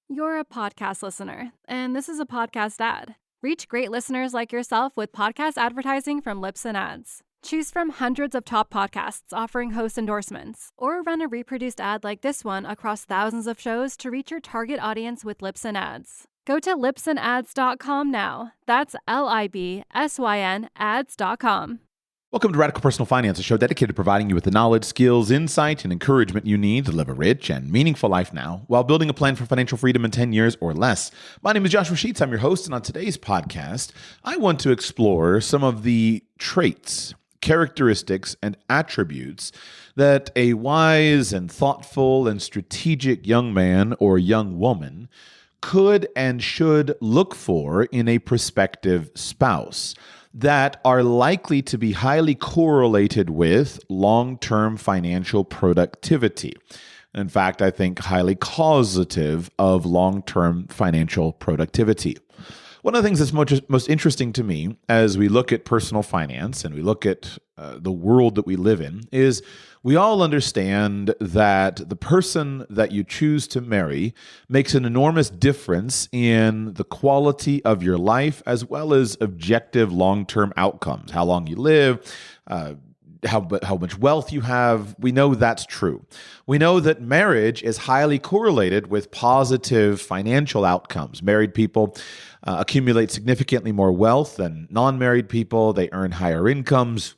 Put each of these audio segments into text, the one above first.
You're a podcast listener, and this is a podcast ad. Reach great listeners like yourself with podcast advertising from Lips and Ads. Choose from hundreds of top podcasts offering host endorsements, or run a reproduced ad like this one across thousands of shows to reach your target audience with Lips and Ads. Go to lipsandads.com now. That's LIBSYN ads.com. Welcome to Radical Personal Finance, a show dedicated to providing you with the knowledge, skills, insight, and encouragement you need to live a rich and meaningful life now while building a plan for financial freedom in 10 years or less. My name is Joshua Sheets. I'm your host, and on today's podcast, I want to explore some of the traits, characteristics, and attributes that a wise and thoughtful and strategic young man or young woman could and should look for in a prospective spouse that are likely to be highly correlated with long-term financial productivity. In fact, I think highly causative of long-term financial productivity. One of the things that's most interesting to me as we look at personal finance and we look at the world that we live in is we all understand that the person that you choose to marry makes an enormous difference in the quality of your life as well as objective long-term outcomes, how long you live, how much wealth you have. We know that's true. We know that marriage is highly correlated with positive financial outcomes. Married people accumulate significantly more wealth than non-married people. They earn higher incomes.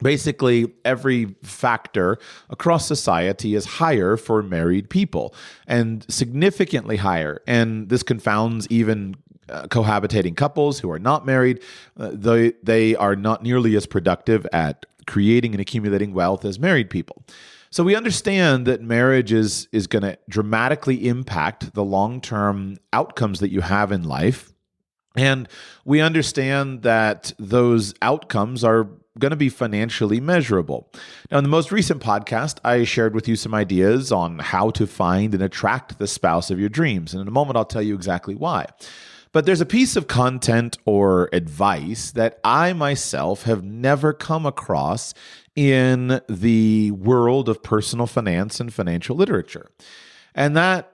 Basically, every factor across society is higher for married people and significantly higher. And this confounds even cohabitating couples who are not married. They are not nearly as productive at creating and accumulating wealth as married people. So we understand that marriage is going to dramatically impact the long-term outcomes that you have in life. And we understand that those outcomes are going to be financially measurable. Now, in the most recent podcast, I shared with you some ideas on how to find and attract the spouse of your dreams. And in a moment, I'll tell you exactly why. But there's a piece of content or advice that I myself have never come across in the world of personal finance and financial literature. And that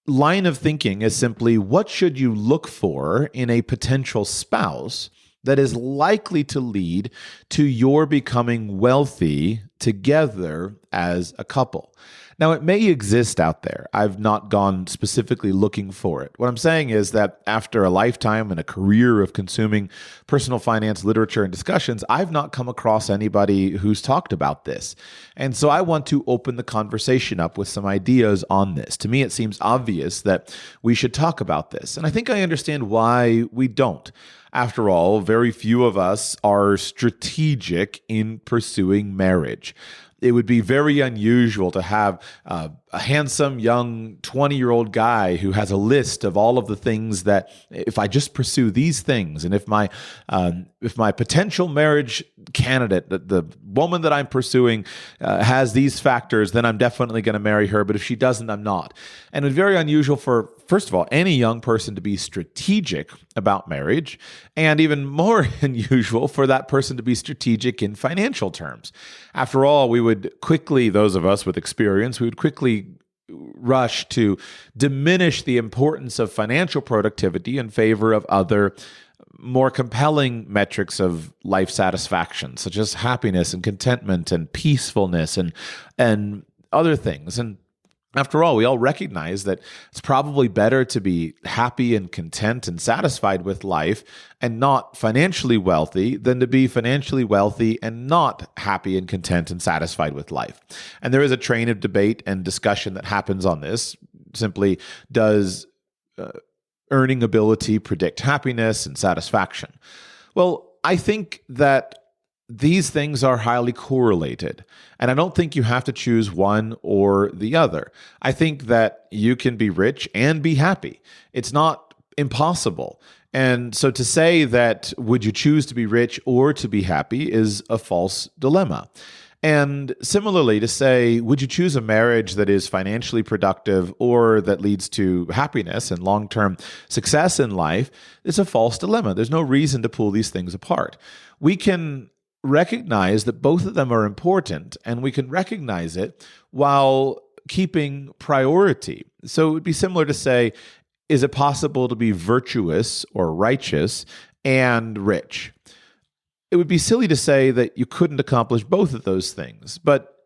line of thinking is simply, what should you look for in a potential spouse that is likely to lead to your becoming wealthy together as a couple? Now, it may exist out there. I've not gone specifically looking for it. What I'm saying is that after a lifetime and a career of consuming personal finance literature and discussions, I've not come across anybody who's talked about this. And so I want to open the conversation up with some ideas on this. To me, it seems obvious that we should talk about this. And I think I understand why we don't. After all, very few of us are strategic in pursuing marriage. It would be very unusual to have a handsome young 20-year-old guy who has a list of all of the things that if I just pursue these things, and if my potential marriage candidate, the woman that I'm pursuing, has these factors, then I'm definitely going to marry her. But if she doesn't, I'm not. And it's very unusual for, first of all, any young person to be strategic about marriage, and even more unusual for that person to be strategic in financial terms. After all, we would quickly, those of us with experience, we would quickly rush to diminish the importance of financial productivity in favor of other more compelling metrics of life satisfaction, such as happiness and contentment and peacefulness and other things. And after all, we all recognize that it's probably better to be happy and content and satisfied with life and not financially wealthy than to be financially wealthy and not happy and content and satisfied with life. And there is a train of debate and discussion that happens on this. Simply, does earning ability predict happiness and satisfaction? Well, I think that these things are highly correlated, and I don't think you have to choose one or the other. I think that you can be rich and be happy. It's not impossible. And so to say that would you choose to be rich or to be happy is a false dilemma. And similarly, to say, would you choose a marriage that is financially productive or that leads to happiness and long-term success in life is a false dilemma. There's no reason to pull these things apart. We can recognize that both of them are important, and we can recognize it while keeping priority. So it would be similar to say, is it possible to be virtuous or righteous and rich? It would be silly to say that you couldn't accomplish both of those things, but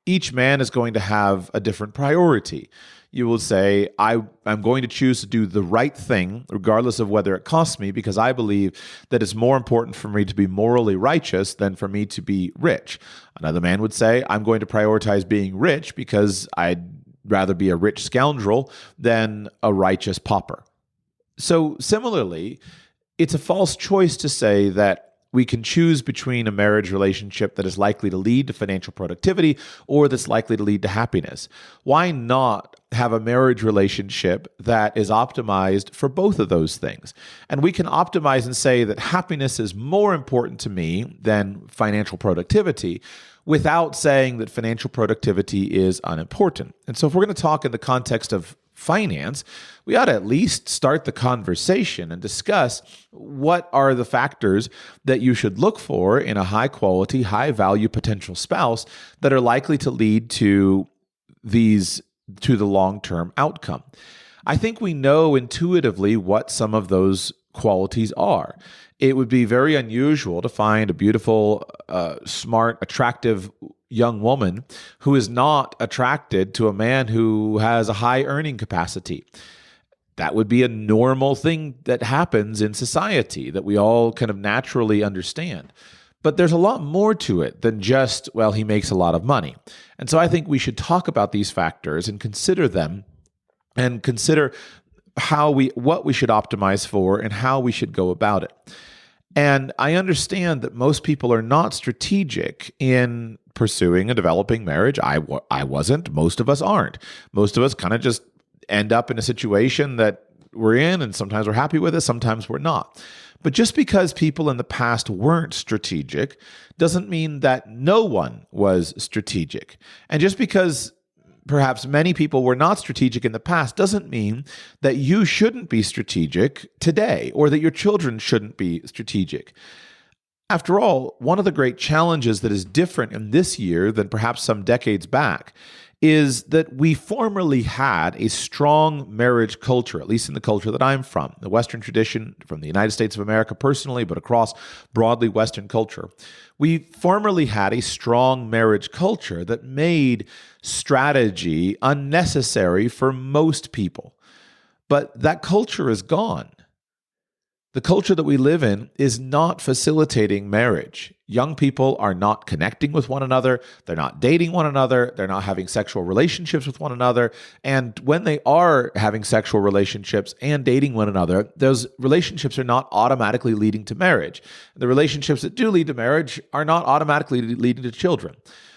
each man is going to have a different priority. You will say, I'm going to choose to do the right thing, regardless of whether it costs me, because I believe that it's more important for me to be morally righteous than for me to be rich. Another man would say, I'm going to prioritize being rich because I'd rather be a rich scoundrel than a righteous pauper. So similarly, it's a false choice to say that we can choose between a marriage relationship that is likely to lead to financial productivity or that's likely to lead to happiness. Why not have a marriage relationship that is optimized for both of those things? And we can optimize and say that happiness is more important to me than financial productivity without saying that financial productivity is unimportant. And so if we're going to talk in the context of finance, we ought to at least start the conversation and discuss what are the factors that you should look for in a high quality, high value potential spouse that are likely to lead to the long-term outcome. I think we know intuitively what some of those qualities are. It would be very unusual to find a beautiful, smart, attractive young woman who is not attracted to a man who has a high earning capacity. That would be a normal thing that happens in society that we all kind of naturally understand. But there's a lot more to it than just, well, he makes a lot of money. And so I think we should talk about these factors and consider them and consider what we should optimize for and how we should go about it. And I understand that most people are not strategic in pursuing a developing marriage. I wasn't. Most of us aren't. Most of us kind of just end up in a situation that we're in, and sometimes we're happy with it, sometimes we're not. But just because people in the past weren't strategic doesn't mean that no one was strategic. And just because perhaps many people were not strategic in the past doesn't mean that you shouldn't be strategic today or that your children shouldn't be strategic. After all, one of the great challenges that is different in this year than perhaps some decades back is that we formerly had a strong marriage culture, at least in the culture that I'm from, the Western tradition from the United States of America personally, but across broadly Western culture. We formerly had a strong marriage culture that made strategy unnecessary for most people. But that culture is gone. The culture that we live in is not facilitating marriage. Young people are not connecting with one another. They're not dating one another. They're not having sexual relationships with one another. And when they are having sexual relationships and dating one another, those relationships are not automatically leading to marriage. The relationships that do lead to marriage are not automatically leading to children.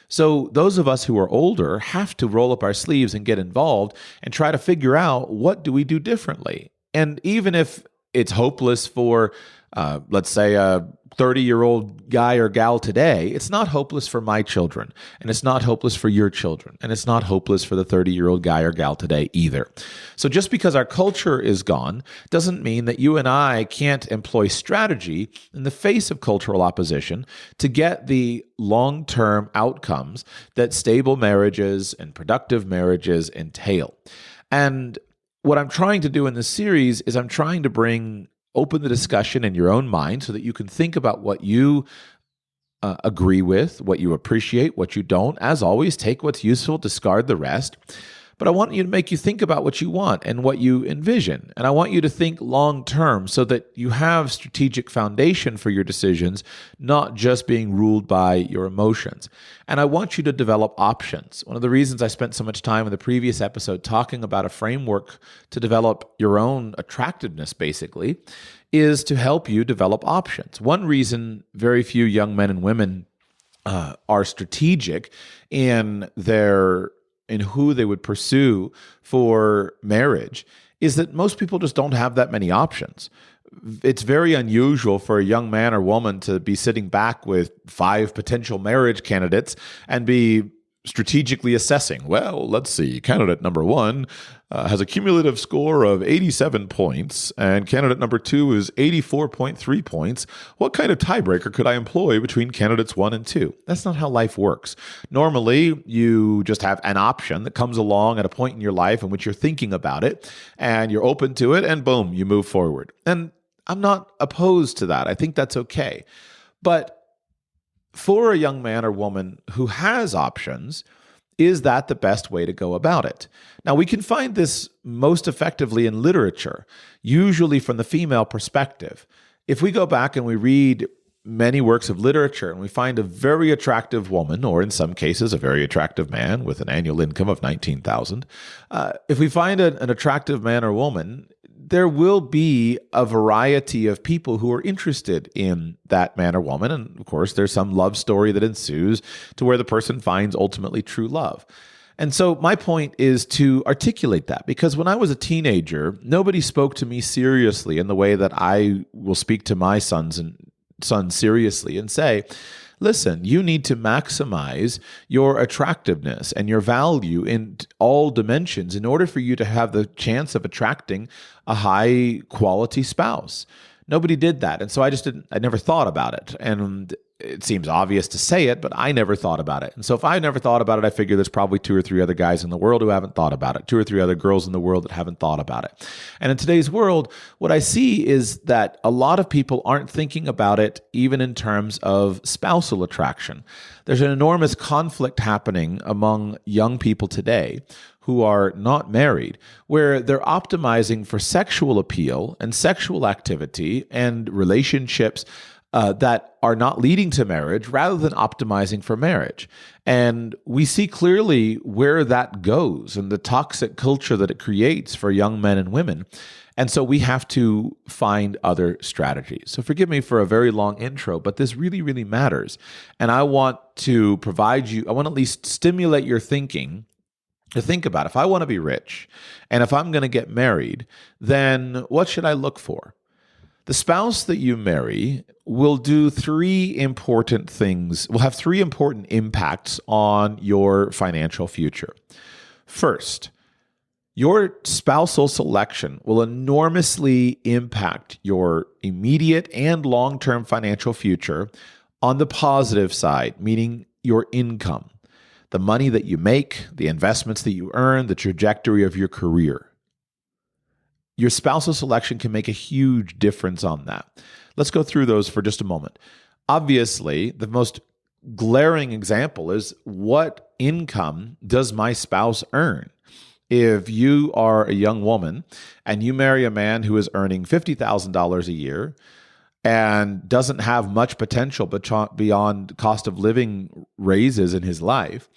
So those of us who are older have to roll up our sleeves and get involved and try to figure out, what do we do differently? And even if it's hopeless for, let's say, a 30-year-old guy or gal today, it's not hopeless for my children, and it's not hopeless for your children, and it's not hopeless for the 30-year-old guy or gal today either. So just because our culture is gone doesn't mean that you and I can't employ strategy in the face of cultural opposition to get the long-term outcomes that stable marriages and productive marriages entail. And what I'm trying to do in this series is I'm trying to open the discussion in your own mind so that you can think about what you agree with, what you appreciate, what you don't. As always, take what's useful, discard the rest. But I want you to make you think about what you want and what you envision. And I want you to think long term so that you have strategic foundation for your decisions, not just being ruled by your emotions. And I want you to develop options. One of the reasons I spent so much time in the previous episode talking about a framework to develop your own attractiveness, basically, is to help you develop options. One reason very few young men and women are strategic in who they would pursue for marriage is that most people just don't have that many options. It's very unusual for a young man or woman to be sitting back with 5 potential marriage candidates and be strategically assessing, well, let's see, candidate number 1 has a cumulative score of 87 points, and candidate number 2 is 84.3 points. What kind of tiebreaker could I employ between candidates 1 and 2? That's not how life works. Normally, you just have an option that comes along at a point in your life in which you're thinking about it, and you're open to it, and boom, you move forward. And I'm not opposed to that. I think that's okay. But for a young man or woman who has options, is that the best way to go about it? Now, we can find this most effectively in literature, usually from the female perspective. If we go back and we read many works of literature and we find a very attractive woman, or in some cases, a very attractive man with an annual income of $19,000, if we find an attractive man or woman, there will be a variety of people who are interested in that man or woman. And of course, there's some love story that ensues to where the person finds ultimately true love. And so my point is to articulate that, because when I was a teenager, nobody spoke to me seriously in the way that I will speak to my sons seriously and say, listen, you need to maximize your attractiveness and your value in all dimensions in order for you to have the chance of attracting a high quality spouse. Nobody did that. And so I never thought about it. And it seems obvious to say it, but I never thought about it. And so if I never thought about it, I figure there's probably 2 or 3 other guys in the world who haven't thought about it, 2 or 3 other girls in the world that haven't thought about it. And in today's world, what I see is that a lot of people aren't thinking about it even in terms of spousal attraction. There's an enormous conflict happening among young people today who are not married, where they're optimizing for sexual appeal and sexual activity and relationships that are not leading to marriage rather than optimizing for marriage. And we see clearly where that goes and the toxic culture that it creates for young men and women. And so we have to find other strategies. So forgive me for a very long intro, but this really, really matters. And I want to provide you, I want to at least stimulate your thinking to think about, if I want to be rich and if I'm going to get married, then what should I look for? The spouse that you marry will do 3 important things, will have 3 important impacts on your financial future. First, your spousal selection will enormously impact your immediate and long-term financial future on the positive side, meaning your income, the money that you make, the investments that you earn, the trajectory of your career. Your spousal selection can make a huge difference on that. Let's go through those for just a moment. Obviously, the most glaring example is, what income does my spouse earn? If you are a young woman and you marry a man who is earning $50,000 a year and doesn't have much potential beyond cost of living raises in his life,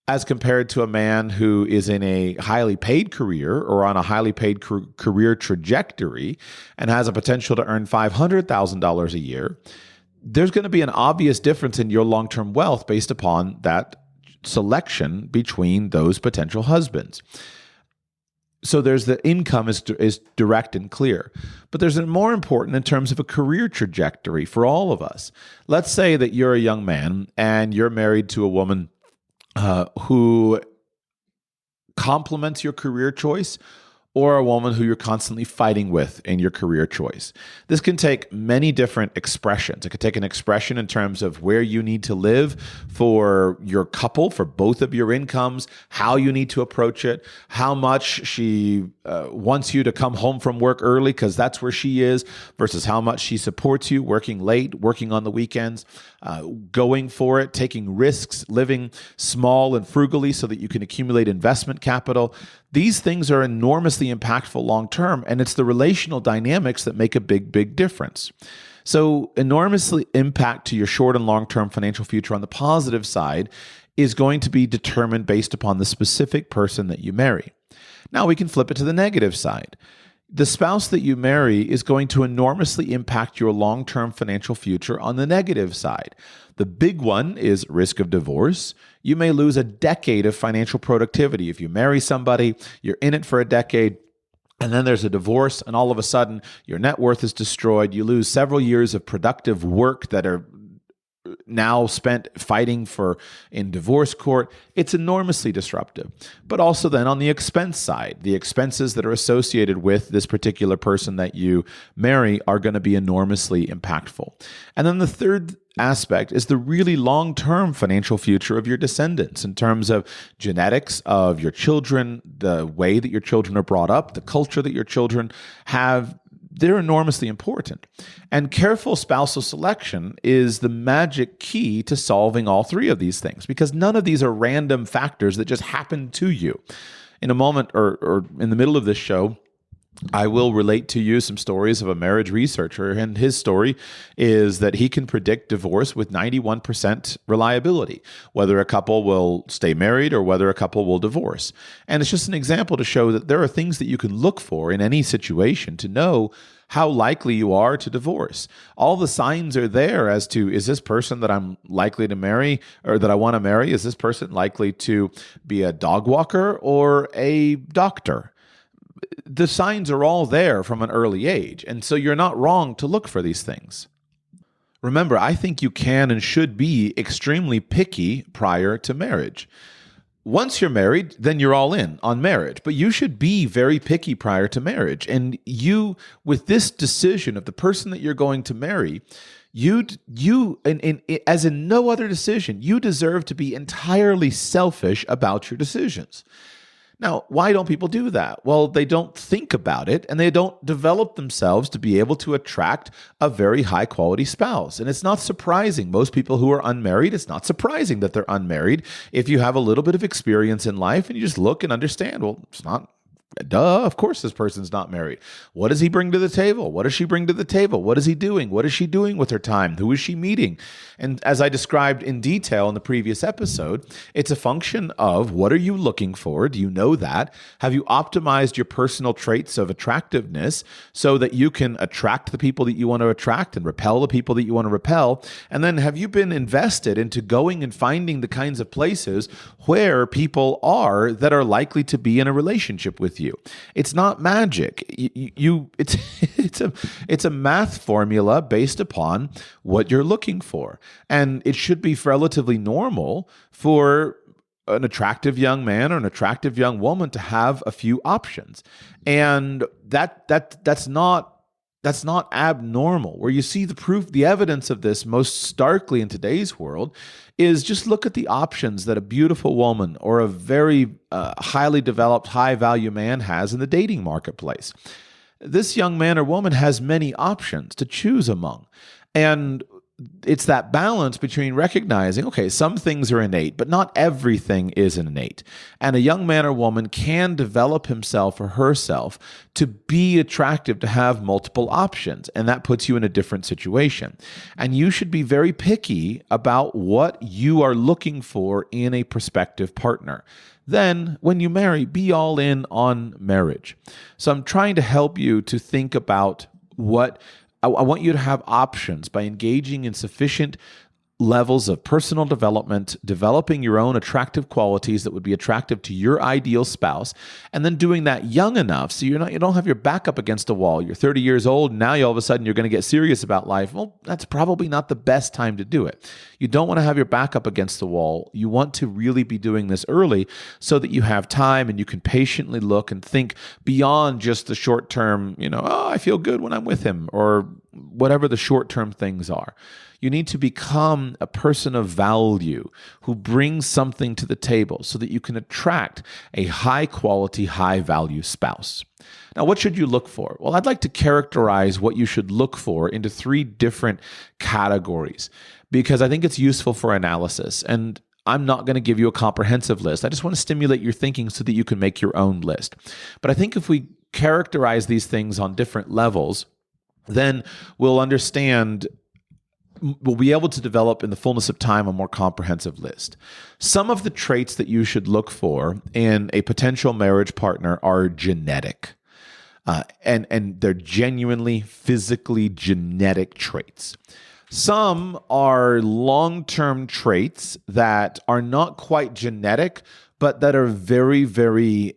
as compared to a man who is in a highly paid career or on a highly paid career trajectory and has a potential to earn $500,000 a year, there's going to be an obvious difference in your long-term wealth based upon that selection between those potential husbands. So there's the income is direct and clear. But there's a more important in terms of a career trajectory for all of us. Let's say that you're a young man and you're married to a woman who complements your career choice, or a woman who you're constantly fighting with in your career choice. This can take many different expressions. It could take an expression in terms of where you need to live for your couple, for both of your incomes, how you need to approach it, how much she wants you to come home from work early because that's where she is, versus how much she supports you, working late, working on the weekends, going for it, taking risks, living small and frugally so that you can accumulate investment capital. These things are enormously impactful long-term, and it's the relational dynamics that make a big, big difference. So enormously impact to your short and long-term financial future on the positive side is going to be determined based upon the specific person that you marry. Now we can flip it to the negative side. The spouse that you marry is going to enormously impact your long-term financial future on the negative side. The big one is risk of divorce. You may lose a decade of financial productivity. If you marry somebody, you're in it for a decade, and then there's a divorce, and all of a sudden your net worth is destroyed. You lose several years of productive work that are now spent fighting in divorce court, it's enormously disruptive. But also then on the expense side, the expenses that are associated with this particular person that you marry are going to be enormously impactful. And then the third aspect is the really long-term financial future of your descendants in terms of genetics of your children, the way that your children are brought up, the culture that your children have. They're enormously important. And careful spousal selection is the magic key to solving all three of these things, because none of these are random factors that just happen to you. In a moment or in the middle of this show, I will relate to you some stories of a marriage researcher, and his story is that he can predict divorce with 91% reliability, whether a couple will stay married or whether a couple will divorce. And it's just an example to show that there are things that you can look for in any situation to know how likely you are to divorce. All the signs are there as to, is this person that I'm likely to marry or that I want to marry, is this person likely to be a dog walker or a doctor? The signs are all there from an early age, and so you're not wrong to look for these things. Remember, I think you can and should be extremely picky prior to marriage. Once you're married, then you're all in on marriage, but you should be very picky prior to marriage. And you, with this decision of the person that you're going to marry, as in no other decision, you deserve to be entirely selfish about your decisions. Now, why don't people do that? Well, they don't think about it, and they don't develop themselves to be able to attract a very high-quality spouse. And it's not surprising. Most people who are unmarried, it's not surprising that they're unmarried if you have a little bit of experience in life and you just look and understand, well, it's not. Duh, of course this person's not married. What does he bring to the table? What does she bring to the table? What is he doing? What is she doing with her time? Who is she meeting? And as I described in detail in the previous episode, it's a function of what are you looking for? Do you know that? Have you optimized your personal traits of attractiveness so that you can attract the people that you want to attract and repel the people that you want to repel? And then have you been invested into going and finding the kinds of places where people are that are likely to be in a relationship with you? It's not magic. It's a math formula based upon what you're looking for. And it should be relatively normal for an attractive young man or an attractive young woman to have a few options. And that's not abnormal. Where you see the proof, the evidence of this most starkly in today's world is just look at the options that a beautiful woman or a very highly developed, high-value man has in the dating marketplace. This young man or woman has many options to choose among. And it's that balance between recognizing, okay, some things are innate, but not everything is innate. And a young man or woman can develop himself or herself to be attractive, to have multiple options. And that puts you in a different situation. And you should be very picky about what you are looking for in a prospective partner. Then, when you marry, be all in on marriage. So I'm trying to help you to think about what I want you to have options by engaging in sufficient levels of personal development, developing your own attractive qualities that would be attractive to your ideal spouse, and then doing that young enough so you don't have your back up against a wall. You're 30 years old, and now all of a sudden you're going to get serious about life. Well, that's probably not the best time to do it. You don't want to have your back up against the wall. You want to really be doing this early so that you have time and you can patiently look and think beyond just the short term, I feel good when I'm with him, or whatever the short term things are. You need to become a person of value who brings something to the table so that you can attract a high-quality, high-value spouse. Now, what should you look for? Well, I'd like to characterize what you should look for into 3 different categories because I think it's useful for analysis. And I'm not going to give you a comprehensive list. I just want to stimulate your thinking so that you can make your own list. But I think if we characterize these things on different levels, then we'll be able to develop in the fullness of time a more comprehensive list. Some of the traits that you should look for in a potential marriage partner are genetic. And they're genuinely physically genetic traits. Some are long-term traits that are not quite genetic, but that are very, very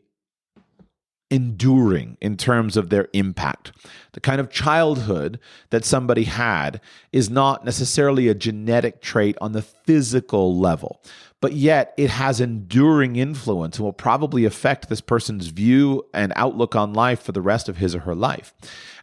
enduring in terms of their impact. The kind of childhood that somebody had is not necessarily a genetic trait on the physical level, but yet it has enduring influence and will probably affect this person's view and outlook on life for the rest of his or her life.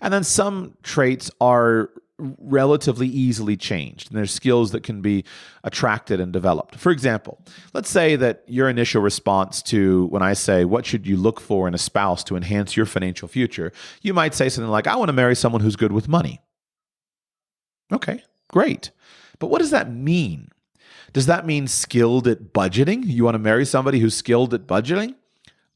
And then some traits are relatively easily changed, and there's skills that can be attracted and developed. For example, let's say that your initial response to when I say, what should you look for in a spouse to enhance your financial future? You might say something like, I want to marry someone who's good with money. Okay, great. But what does that mean? Does that mean skilled at budgeting? You want to marry somebody who's skilled at budgeting?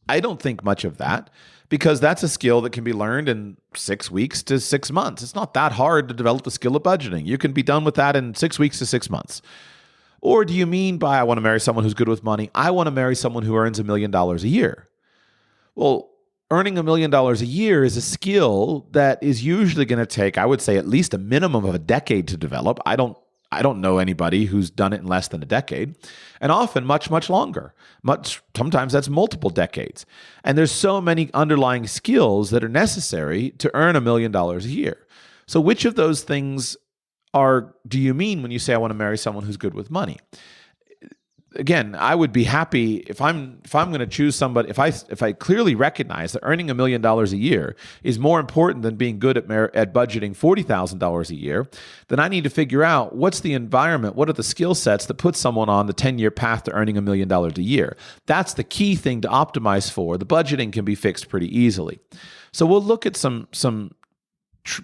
I don't think much of that, because that's a skill that can be learned in 6 weeks to 6 months. It's not that hard to develop the skill of budgeting. You can be done with that in 6 weeks to 6 months. Or do you mean by, I want to marry someone who's good with money, I want to marry someone who earns $1 million a year? Well, earning $1 million a year is a skill that is usually going to take, I would say, at least a minimum of a decade to develop. I don't know anybody who's done it in less than a decade, and often much, much longer. Sometimes that's multiple decades. And there's so many underlying skills that are necessary to earn $1 million a year. So which of those things do you mean when you say I want to marry someone who's good with money? Again, I would be happy if I'm going to choose somebody, if I clearly recognize that earning $1 million a year is more important than being good at budgeting $40,000 a year, then I need to figure out what's the environment, what are the skill sets that put someone on the 10-year path to earning $1 million a year. That's the key thing to optimize for. The budgeting can be fixed pretty easily. So we'll look at some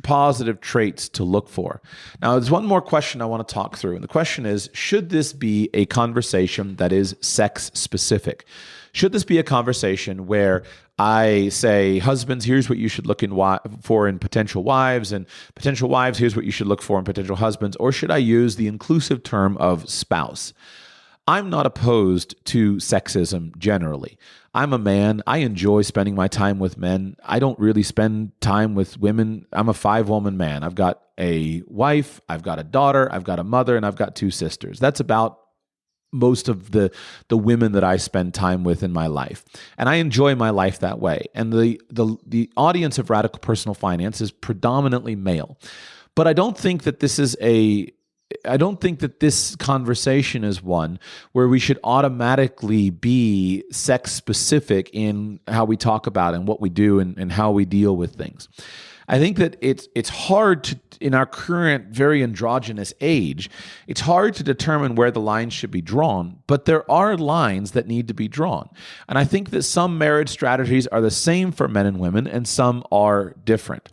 positive traits to look for. Now, there's one more question I want to talk through, and the question is, should this be a conversation that is sex specific? Should this be a conversation where I say, husbands, here's what you should look for in potential wives, and potential wives, here's what you should look for in potential husbands, or should I use the inclusive term of spouse? I'm not opposed to sexism generally. I'm a man. I enjoy spending my time with men. I don't really spend time with women. I'm a 5-woman man. I've got a wife, I've got a daughter, I've got a mother, and I've got 2 sisters. That's about most of the women that I spend time with in my life. And I enjoy my life that way. And the audience of Radical Personal Finance is predominantly male. But I don't think that this conversation is one where we should automatically be sex specific in how we talk about and what we do and how we deal with things. I think that it's hard to, in our current very androgynous age, it's hard to determine where the lines should be drawn, but there are lines that need to be drawn. And I think that some marriage strategies are the same for men and women, and some are different.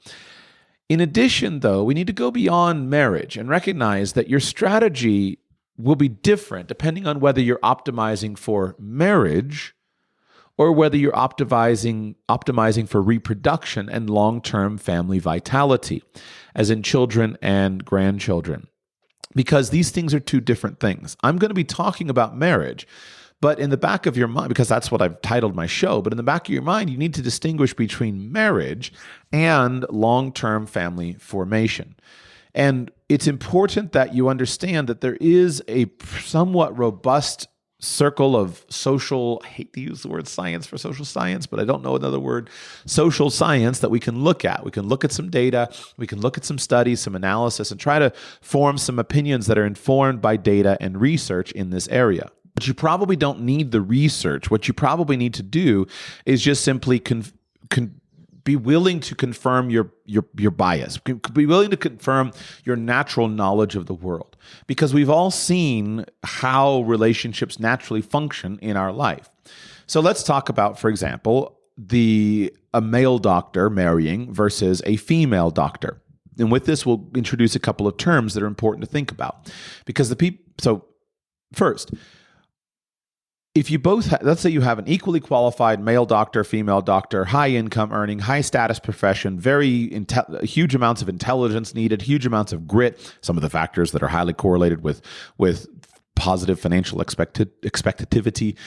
In addition, though, we need to go beyond marriage and recognize that your strategy will be different depending on whether you're optimizing for marriage or whether you're optimizing for reproduction and long-term family vitality, as in children and grandchildren, because these things are 2 different things. I'm going to be talking about marriage, but in the back of your mind, because that's what I've titled my show, but in the back of your mind, you need to distinguish between marriage and long-term family formation. And it's important that you understand that there is a somewhat robust circle of social, I hate to use the word science for social science, but I don't know another word, social science that we can look at. We can look at some data, we can look at some studies, some analysis, and try to form some opinions that are informed by data and research in this area. But you probably don't need the research. What you probably need to do is just simply be willing to confirm your bias, be willing to confirm your natural knowledge of the world, because we've all seen how relationships naturally function in our life. So let's talk about, for example, a male doctor marrying versus a female doctor. And with this, we'll introduce a couple of terms that are important to think about, because so first, if you both let's say you have an equally qualified male doctor, female doctor, high income earning, high status profession, huge amounts of intelligence needed, huge amounts of grit, some of the factors that are highly correlated with positive financial expectativity.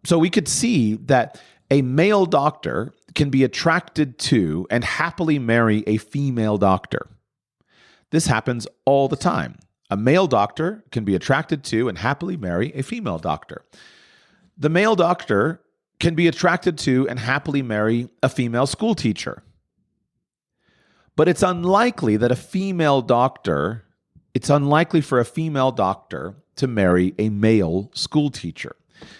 So we could see that a male doctor can be attracted to and happily marry a female doctor. This happens all the time. A male doctor can be attracted to and happily marry a female doctor. The male doctor can be attracted to and happily marry a female school teacher. But it's unlikely for a female doctor to marry a male school teacher.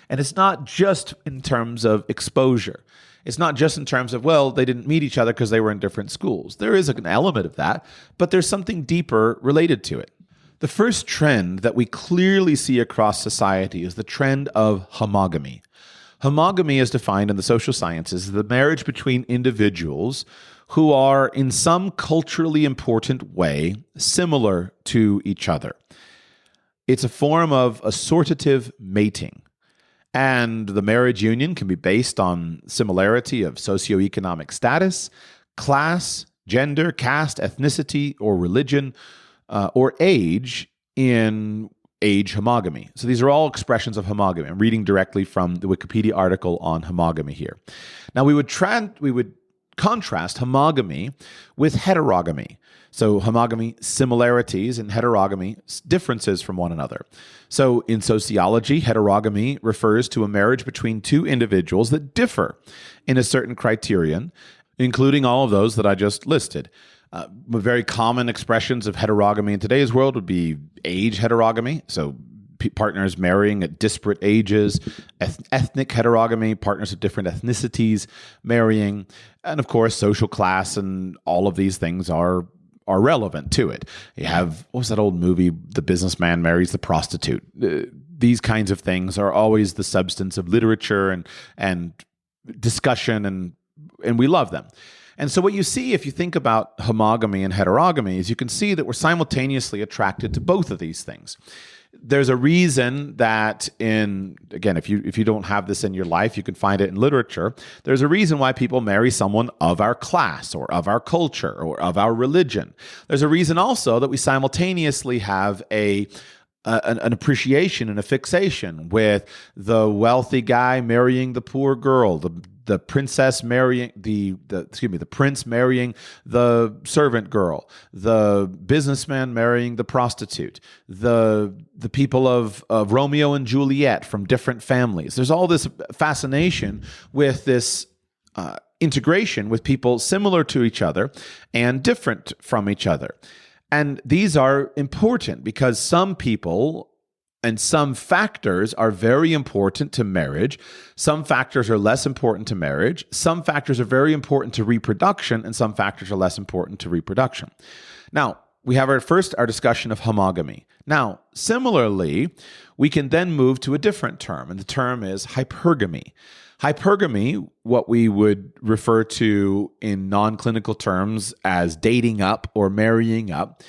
And it's not just in terms of exposure. It's not just in terms of, well, they didn't meet each other because they were in different schools. There is an element of that, but there's something deeper related to it. The first trend that we clearly see across society is the trend of homogamy. Homogamy is defined in the social sciences as the marriage between individuals who are in some culturally important way similar to each other. It's a form of assortative mating. And the marriage union can be based on similarity of socioeconomic status, class, gender, caste, ethnicity, or religion, or age in age homogamy. So these are all expressions of homogamy. I'm reading directly from the Wikipedia article on homogamy here. Now we would contrast homogamy with heterogamy. So homogamy, similarities, and heterogamy, differences from one another. So in sociology, heterogamy refers to a marriage between two individuals that differ in a certain criterion, including all of those that I just listed. Very common expressions of heterogamy in today's world would be age heterogamy, so partners marrying at disparate ages, ethnic heterogamy, partners of different ethnicities marrying, and of course, social class, and all of these things are relevant to it. You have, what was that old movie, The Businessman Marries the Prostitute? These kinds of things are always the substance of literature and discussion, and we love them. And so what you see if you think about homogamy and heterogamy is you can see that we're simultaneously attracted to both of these things. There's a reason that if you don't have this in your life, you can find it in literature. There's a reason why people marry someone of our class or of our culture or of our religion. There's a reason also that we simultaneously have an appreciation and a fixation with the wealthy guy marrying the poor girl, the princess marrying the prince marrying the servant girl, the businessman marrying the prostitute, the people of Romeo and Juliet from different families. There's all this fascination with this integration with people similar to each other and different from each other. And these are important because some people and some factors are very important to marriage. Some factors are less important to marriage. Some factors are very important to reproduction, and some factors are less important to reproduction. Now, we have our discussion of homogamy. Now, similarly, we can then move to a different term, and the term is hypergamy. Hypergamy, what we would refer to in non-clinical terms as dating up or marrying up,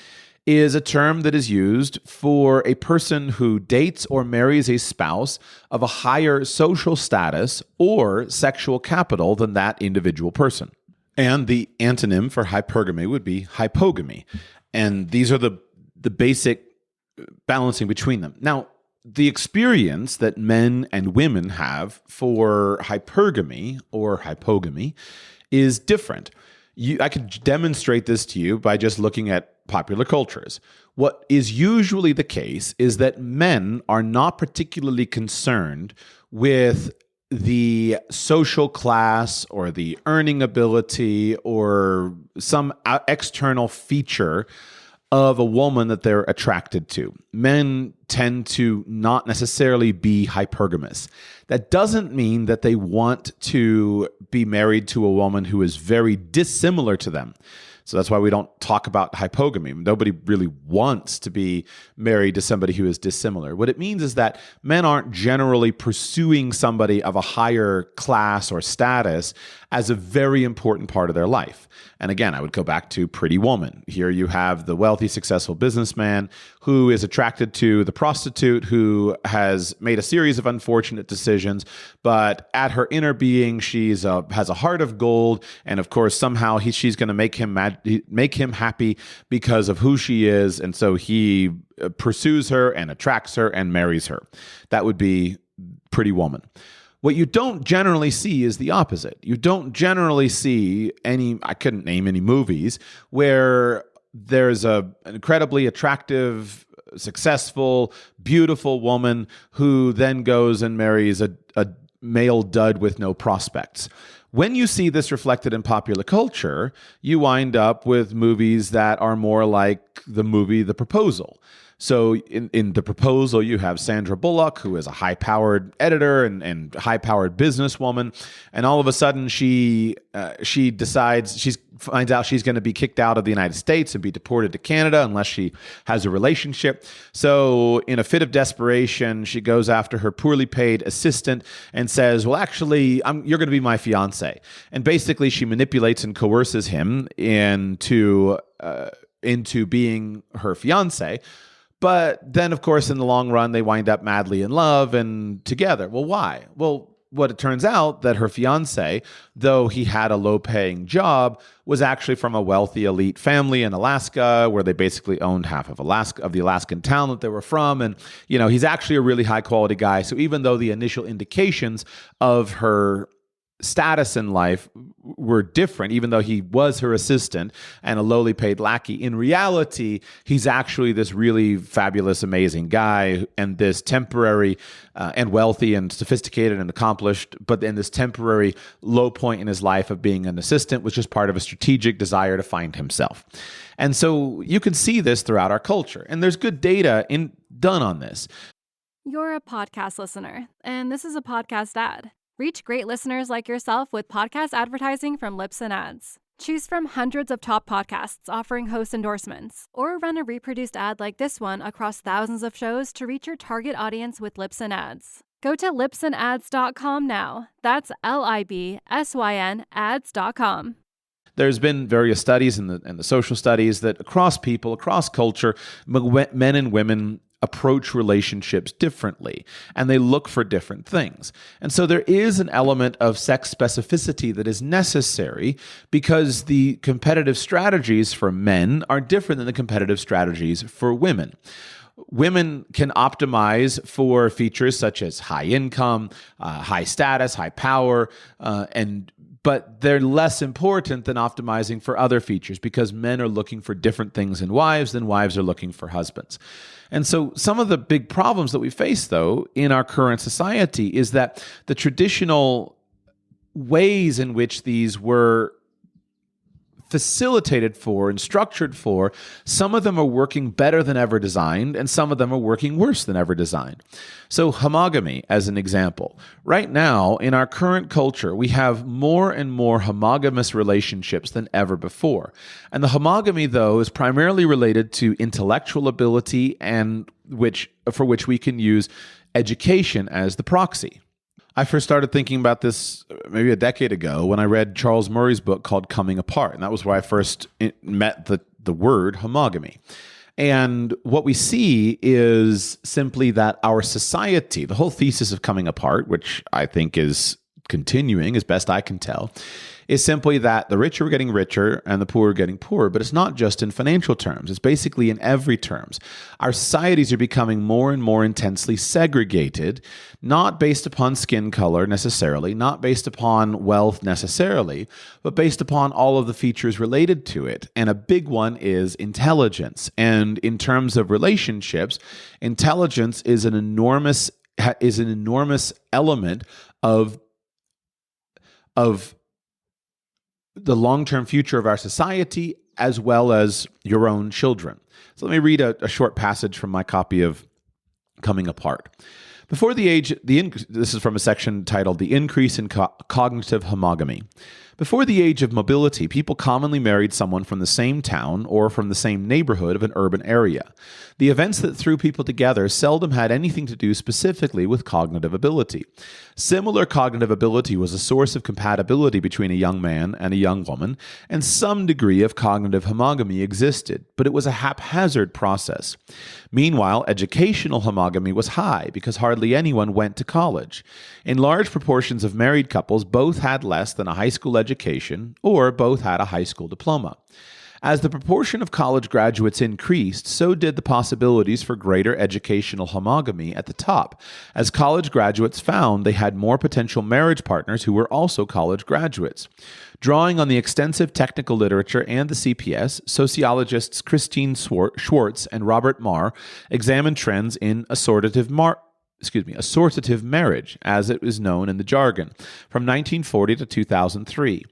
is a term that is used for a person who dates or marries a spouse of a higher social status or sexual capital than that individual person. And the antonym for hypergamy would be hypogamy. And these are the basic balancing between them. Now, the experience that men and women have for hypergamy or hypogamy is different. I could demonstrate this to you by just looking at popular cultures. What is usually the case is that men are not particularly concerned with the social class or the earning ability or some external feature of a woman that they're attracted to. Men tend to not necessarily be hypergamous. That doesn't mean that they want to be married to a woman who is very dissimilar to them. So that's why we don't talk about hypogamy. Nobody really wants to be married to somebody who is dissimilar. What it means is that men aren't generally pursuing somebody of a higher class or status as a very important part of their life. And again, I would go back to Pretty Woman. Here you have the wealthy, successful businessman who is attracted to the prostitute who has made a series of unfortunate decisions, but at her inner being, has a heart of gold, and of course, somehow she's going to make him happy because of who she is, and so he pursues her and attracts her and marries her. That would be Pretty Woman. What you don't generally see is the opposite. You don't generally see I couldn't name any movies where there's an incredibly attractive, successful, beautiful woman who then goes and marries a male dud with no prospects. When you see this reflected in popular culture, you wind up with movies that are more like the movie The Proposal. So in The Proposal, you have Sandra Bullock, who is a high-powered editor and high-powered businesswoman, and all of a sudden she finds out she's going to be kicked out of the United States and be deported to Canada unless she has a relationship. So in a fit of desperation, she goes after her poorly paid assistant and says, well, actually, you're going to be my fiance. And basically, she manipulates and coerces him into being her fiance. But then, of course, in the long run, they wind up madly in love and together. Well, why? Well, what it turns out that her fiance, though he had a low-paying job, was actually from a wealthy elite family in Alaska, where they basically owned half of the Alaskan town that they were from. And, he's actually a really high-quality guy. So even though the initial indications of her status in life were different, even though he was her assistant and a lowly paid lackey, in reality, he's actually this really fabulous, amazing guy, and this temporary and wealthy and sophisticated and accomplished, but then this temporary low point in his life of being an assistant was just part of a strategic desire to find himself. And so you can see this throughout our culture, and there's good data done on this. You're a podcast listener, and this is a podcast ad. Reach great listeners like yourself with podcast advertising from Lips and Ads. Choose from hundreds of top podcasts offering host endorsements, or run a reproduced ad like this one across thousands of shows to reach your target audience with Lips and Ads. Go to lipsandads.com now. That's LIBSYN ads.com. There's been various studies in the social studies that across people, across culture, men and women approach relationships differently, and they look for different things. And so there is an element of sex specificity that is necessary because the competitive strategies for men are different than the competitive strategies for women. Women can optimize for features such as high income, high status, high power, but they're less important than optimizing for other features because men are looking for different things in wives than wives are looking for husbands. And so some of the big problems that we face, though, in our current society is that the traditional ways in which these were facilitated for and structured for, some of them are working better than ever designed, and some of them are working worse than ever designed. So homogamy, as an example. Right now, in our current culture, we have more and more homogamous relationships than ever before. And the homogamy, though, is primarily related to intellectual ability and for which we can use education as the proxy. I first started thinking about this maybe a decade ago when I read Charles Murray's book called Coming Apart. And that was where I first met the word homogamy. And what we see is simply that our society, the whole thesis of Coming Apart, which I think is continuing as best I can tell, is simply that the rich are getting richer and the poor are getting poorer. But it's not just in financial terms. It's basically in every terms. Our societies are becoming more and more intensely segregated, not based upon skin color necessarily, not based upon wealth necessarily, but based upon all of the features related to it. And a big one is intelligence. And in terms of relationships, intelligence is an enormous element of the long-term future of our society, as well as your own children. So let me read a short passage from my copy of Coming Apart. Before the age, this is from a section titled The Increase in Cognitive Homogamy. Before the age of mobility, people commonly married someone from the same town or from the same neighborhood of an urban area. The events that threw people together seldom had anything to do specifically with cognitive ability. Similar cognitive ability was a source of compatibility between a young man and a young woman, and some degree of cognitive homogamy existed, but it was a haphazard process. Meanwhile, educational homogamy was high because hardly anyone went to college. In large proportions of married couples, both had less than a high school education or both had a high school diploma. As the proportion of college graduates increased, so did the possibilities for greater educational homogamy at the top, as college graduates found they had more potential marriage partners who were also college graduates. Drawing on the extensive technical literature and the CPS, sociologists Christine Schwartz and Robert Marr examined trends in assortative assortative marriage, as it is known in the jargon, from 1940 to 2003.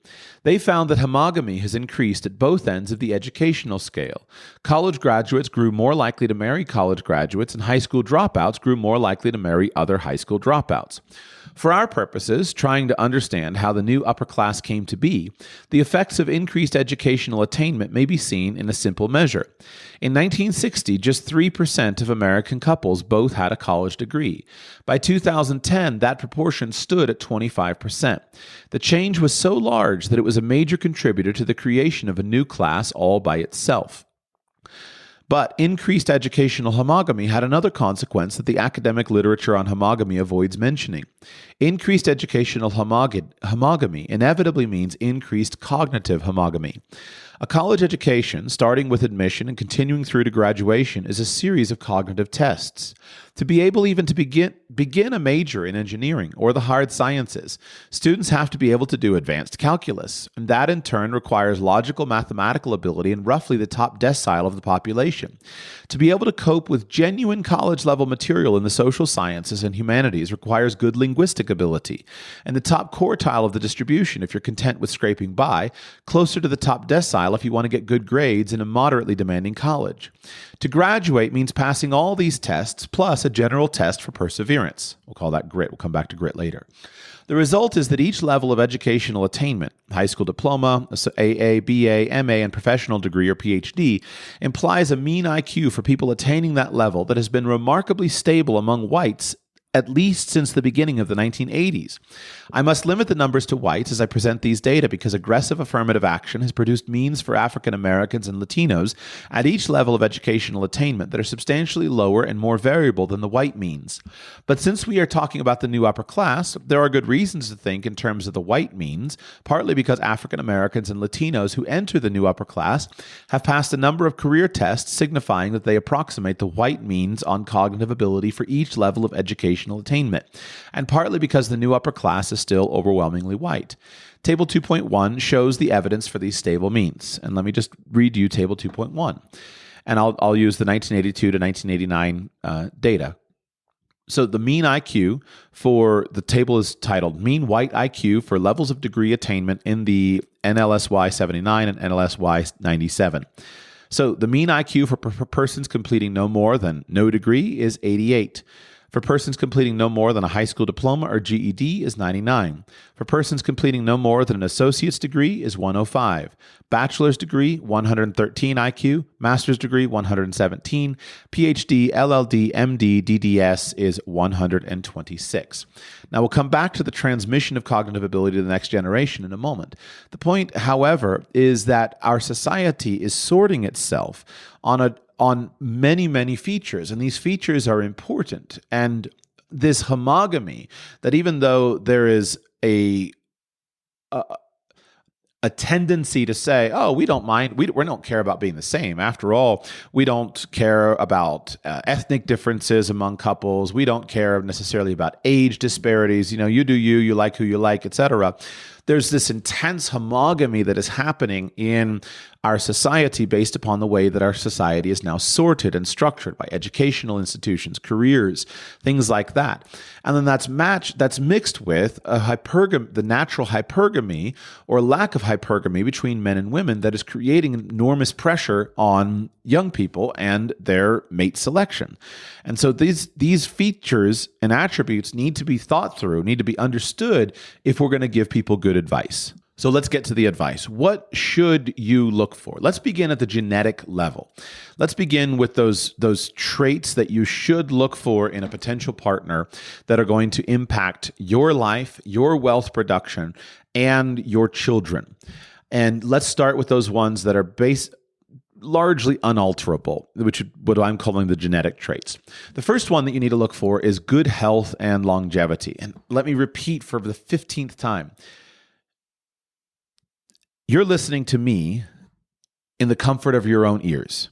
They found that homogamy has increased at both ends of the educational scale. College graduates grew more likely to marry college graduates, and high school dropouts grew more likely to marry other high school dropouts. For our purposes, trying to understand how the new upper class came to be, the effects of increased educational attainment may be seen in a simple measure. In 1960, just 3% of American couples both had a college degree. By 2010, that proportion stood at 25%. The change was so large that it was a major contributor to the creation of a new class all by itself. But increased educational homogamy had another consequence that the academic literature on homogamy avoids mentioning. Increased educational homogamy inevitably means increased cognitive homogamy. A college education, starting with admission and continuing through to graduation, is a series of cognitive tests. To be able even to begin a major in engineering or the hard sciences, students have to be able to do advanced calculus, and that in turn requires logical mathematical ability in roughly the top decile of the population. To be able to cope with genuine college-level material in the social sciences and humanities requires good linguistic ability, and the top quartile of the distribution if you're content with scraping by, closer to the top decile if you want to get good grades in a moderately demanding college. To graduate means passing all these tests plus a general test for perseverance. We'll call that grit. We'll come back to grit later. The result is that each level of educational attainment, high school diploma, AA, BA, MA, and professional degree or PhD, implies a mean IQ for people attaining that level that has been remarkably stable among whites at least since the beginning of the 1980s. I must limit the numbers to whites as I present these data because aggressive affirmative action has produced means for African Americans and Latinos at each level of educational attainment that are substantially lower and more variable than the white means. But since we are talking about the new upper class, there are good reasons to think in terms of the white means, partly because African Americans and Latinos who enter the new upper class have passed a number of career tests signifying that they approximate the white means on cognitive ability for each level of educational attainment, and partly because the new upper class is still overwhelmingly white. Table 2.1 shows the evidence for these stable means. And let me just read you Table 2.1. And I'll use the 1982 to 1989 data. So the mean IQ for the table is titled Mean White IQ for Levels of Degree Attainment in the NLSY 79 and NLSY 97. So the mean IQ for persons completing no more than no degree is 88. For persons completing no more than a high school diploma or GED is 99. For persons completing no more than an associate's degree is 105. Bachelor's degree, 113 IQ. Master's degree, 117. PhD, LLD, MD, DDS is 126. Now, we'll come back to the transmission of cognitive ability to the next generation in a moment. The point, however, is that our society is sorting itself on many, many features, and these features are important. And this homogamy, that even though there is a tendency to say, oh, we don't mind, we don't care about being the same. After all, we don't care about ethnic differences among couples. We don't care necessarily about age disparities. You do you like who you like, etc. There's this intense homogamy that is happening in our society based upon the way that our society is now sorted and structured by educational institutions, careers, things like that. And then that's mixed with the natural hypergamy or lack of hypergamy between men and women that is creating enormous pressure on young people and their mate selection. And so these features and attributes need to be thought through, need to be understood if we're going to give people good advice. So let's get to the advice. What should you look for? Let's begin at the genetic level. Let's begin with those traits that you should look for in a potential partner that are going to impact your life, your wealth production, and your children. And let's start with those ones that are largely unalterable, which is what I'm calling the genetic traits. The first one that you need to look for is good health and longevity. And let me repeat for the 15th time. You're listening to me in the comfort of your own ears.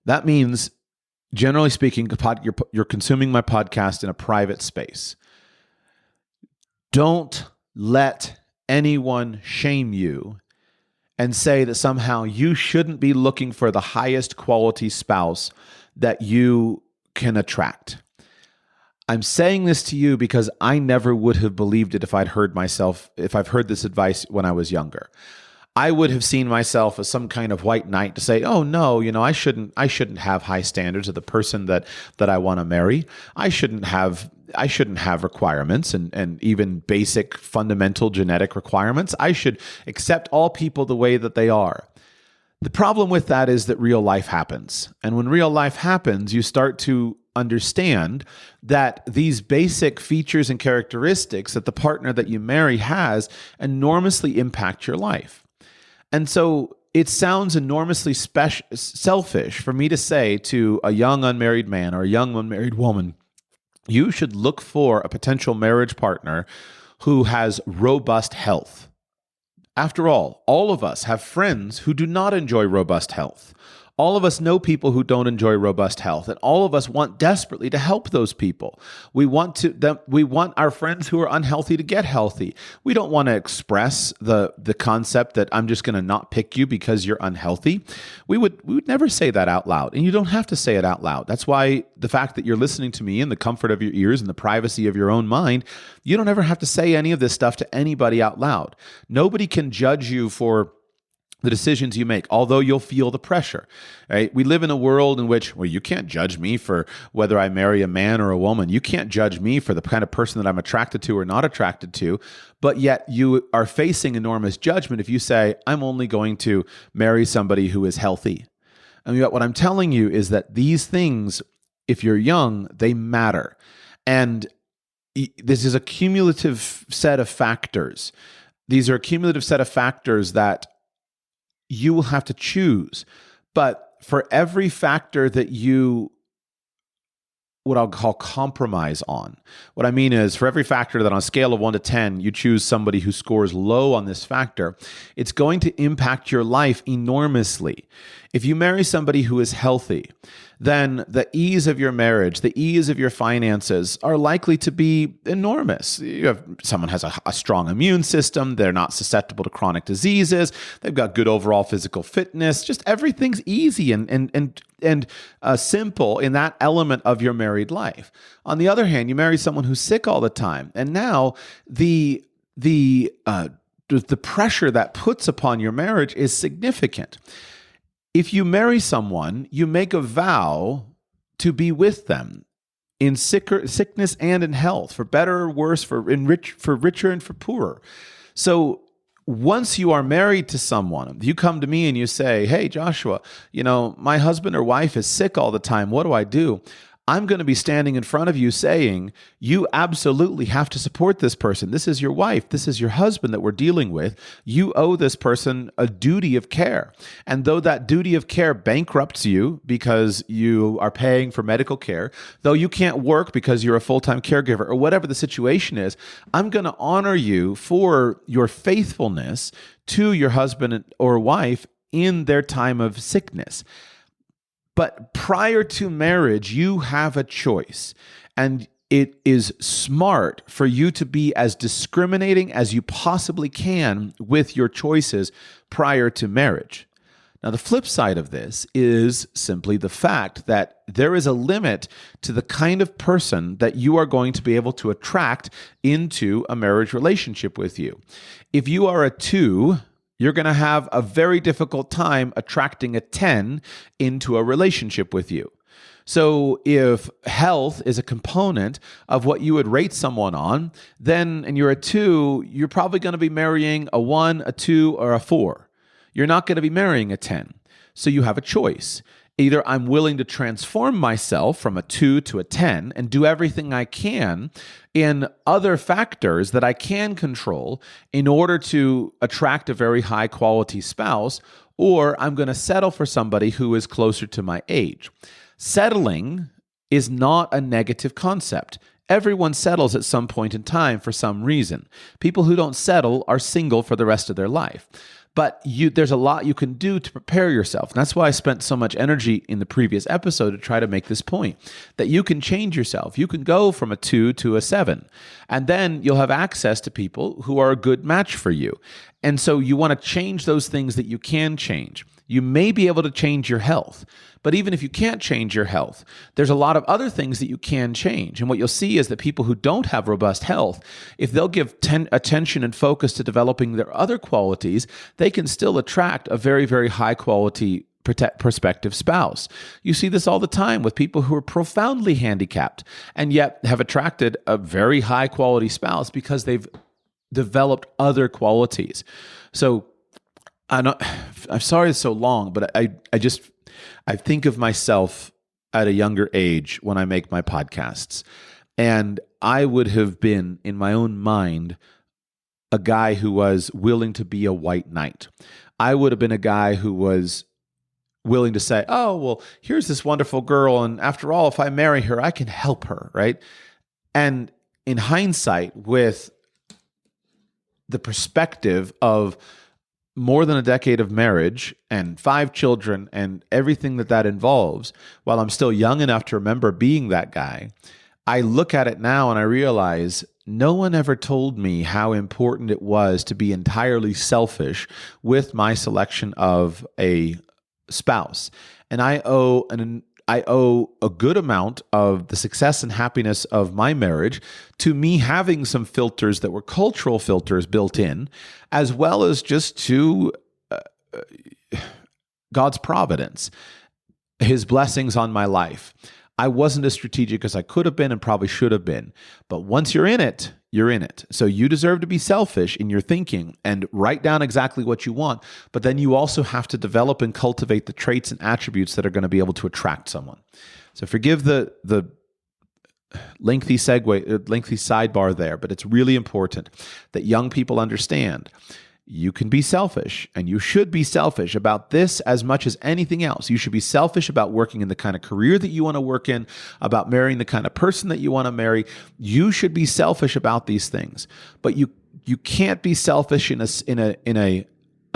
That means, generally speaking, you're consuming my podcast in a private space. Don't let anyone shame you and say that somehow you shouldn't be looking for the highest quality spouse that you can attract. I'm saying this to you because I never would have believed it if I've heard this advice when I was younger. I would have seen myself as some kind of white knight to say, "Oh no, I shouldn't have high standards of the person that I want to marry. I shouldn't have requirements and even basic fundamental genetic requirements. I should accept all people the way that they are." The problem with that is that real life happens. And when real life happens, you start to understand that these basic features and characteristics that the partner that you marry has enormously impact your life. And so it sounds enormously selfish for me to say to a young unmarried man or a young unmarried woman, you should look for a potential marriage partner who has robust health. After all of us have friends who do not enjoy robust health. All of us know people who don't enjoy robust health, and all of us want desperately to help those people. We want our friends who are unhealthy to get healthy. We don't want to express the concept that I'm just going to not pick you because you're unhealthy. We would never say that out loud, and you don't have to say it out loud. That's why the fact that you're listening to me in the comfort of your ears and the privacy of your own mind, you don't ever have to say any of this stuff to anybody out loud. Nobody can judge you for the decisions you make, although you'll feel the pressure, right? We live in a world in which, well, you can't judge me for whether I marry a man or a woman. You can't judge me for the kind of person that I'm attracted to or not attracted to, but yet you are facing enormous judgment if you say, I'm only going to marry somebody who is healthy. I mean, what I'm telling you is that these things, if you're young, they matter. And this is a cumulative set of factors. These are a cumulative set of factors that you will have to choose. But for every factor that you, what I'll call compromise on, what I mean is for every factor that on a scale of 1 to 10, you choose somebody who scores low on this factor, it's going to impact your life enormously. If you marry somebody who is healthy, then the ease of your marriage, the ease of your finances are likely to be enormous. Someone has a strong immune system. They're not susceptible to chronic diseases. They've got good overall physical fitness. Just everything's easy and simple in that element of your married life. On the other hand, you marry someone who's sick all the time, and now the pressure that puts upon your marriage is significant. If you marry someone, you make a vow to be with them in sickness and in health, for better or worse, for richer and for poorer. So once you are married to someone, you come to me and you say, hey, Joshua, my husband or wife is sick all the time. What do I do? I'm going to be standing in front of you saying, you absolutely have to support this person. This is your wife. This is your husband that we're dealing with. You owe this person a duty of care. And though that duty of care bankrupts you because you are paying for medical care, though you can't work because you're a full-time caregiver or whatever the situation is, I'm going to honor you for your faithfulness to your husband or wife in their time of sickness. But prior to marriage, you have a choice, and it is smart for you to be as discriminating as you possibly can with your choices prior to marriage. Now, the flip side of this is simply the fact that there is a limit to the kind of person that you are going to be able to attract into a marriage relationship with you. If you are a 2, you're going to have a very difficult time attracting a 10 into a relationship with you. So if health is a component of what you would rate someone on, then, and you're a 2, you're probably going to be marrying a 1, a 2, or a 4. You're not going to be marrying a 10. So you have a choice. Either I'm willing to transform myself from a 2 to a 10 and do everything I can in other factors that I can control in order to attract a very high quality spouse, or I'm going to settle for somebody who is closer to my age. Settling is not a negative concept. Everyone settles at some point in time for some reason. People who don't settle are single for the rest of their life. But there's a lot you can do to prepare yourself. And that's why I spent so much energy in the previous episode to try to make this point, that you can change yourself. You can go from a 2 to a 7, and then you'll have access to people who are a good match for you. And so you want to change those things that you can change. You may be able to change your health. But even if you can't change your health, there's a lot of other things that you can change. And what you'll see is that people who don't have robust health, if they'll give attention and focus to developing their other qualities, they can still attract a very, very high quality prospective spouse. You see this all the time with people who are profoundly handicapped and yet have attracted a very high quality spouse because they've developed other qualities. So I'm sorry it's so long, but I think of myself at a younger age when I make my podcasts, and I would have been, in my own mind, a guy who was willing to be a white knight. I would have been a guy who was willing to say, oh, well, here's this wonderful girl, and after all, if I marry her, I can help her, right? And in hindsight, with the perspective of more than a decade of marriage and 5 children and everything that involves, while I'm still young enough to remember being that guy, I look at it now and I realize no one ever told me how important it was to be entirely selfish with my selection of a spouse. And I owe a good amount of the success and happiness of my marriage to me having some filters that were cultural filters built in, as well as just to God's providence, His blessings on my life. I wasn't as strategic as I could have been and probably should have been. But once you're in it, you're in it. So you deserve to be selfish in your thinking and write down exactly what you want. But then you also have to develop and cultivate the traits and attributes that are going to be able to attract someone. So forgive the lengthy sidebar there, but it's really important that young people understand you can be selfish, and you should be selfish about this as much as anything else. You should be selfish about working in the kind of career that you want to work in, about marrying the kind of person that you want to marry. You should be selfish about these things, but you can't be selfish in a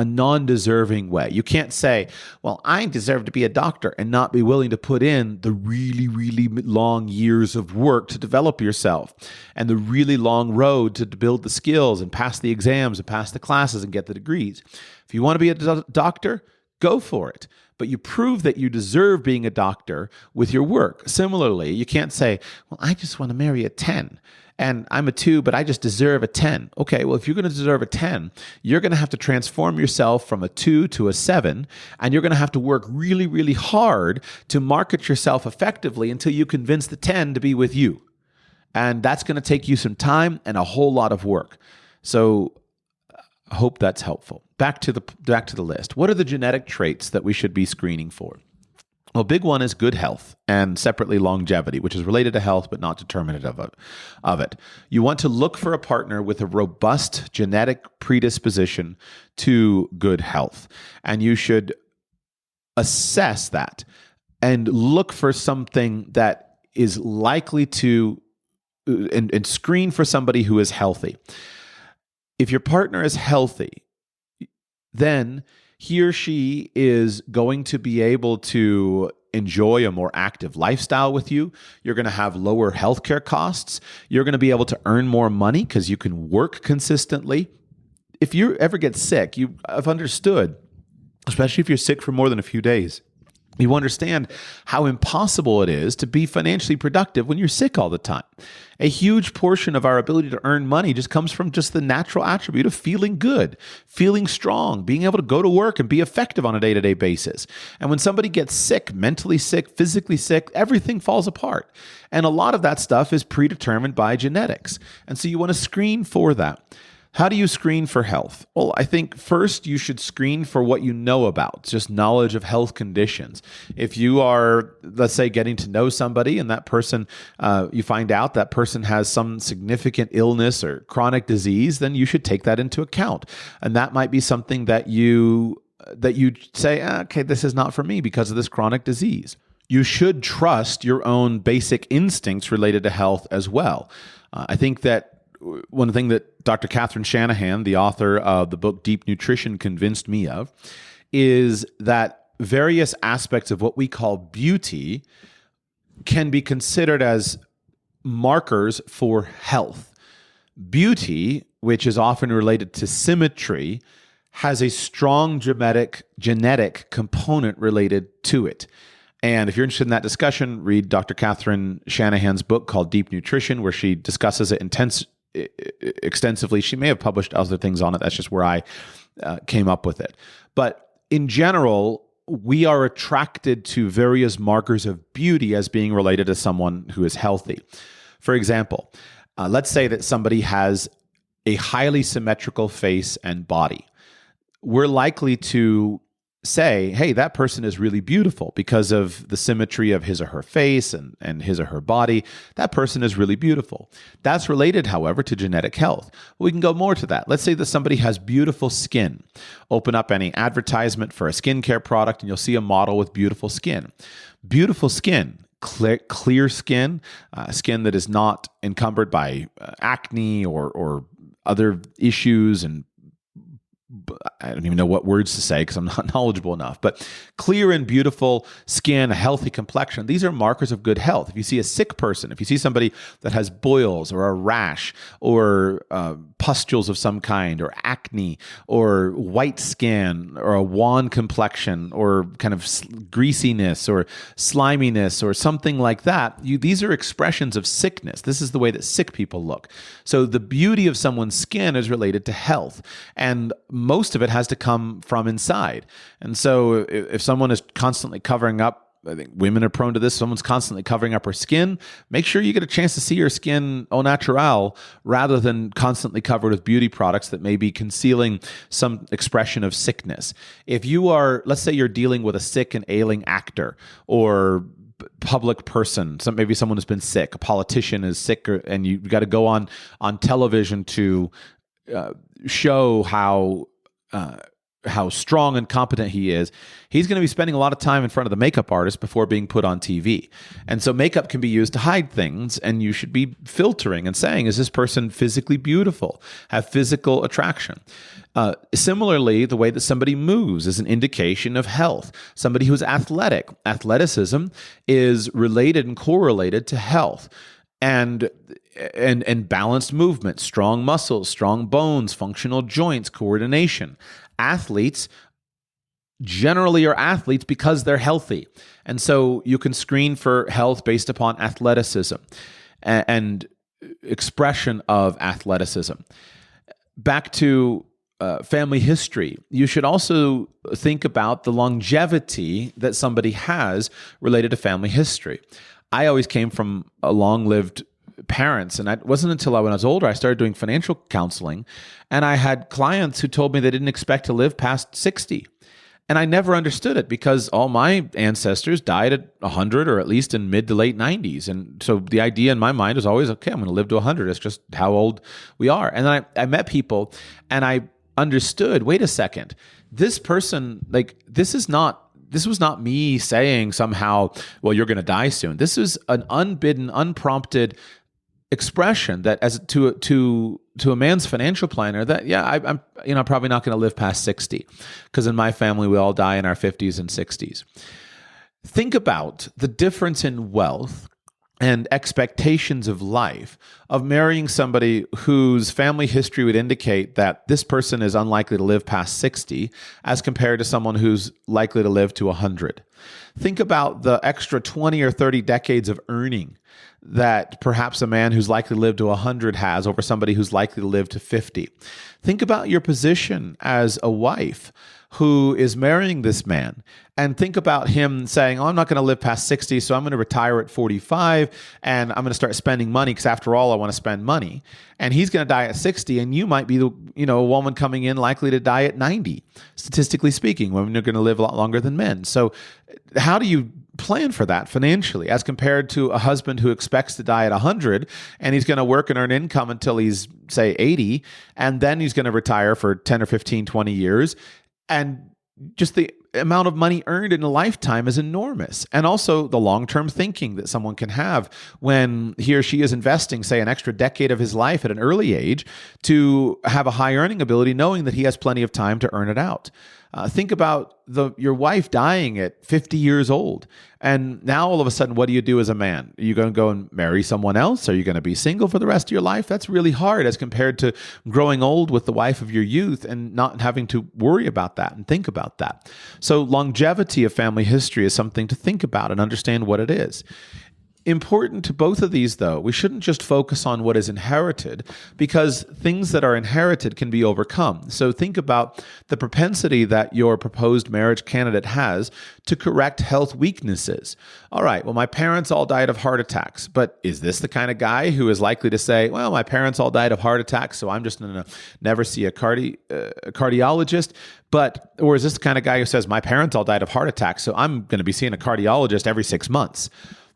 non-deserving way. You can't say, well, I deserve to be a doctor, and not be willing to put in the really, really long years of work to develop yourself and the really long road to build the skills and pass the exams and pass the classes and get the degrees. If you want to be a doctor, go for it. But you prove that you deserve being a doctor with your work. Similarly, you can't say, well, I just want to marry a 10. And I'm a 2, but I just deserve a 10. Okay, well, if you're going to deserve a 10, you're going to have to transform yourself from a 2 to a 7, and you're going to have to work really, really hard to market yourself effectively until you convince the 10 to be with you. And that's going to take you some time and a whole lot of work. So I hope that's helpful. Back to the list. What are the genetic traits that we should be screening for? Well, big one is good health, and separately longevity, which is related to health but not determinative of it. You want to look for a partner with a robust genetic predisposition to good health, and you should assess that and look for something that is likely to and screen for somebody who is healthy. If your partner is healthy, then he or she is going to be able to enjoy a more active lifestyle with you. You're going to have lower healthcare costs. You're going to be able to earn more money because you can work consistently. If you ever get sick, I've understood, especially if you're sick for more than a few days, you understand how impossible it is to be financially productive when you're sick all the time. A huge portion of our ability to earn money just comes from just the natural attribute of feeling good, feeling strong, being able to go to work and be effective on a day-to-day basis. And when somebody gets sick, mentally sick, physically sick, everything falls apart. And a lot of that stuff is predetermined by genetics. And so you want to screen for that. How do you screen for health? Well, I think first you should screen for what you know about, just knowledge of health conditions. If you are, let's say, getting to know somebody and that person, you find out that person has some significant illness or chronic disease, then you should take that into account. And that might be something that you say, okay, this is not for me because of this chronic disease. You should trust your own basic instincts related to health as well. I think that one thing that Dr. Catherine Shanahan, the author of the book Deep Nutrition, convinced me of is that various aspects of what we call beauty can be considered as markers for health. Beauty, which is often related to symmetry, has a strong genetic component related to it. And if you're interested in that discussion, read Dr. Catherine Shanahan's book called Deep Nutrition, where she discusses it extensively. She may have published other things on it. That's just where I came up with it. But in general, we are attracted to various markers of beauty as being related to someone who is healthy. For example, let's say that somebody has a highly symmetrical face and body. We're likely to say, hey, that person is really beautiful because of the symmetry of his or her face and his or her body. That person is really beautiful. That's related, however, to genetic health. We can go more to that. Let's say that somebody has beautiful skin. Open up any advertisement for a skincare product and you'll see a model with beautiful skin. Beautiful skin, clear skin, skin that is not encumbered by acne or other issues, and I don't even know what words to say because I'm not knowledgeable enough, but clear and beautiful skin, a healthy complexion. These are markers of good health. If you see a sick person, if you see somebody that has boils or a rash or pustules of some kind or acne or white skin or a wan complexion or kind of greasiness or sliminess or something like that, these are expressions of sickness. This is the way that sick people look. So the beauty of someone's skin is related to health, and most of it has to come from inside. And so if someone is constantly covering up, I think women are prone to this, someone's constantly covering up her skin, make sure you get a chance to see your skin au naturel rather than constantly covered with beauty products that may be concealing some expression of sickness. If you are, let's say you're dealing with a sick and ailing actor or public person, maybe someone who's been sick, a politician is sick, and you've got to go on television to show how strong and competent he is, he's going to be spending a lot of time in front of the makeup artist before being put on TV. And so makeup can be used to hide things, and you should be filtering and saying, is this person physically beautiful, have physical attraction? Similarly, the way that somebody moves is an indication of health. Somebody who's athletic, athleticism is related and correlated to health. And balanced movement, strong muscles, strong bones, functional joints, coordination. Athletes generally are athletes because they're healthy. And so you can screen for health based upon athleticism and expression of athleticism. Back to family history, you should also think about the longevity that somebody has related to family history. I always came from a long-lived parents, and it wasn't until when I was older I started doing financial counseling, and I had clients who told me they didn't expect to live past 60. And I never understood it because all my ancestors died at 100 or at least in mid to late 90s. And so the idea in my mind was always, okay, I'm going to live to 100. It's just how old we are. And then I met people and I understood, wait a second, this person, this was not me saying somehow, well, you're going to die soon. This is an unbidden, unprompted expression that as to a man's financial planner that, I'm probably not going to live past 60 because in my family, we all die in our 50s and 60s. Think about the difference in wealth and expectations of life of marrying somebody whose family history would indicate that this person is unlikely to live past 60 as compared to someone who's likely to live to 100. Think about the extra 20 or 30 decades of earning that perhaps a man who's likely to live to 100 has over somebody who's likely to live to 50. Think about your position as a wife who is marrying this man, and think about him saying, I'm not going to live past 60, so I'm going to retire at 45, and I'm going to start spending money because after all, I want to spend money. And he's going to die at 60, and you might be a woman coming in likely to die at 90. Statistically speaking, women are going to live a lot longer than men. So how do you plan for that financially as compared to a husband who expects to die at 100 and he's going to work and earn income until he's, say, 80, and then he's going to retire for 10 or 15, 20 years. And just the amount of money earned in a lifetime is enormous. And also the long-term thinking that someone can have when he or she is investing, say, an extra decade of his life at an early age to have a high earning ability, knowing that he has plenty of time to earn it out. Think about your wife dying at 50 years old. And now all of a sudden, what do you do as a man? Are you going to go and marry someone else? Are you going to be single for the rest of your life? That's really hard as compared to growing old with the wife of your youth and not having to worry about that and think about that. So longevity of family history is something to think about and understand what it is. Important to both of these, though, we shouldn't just focus on what is inherited, because things that are inherited can be overcome. So think about the propensity that your proposed marriage candidate has to correct health weaknesses. All right, well, my parents all died of heart attacks, but is this the kind of guy who is likely to say, well, my parents all died of heart attacks, so I'm just going to never see a cardiologist? Or is this the kind of guy who says, my parents all died of heart attacks, so I'm going to be seeing a cardiologist every 6 months?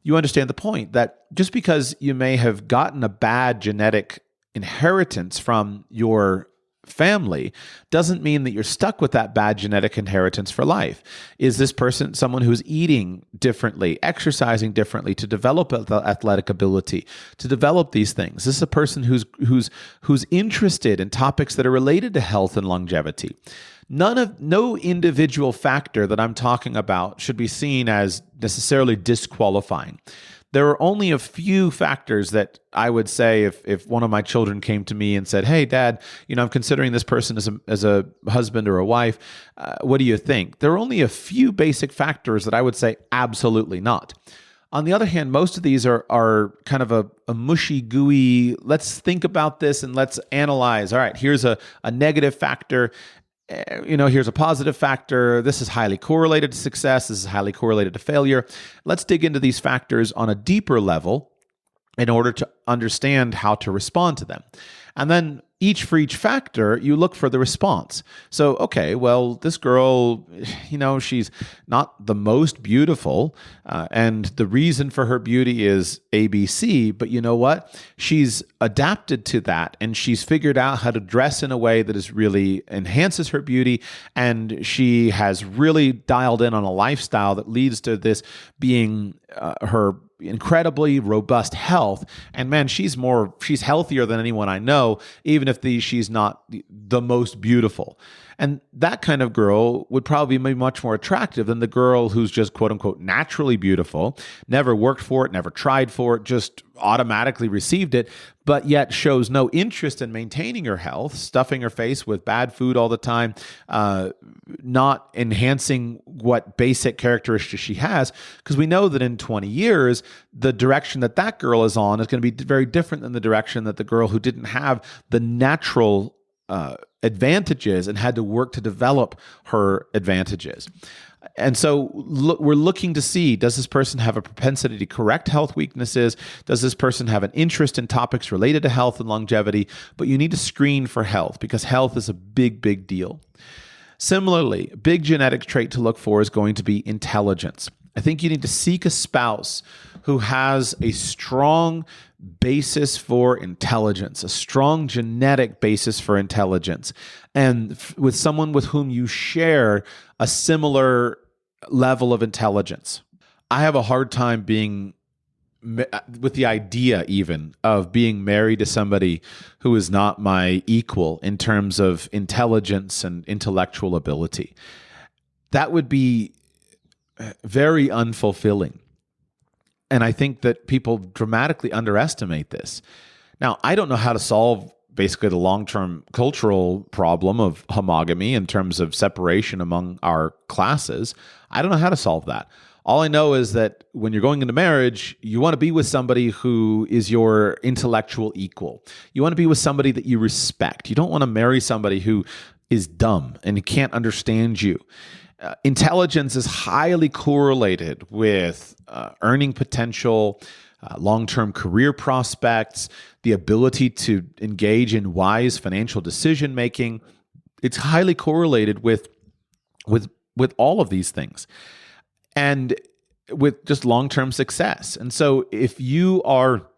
You understand the point that just because you may have gotten a bad genetic inheritance from your family doesn't mean that you're stuck with that bad genetic inheritance for life. Is this person someone who's eating differently, exercising differently to develop the athletic ability, to develop these things? This is a person who's interested in topics that are related to health and longevity. No individual factor that I'm talking about should be seen as necessarily disqualifying. There are only a few factors that I would say if one of my children came to me and said, hey, Dad, I'm considering this person as a husband or a wife. What do you think? There are only a few basic factors that I would say absolutely not. On the other hand, most of these are kind of a mushy, gooey, let's think about this and let's analyze. All right, here's a negative factor. Here's a positive factor. This is highly correlated to success. This is highly correlated to failure. Let's dig into these factors on a deeper level in order to understand how to respond to them. And then for each factor, you look for the response. So, okay, well, this girl, she's not the most beautiful, and the reason for her beauty is ABC, but you know what? She's adapted to that, and she's figured out how to dress in a way that is really enhances her beauty, and she has really dialed in on a lifestyle that leads to this being her incredibly robust health. And man, she's healthier than anyone I know, even if she's not the most beautiful. And that kind of girl would probably be much more attractive than the girl who's just quote unquote naturally beautiful, never worked for it, never tried for it, just automatically received it, but yet shows no interest in maintaining her health, stuffing her face with bad food all the time, not enhancing what basic characteristics she has, because we know that in 20 years, the direction that girl is on is going to be very different than the direction that the girl who didn't have the natural advantages and had to work to develop her advantages. And so we're looking to see, does this person have a propensity to correct health weaknesses? Does this person have an interest in topics related to health and longevity? But you need to screen for health because health is a big, big deal. Similarly, a big genetic trait to look for is going to be intelligence. I think you need to seek a spouse who has a strong basis for intelligence, a strong genetic basis for intelligence, and with someone with whom you share a similar level of intelligence. I have a hard time with the idea even of being married to somebody who is not my equal in terms of intelligence and intellectual ability. That would be very unfulfilling. And I think that people dramatically underestimate this. Now, I don't know how to solve basically the long-term cultural problem of homogamy in terms of separation among our classes. I don't know how to solve that. All I know is that when you're going into marriage, you want to be with somebody who is your intellectual equal. You want to be with somebody that you respect. You don't want to marry somebody who is dumb and can't understand you. Intelligence is highly correlated with earning potential, long-term career prospects, the ability to engage in wise financial decision-making. It's highly correlated with all of these things and with just long-term success. And so if you are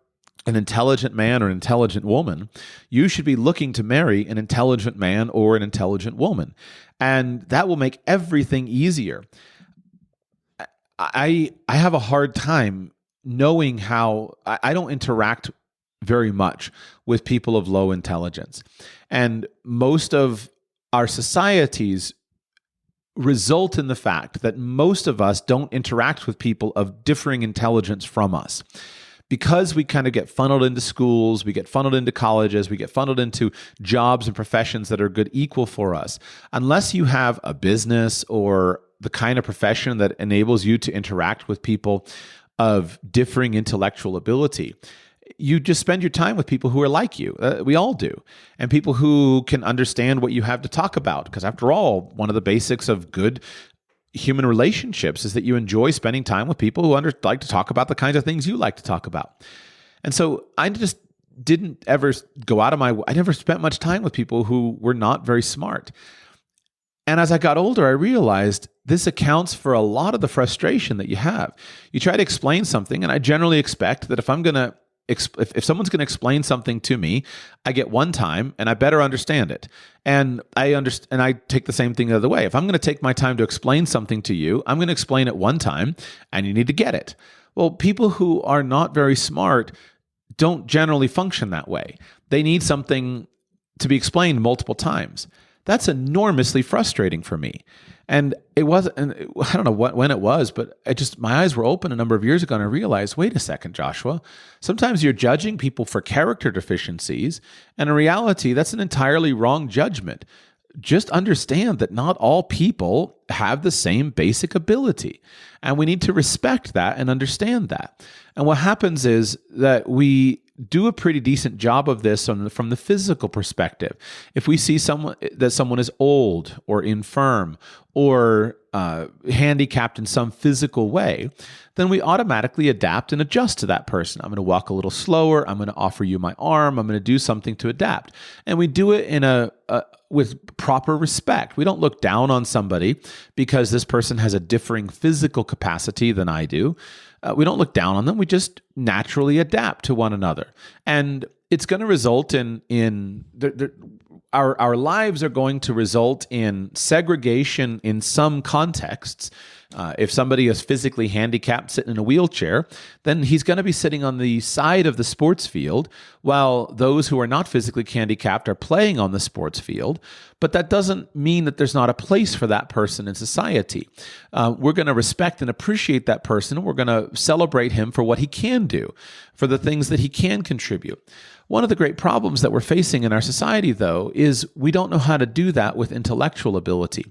an intelligent man or an intelligent woman, you should be looking to marry an intelligent man or an intelligent woman. And that will make everything easier. I have a hard time knowing how I don't interact very much with people of low intelligence. And most of our societies result in the fact that most of us don't interact with people of differing intelligence from us. Because we kind of get funneled into schools, we get funneled into colleges, we get funneled into jobs and professions that are good equal for us. Unless you have a business or the kind of profession that enables you to interact with people of differing intellectual ability, you just spend your time with people who are like you. We all do. And people who can understand what you have to talk about. Because after all, one of the basics of good human relationships is that you enjoy spending time with people who like to talk about the kinds of things you like to talk about. And so I just didn't ever go out of I never spent much time with people who were not very smart. And as I got older, I realized this accounts for a lot of the frustration that you have. You try to explain something, and I generally expect that if someone's going to explain something to me, I get one time and I better understand it. And I take the same thing the other way. If I'm going to take my time to explain something to you, I'm going to explain it one time and you need to get it. Well, people who are not very smart don't generally function that way. They need something to be explained multiple times. That's enormously frustrating for me. And it wasn't, and I don't know when it was, but my eyes were open a number of years ago and I realized, wait a second, Joshua, sometimes you're judging people for character deficiencies. And in reality, that's an entirely wrong judgment. Just understand that not all people have the same basic ability. And we need to respect that and understand that. And what happens is that we do a pretty decent job of this from the physical perspective. If we see someone is old or infirm or handicapped in some physical way, then we automatically adapt and adjust to that person. I'm going to walk a little slower. I'm going to offer you my arm. I'm going to do something to adapt. And we do it in with proper respect. We don't look down on somebody because this person has a differing physical capacity than I do. We don't look down on them. We just naturally adapt to one another. And it's going to result in our lives are going to result in segregation in some contexts. If somebody is physically handicapped sitting in a wheelchair, then he's going to be sitting on the side of the sports field while those who are not physically handicapped are playing on the sports field. But that doesn't mean that there's not a place for that person in society. We're going to respect and appreciate that person. We're going to celebrate him for what he can do, for the things that he can contribute. One of the great problems that we're facing in our society, though, is we don't know how to do that with intellectual ability.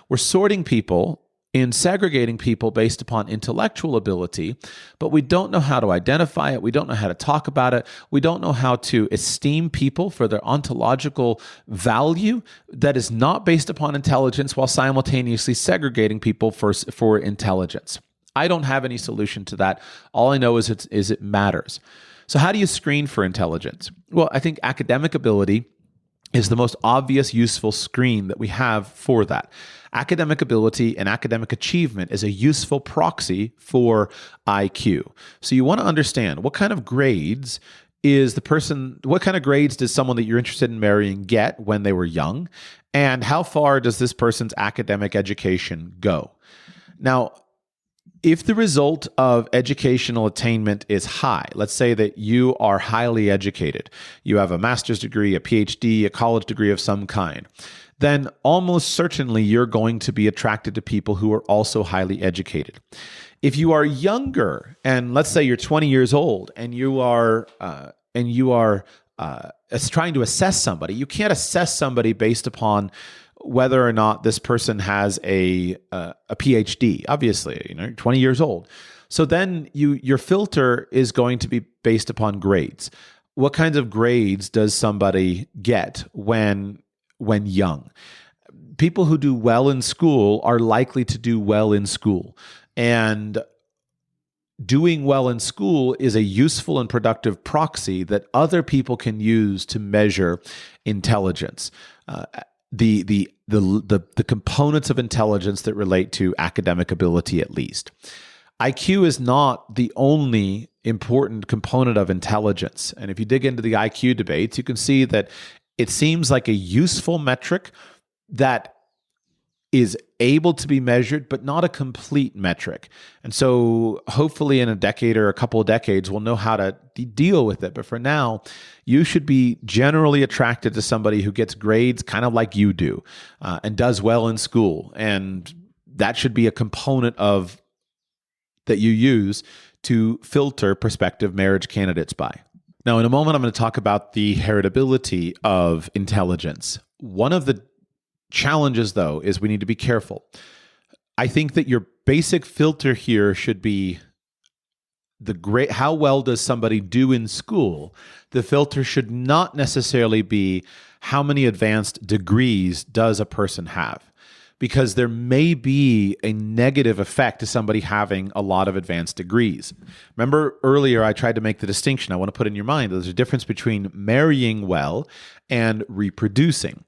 We're sorting people in segregating people based upon intellectual ability, but we don't know how to identify it. We don't know how to talk about it. We don't know how to esteem people for their ontological value that is not based upon intelligence while simultaneously segregating people for intelligence. I don't have any solution to that. All I know is it matters. So how do you screen for intelligence? Well, I think academic ability is the most obvious, useful screen that we have for that. Academic ability and academic achievement is a useful proxy for IQ. So you want to understand what kind of grades what kind of grades does someone that you're interested in marrying get when they were young? And how far does this person's academic education go? Now, if the result of educational attainment is high, let's say that you are highly educated, you have a master's degree, a PhD, a college degree of some kind, then almost certainly you're going to be attracted to people who are also highly educated. If you are younger, and let's say you're 20 years old, and you are trying to assess somebody, you can't assess somebody based upon whether or not this person has a PhD. Obviously, you're 20 years old. So then your filter is going to be based upon grades. What kinds of grades does somebody get when young? People who do well in school are likely to do well in school. And doing well in school is a useful and productive proxy that other people can use to measure intelligence. The components of intelligence that relate to academic ability, at least. IQ is not the only important component of intelligence. And if you dig into the IQ debates, you can see that it seems like a useful metric that is able to be measured, but not a complete metric. And so hopefully in a decade or a couple of decades, we'll know how to deal with it. But for now, you should be generally attracted to somebody who gets grades kind of like you do and does well in school. And that should be a component of that you use to filter prospective marriage candidates by. Now, in a moment, I'm going to talk about the heritability of intelligence. One of the challenges, though, is we need to be careful. I think that your basic filter here should be how well does somebody do in school. The filter should not necessarily be how many advanced degrees does a person have, because there may be a negative effect to somebody having a lot of advanced degrees. Remember earlier I tried to make the distinction. I want to put in your mind there's a difference between marrying well and reproducing.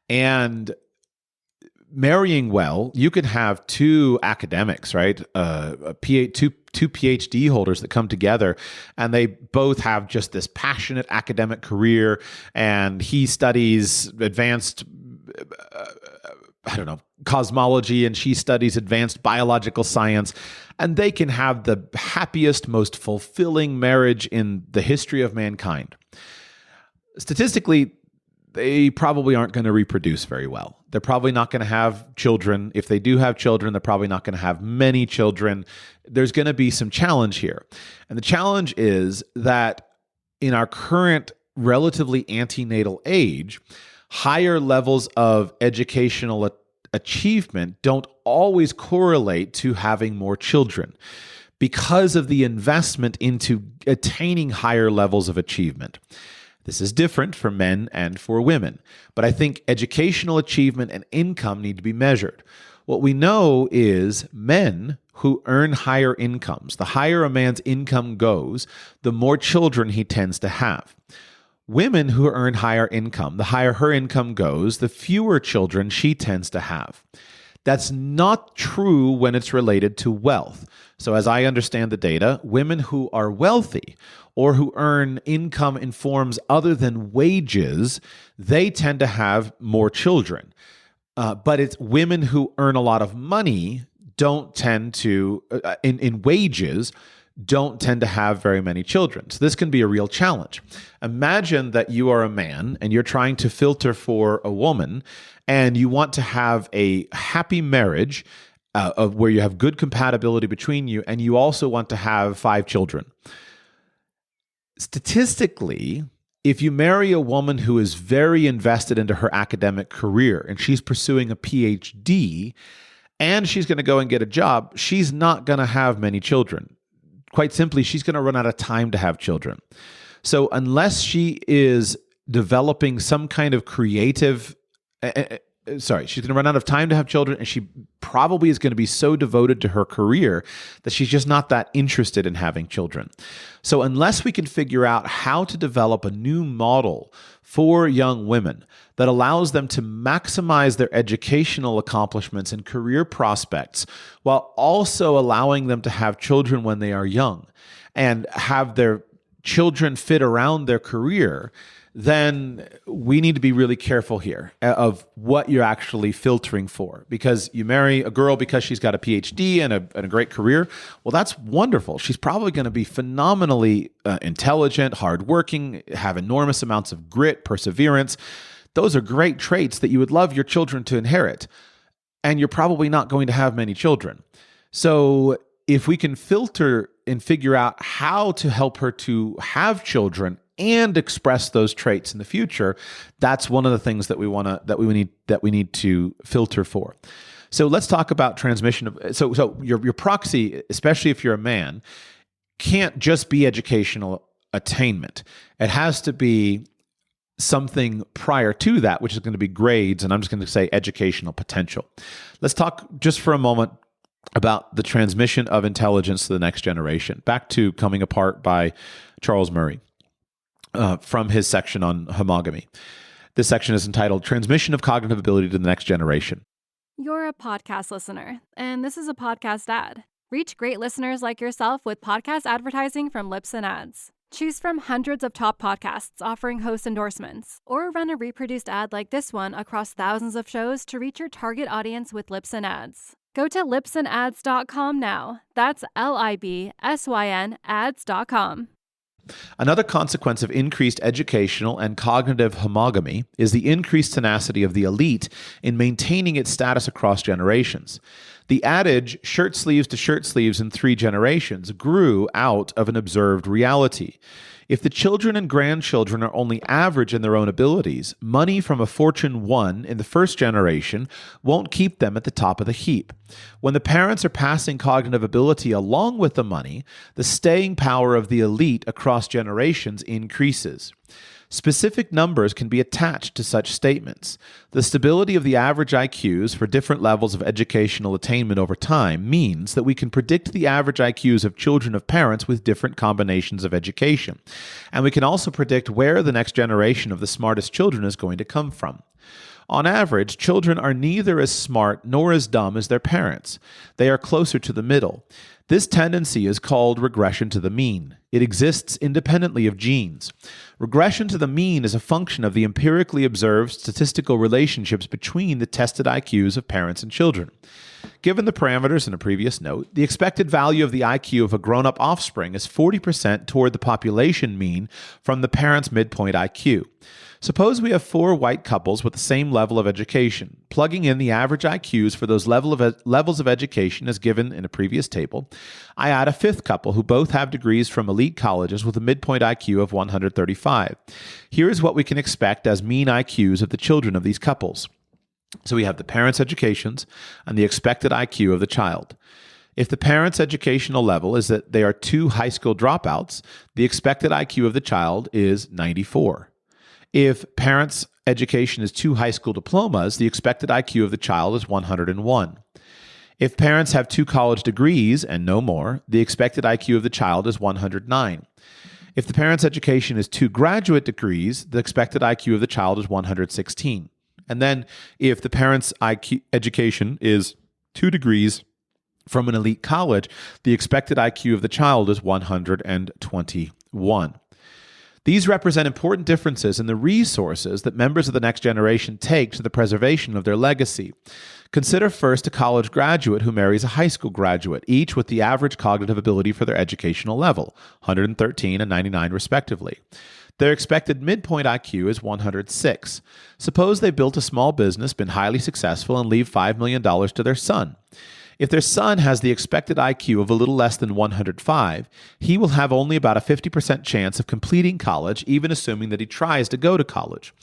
And marrying well, you could have two academics, right? Two PhD holders that come together, and they both have just this passionate academic career, and he studies advanced, cosmology, and she studies advanced biological science, and they can have the happiest, most fulfilling marriage in the history of mankind. Statistically, they probably aren't going to reproduce very well. They're probably not going to have children. If they do have children, they're probably not going to have many children. There's going to be some challenge here. And the challenge is that in our current relatively antenatal age, higher levels of educational achievement don't always correlate to having more children because of the investment into attaining higher levels of achievement. This is different for men and for women, but I think educational achievement and income need to be measured. What we know is men who earn higher incomes, the higher a man's income goes, the more children he tends to have. Women who earn higher income, the higher her income goes, the fewer children she tends to have. That's not true when it's related to wealth. So as I understand the data, women who are wealthy or who earn income in forms other than wages, they tend to have more children. But it's women who earn a lot of money don't tend to, in wages, don't tend to have very many children. So this can be a real challenge. Imagine that you are a man and you're trying to filter for a woman and you want to have a happy marriage of where you have good compatibility between you, and you also want to have 5 children. Statistically, if you marry a woman who is very invested into her academic career and she's pursuing a PhD and she's going to go and get a job, she's not going to have many children. Quite simply, she's going to run out of time to have children. So unless she is developing some kind of creative, she's going to run out of time to have children, and she probably is going to be so devoted to her career that she's just not that interested in having children. So unless we can figure out how to develop a new model for young women that allows them to maximize their educational accomplishments and career prospects while also allowing them to have children when they are young and have their children fit around their career, then we need to be really careful here of what you're actually filtering for. Because you marry a girl because she's got a PhD and a great career, well, that's wonderful. She's probably going to be phenomenally intelligent, hardworking, have enormous amounts of grit, perseverance. Those are great traits that you would love your children to inherit. And you're probably not going to have many children. So if we can filter and figure out how to help her to have children and express those traits in the future, that's one of the things that we need to filter for. So let's talk about transmission of. So your proxy, especially if you're a man, can't just be educational attainment. It has to be something prior to that, which is going to be grades, and I'm just going to say educational potential. Let's talk just for a moment about the transmission of intelligence to the next generation. Back to Coming Apart by Charles Murray. From his section on homogamy. This section is entitled Transmission of Cognitive Ability to the Next Generation. You're a podcast listener, and this is a podcast ad. Reach great listeners like yourself with podcast advertising from Lips and Ads. Choose from hundreds of top podcasts offering host endorsements, or run a reproduced ad like this one across thousands of shows to reach your target audience with Libsyn Ads. Go to libsynads.com now. That's LIBSYN ads.com. Another consequence of increased educational and cognitive homogamy is the increased tenacity of the elite in maintaining its status across generations. The adage, shirt sleeves to shirt sleeves in 3 generations, grew out of an observed reality. If the children and grandchildren are only average in their own abilities, money from a fortune won in the first generation won't keep them at the top of the heap. When the parents are passing cognitive ability along with the money, the staying power of the elite across generations increases. Specific numbers can be attached to such statements. The stability of the average IQs for different levels of educational attainment over time means that we can predict the average IQs of children of parents with different combinations of education. And we can also predict where the next generation of the smartest children is going to come from. On average, children are neither as smart nor as dumb as their parents. They are closer to the middle. This tendency is called regression to the mean. It exists independently of genes. Regression to the mean is a function of the empirically observed statistical relationships between the tested IQs of parents and children. Given the parameters in a previous note, the expected value of the IQ of a grown-up offspring is 40% toward the population mean from the parent's midpoint IQ. Suppose we have 4 white couples with the same level of education. Plugging in the average IQs for those levels of education as given in a previous table, I add a 5th couple who both have degrees from elite colleges with a midpoint IQ of 135. Here is what we can expect as mean IQs of the children of these couples. So we have the parents' educations and the expected IQ of the child. If the parents' educational level is that they are 2 high school dropouts, the expected IQ of the child is 94. If parents' education is 2 high school diplomas, the expected IQ of the child is 101. If parents have 2 college degrees and no more, the expected IQ of the child is 109. If the parents' education is 2 graduate degrees, the expected IQ of the child is 116. And then if the parents' education is 2 degrees from an elite college, the expected IQ of the child is 121. These represent important differences in the resources that members of the next generation take to the preservation of their legacy. Consider first a college graduate who marries a high school graduate, each with the average cognitive ability for their educational level, 113 and 99 respectively. Their expected midpoint IQ is 106. Suppose they built a small business, been highly successful, and leave $5 million to their son. If their son has the expected IQ of a little less than 105, he will have only about a 50% chance of completing college, even assuming that he tries to go to college.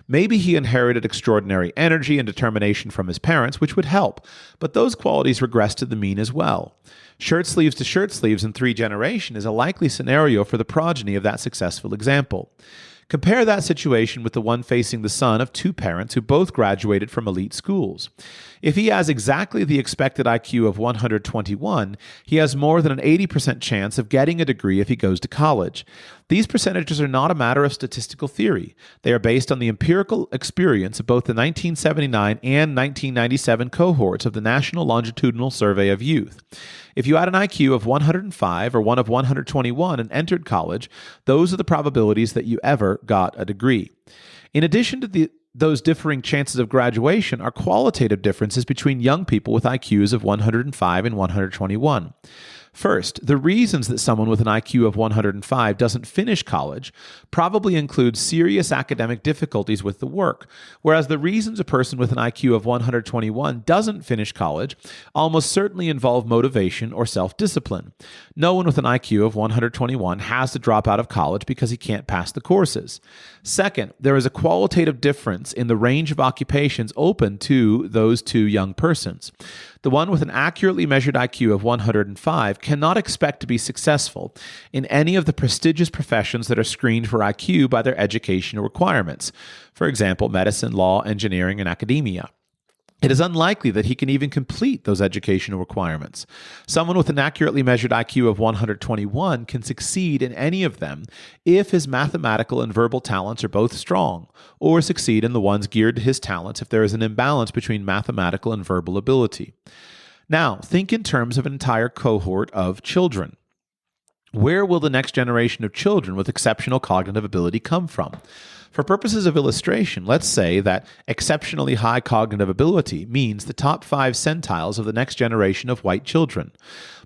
Maybe he inherited extraordinary energy and determination from his parents, which would help, but those qualities regress to the mean as well. Shirt sleeves to shirt sleeves in 3 generations is a likely scenario for the progeny of that successful example. Compare that situation with the one facing the son of 2 parents who both graduated from elite schools. If he has exactly the expected IQ of 121, he has more than an 80% chance of getting a degree if he goes to college. These percentages are not a matter of statistical theory. They are based on the empirical experience of both the 1979 and 1997 cohorts of the National Longitudinal Survey of Youth. If you had an IQ of 105 or one of 121 and entered college, those are the probabilities that you ever got a degree. In addition to those differing chances of graduation are qualitative differences between young people with IQs of 105 and 121. First, the reasons that someone with an IQ of 105 doesn't finish college probably include serious academic difficulties with the work, whereas the reasons a person with an IQ of 121 doesn't finish college almost certainly involve motivation or self-discipline. No one with an IQ of 121 has to drop out of college because he can't pass the courses. Second, there is a qualitative difference in the range of occupations open to those 2 young persons. The one with an accurately measured IQ of 105 cannot expect to be successful in any of the prestigious professions that are screened for IQ by their educational requirements. For example, medicine, law, engineering, and academia. It is unlikely that he can even complete those educational requirements. Someone with an accurately measured IQ of 121 can succeed in any of them if his mathematical and verbal talents are both strong, or succeed in the ones geared to his talents if there is an imbalance between mathematical and verbal ability. Now, think in terms of an entire cohort of children. Where will the next generation of children with exceptional cognitive ability come from? For purposes of illustration, let's say that exceptionally high cognitive ability means the top 5 centiles of the next generation of white children.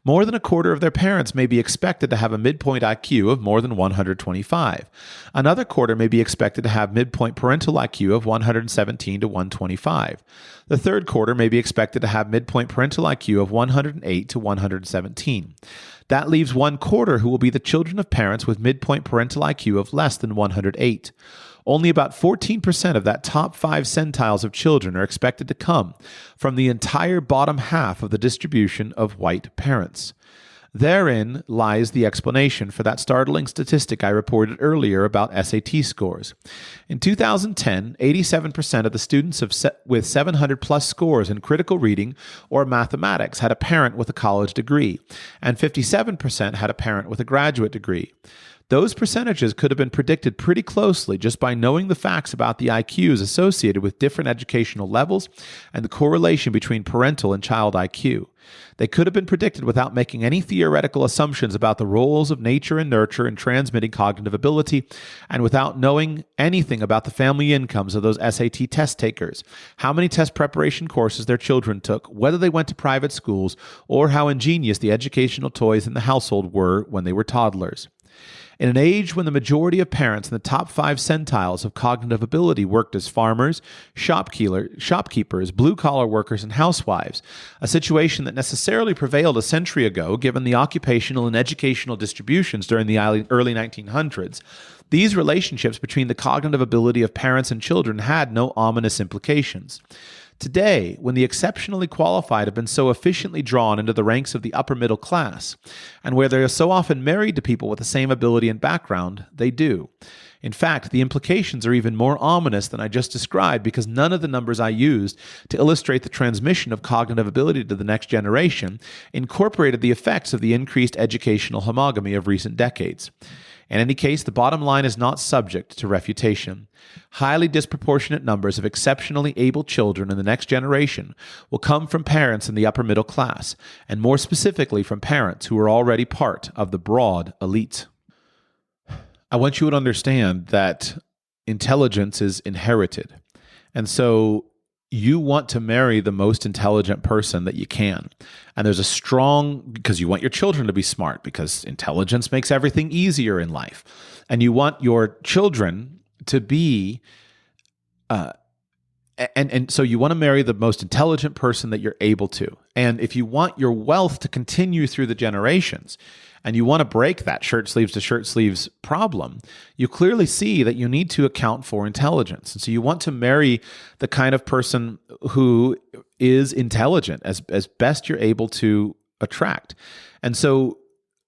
More than a quarter of their parents may be expected to have a midpoint IQ of more than 125. Another quarter may be expected to have midpoint parental IQ of 117 to 125. The third quarter may be expected to have midpoint parental IQ of 108 to 117. That leaves 1/4 who will be the children of parents with midpoint parental IQ of less than 108. Only about 14% of that top 5 centiles of children are expected to come from the entire bottom half of the distribution of white parents. Therein lies the explanation for that startling statistic I reported earlier about SAT scores. In 2010, 87% of the students with 700-plus scores in critical reading or mathematics had a parent with a college degree, and 57% had a parent with a graduate degree. Those percentages could have been predicted pretty closely just by knowing the facts about the IQs associated with different educational levels and the correlation between parental and child IQ. They could have been predicted without making any theoretical assumptions about the roles of nature and nurture in transmitting cognitive ability, and without knowing anything about the family incomes of those SAT test takers, how many test preparation courses their children took, whether they went to private schools, or how ingenious the educational toys in the household were when they were toddlers. In an age when the majority of parents in the top 5 centiles of cognitive ability worked as farmers, shopkeepers, blue-collar workers, and housewives, a situation that necessarily prevailed a century ago given the occupational and educational distributions during the early 1900s, these relationships between the cognitive ability of parents and children had no ominous implications. Today, when the exceptionally qualified have been so efficiently drawn into the ranks of the upper middle class, and where they are so often married to people with the same ability and background, they do. In fact, the implications are even more ominous than I just described because none of the numbers I used to illustrate the transmission of cognitive ability to the next generation incorporated the effects of the increased educational homogamy of recent decades. In any case, the bottom line is not subject to refutation. Highly disproportionate numbers of exceptionally able children in the next generation will come from parents in the upper middle class, and more specifically from parents who are already part of the broad elite. I want you to understand that intelligence is inherited. And so you want to marry the most intelligent person that you can. And there's a strong, because you want your children to be smart, because intelligence makes everything easier in life. And you want your children to be, and so you want to marry the most intelligent person that you're able to. And if you want your wealth to continue through the generations, and you want to break that shirt sleeves to shirt sleeves problem, you clearly see that you need to account for intelligence. And so you want to marry the kind of person who is intelligent as best you're able to attract. And so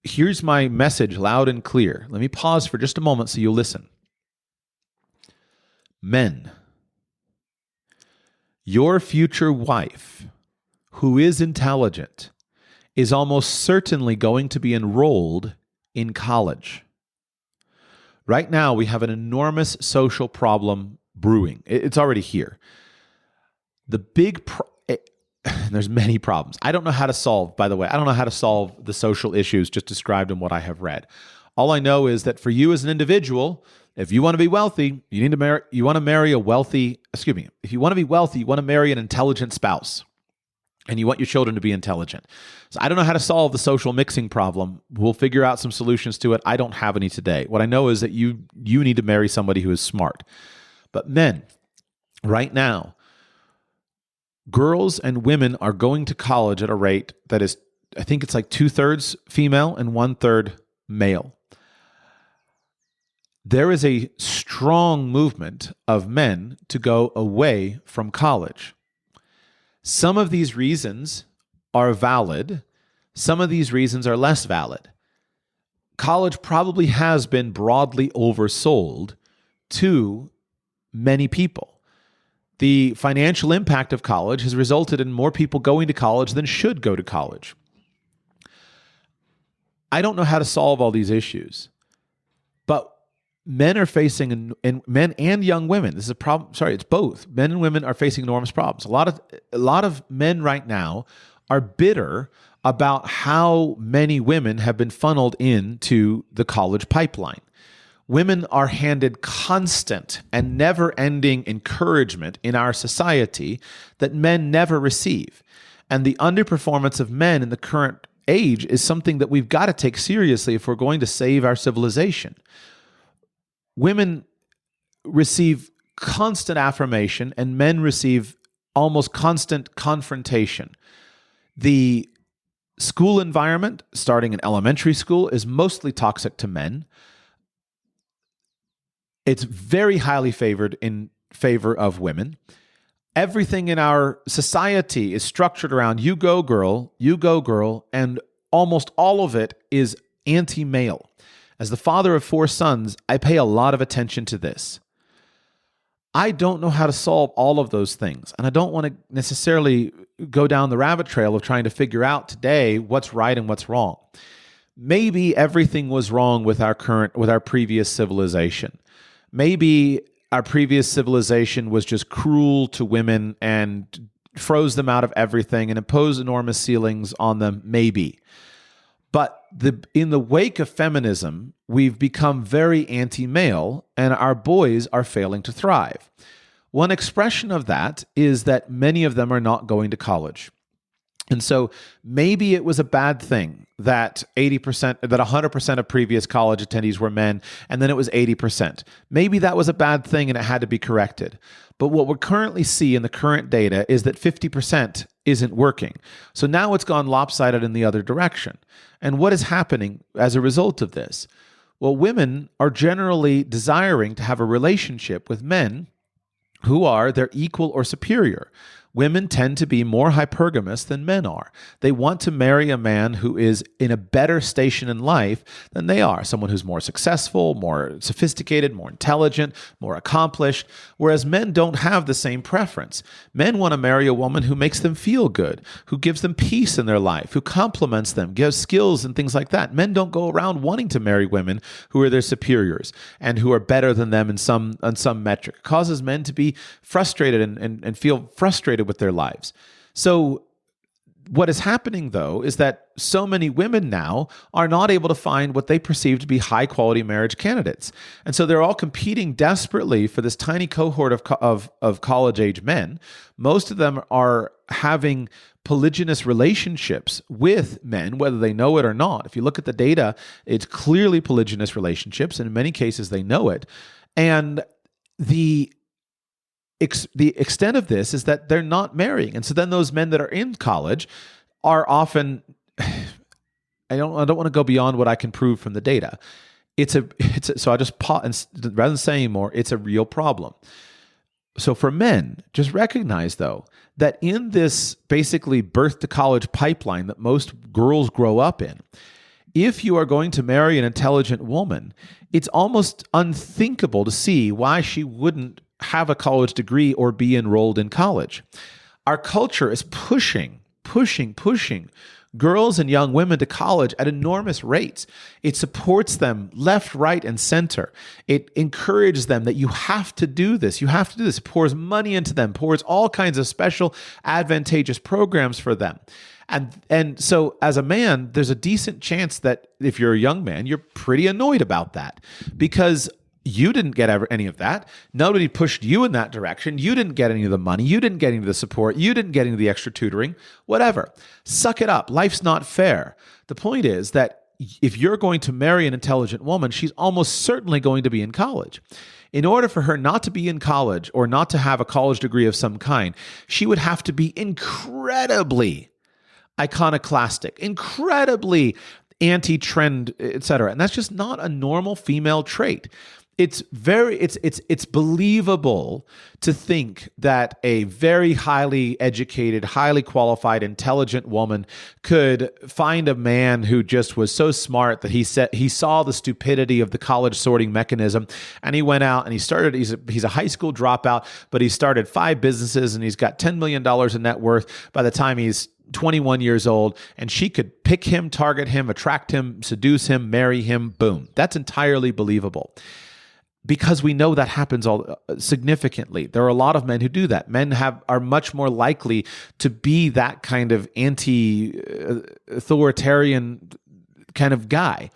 here's my message loud and clear. Let me pause for just a moment so you listen. Men, your future wife, who is intelligent, is almost certainly going to be enrolled in college. Right now, we have an enormous social problem brewing. It's already here. The big there's many problems. I don't know how to solve, by the way, I don't know how to solve the social issues just described in what I have read. All I know is that for you as an individual, if you want to be wealthy, if you want to marry an intelligent spouse. And you want your children to be intelligent. So I don't know how to solve the social mixing problem. We'll figure out some solutions to it. I don't have any today. What I know is that you need to marry somebody who is smart. But men, right now, girls and women are going to college at a rate that is, I think it's like 2/3 female and 1/3 male. There is a strong movement of men to go away from college. Some of these reasons are valid. Some of these reasons are less valid. College probably has been broadly oversold to many people. The financial impact of college has resulted in more people going to college than should go to college. I don't know how to solve all these issues, but men are facing, and men and young women, this is a problem. Sorry, it's both. Men and women are facing enormous problems. A lot of men right now are bitter about how many women have been funneled into the college pipeline. Women are handed constant and never-ending encouragement in our society that men never receive. And the underperformance of men in the current age is something that we've got to take seriously if we're going to save our civilization. Women receive constant affirmation and men receive almost constant confrontation. The school environment, starting in elementary school, is mostly toxic to men. It's very highly favored in favor of women. Everything in our society is structured around you go girl, and almost all of it is anti-male. As the father of 4 sons, I pay a lot of attention to this. I don't know how to solve all of those things, and I don't want to necessarily go down the rabbit trail of trying to figure out today what's right and what's wrong. Maybe everything was wrong with our previous civilization. Maybe our previous civilization was just cruel to women and froze them out of everything and imposed enormous ceilings on them, maybe. But in the wake of feminism, we've become very anti-male, and our boys are failing to thrive. One expression of that is that many of them are not going to college. And so maybe it was a bad thing that 100% of previous college attendees were men, and then it was 80%. Maybe that was a bad thing and it had to be corrected. But what we currently see in the current data is that 50% isn't working. So now it's gone lopsided in the other direction. And what is happening as a result of this? Well, women are generally desiring to have a relationship with men who are their equal or superior. Women tend to be more hypergamous than men are. They want to marry a man who is in a better station in life than they are, someone who's more successful, more sophisticated, more intelligent, more accomplished, whereas men don't have the same preference. Men want to marry a woman who makes them feel good, who gives them peace in their life, who compliments them, gives skills and things like that. Men don't go around wanting to marry women who are their superiors and who are better than them in some metric. It causes men to be frustrated and feel frustrated with their lives. So what is happening, though, is that so many women now are not able to find what they perceive to be high-quality marriage candidates. And so they're all competing desperately for this tiny cohort of college-age men. Most of them are having polygynous relationships with men, whether they know it or not. If you look at the data, it's clearly polygynous relationships, and in many cases they know it. And the extent of this is that they're not marrying. And so then those men that are in college are often, I don't want to go beyond what I can prove from the data. So I just pause, and rather than saying more, it's a real problem. So for men, just recognize though, that in this basically birth to college pipeline that most girls grow up in, if you are going to marry an intelligent woman, it's almost unthinkable to see why she wouldn't have a college degree or be enrolled in college. Our culture is pushing girls and young women to college at enormous rates. It supports them left, right, and center. It encourages them that you have to do this. You have to do this. It pours money into them, pours all kinds of special advantageous programs for them. And so as a man, there's a decent chance that if you're a young man, you're pretty annoyed about that because you didn't get any of that. Nobody pushed you in that direction. You didn't get any of the money. You didn't get any of the support. You didn't get any of the extra tutoring, whatever. Suck it up. Life's not fair. The point is that if you're going to marry an intelligent woman, she's almost certainly going to be in college. In order for her not to be in college or not to have a college degree of some kind, she would have to be incredibly iconoclastic, incredibly anti-trend, etc. And that's just not a normal female trait. It's believable to think that a very highly educated, highly qualified, intelligent woman could find a man who just was so smart that he saw the stupidity of the college sorting mechanism, and he went out and he's a high school dropout, but he started 5 businesses and he's got $10 million in net worth by the time he's 21 years old, and she could pick him, target him, attract him, seduce him, marry him, boom. That's entirely believable. because we know that happens all significantly. There are a lot of men who do that. Men are much more likely to be that kind of anti-authoritarian kind of guy.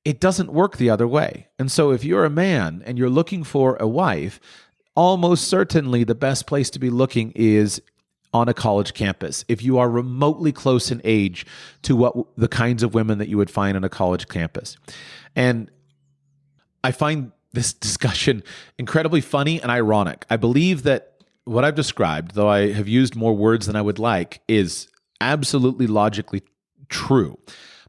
It doesn't work the other way. And so if you're a man and you're looking for a wife, almost certainly the best place to be looking is on a college campus. If you are remotely close in age to what the kinds of women that you would find on a college campus. And I find this discussion incredibly funny and ironic. I believe that what I've described, though I have used more words than I would like, is absolutely logically true.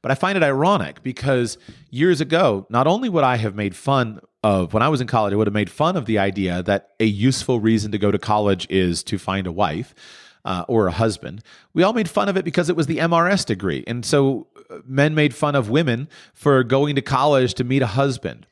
But I find it ironic because years ago, not only would I have made fun of, when I was in college, I would have made fun of the idea that a useful reason to go to college is to find a wife or a husband. We all made fun of it because it was the MRS degree. And so men made fun of women for going to college to meet a husband.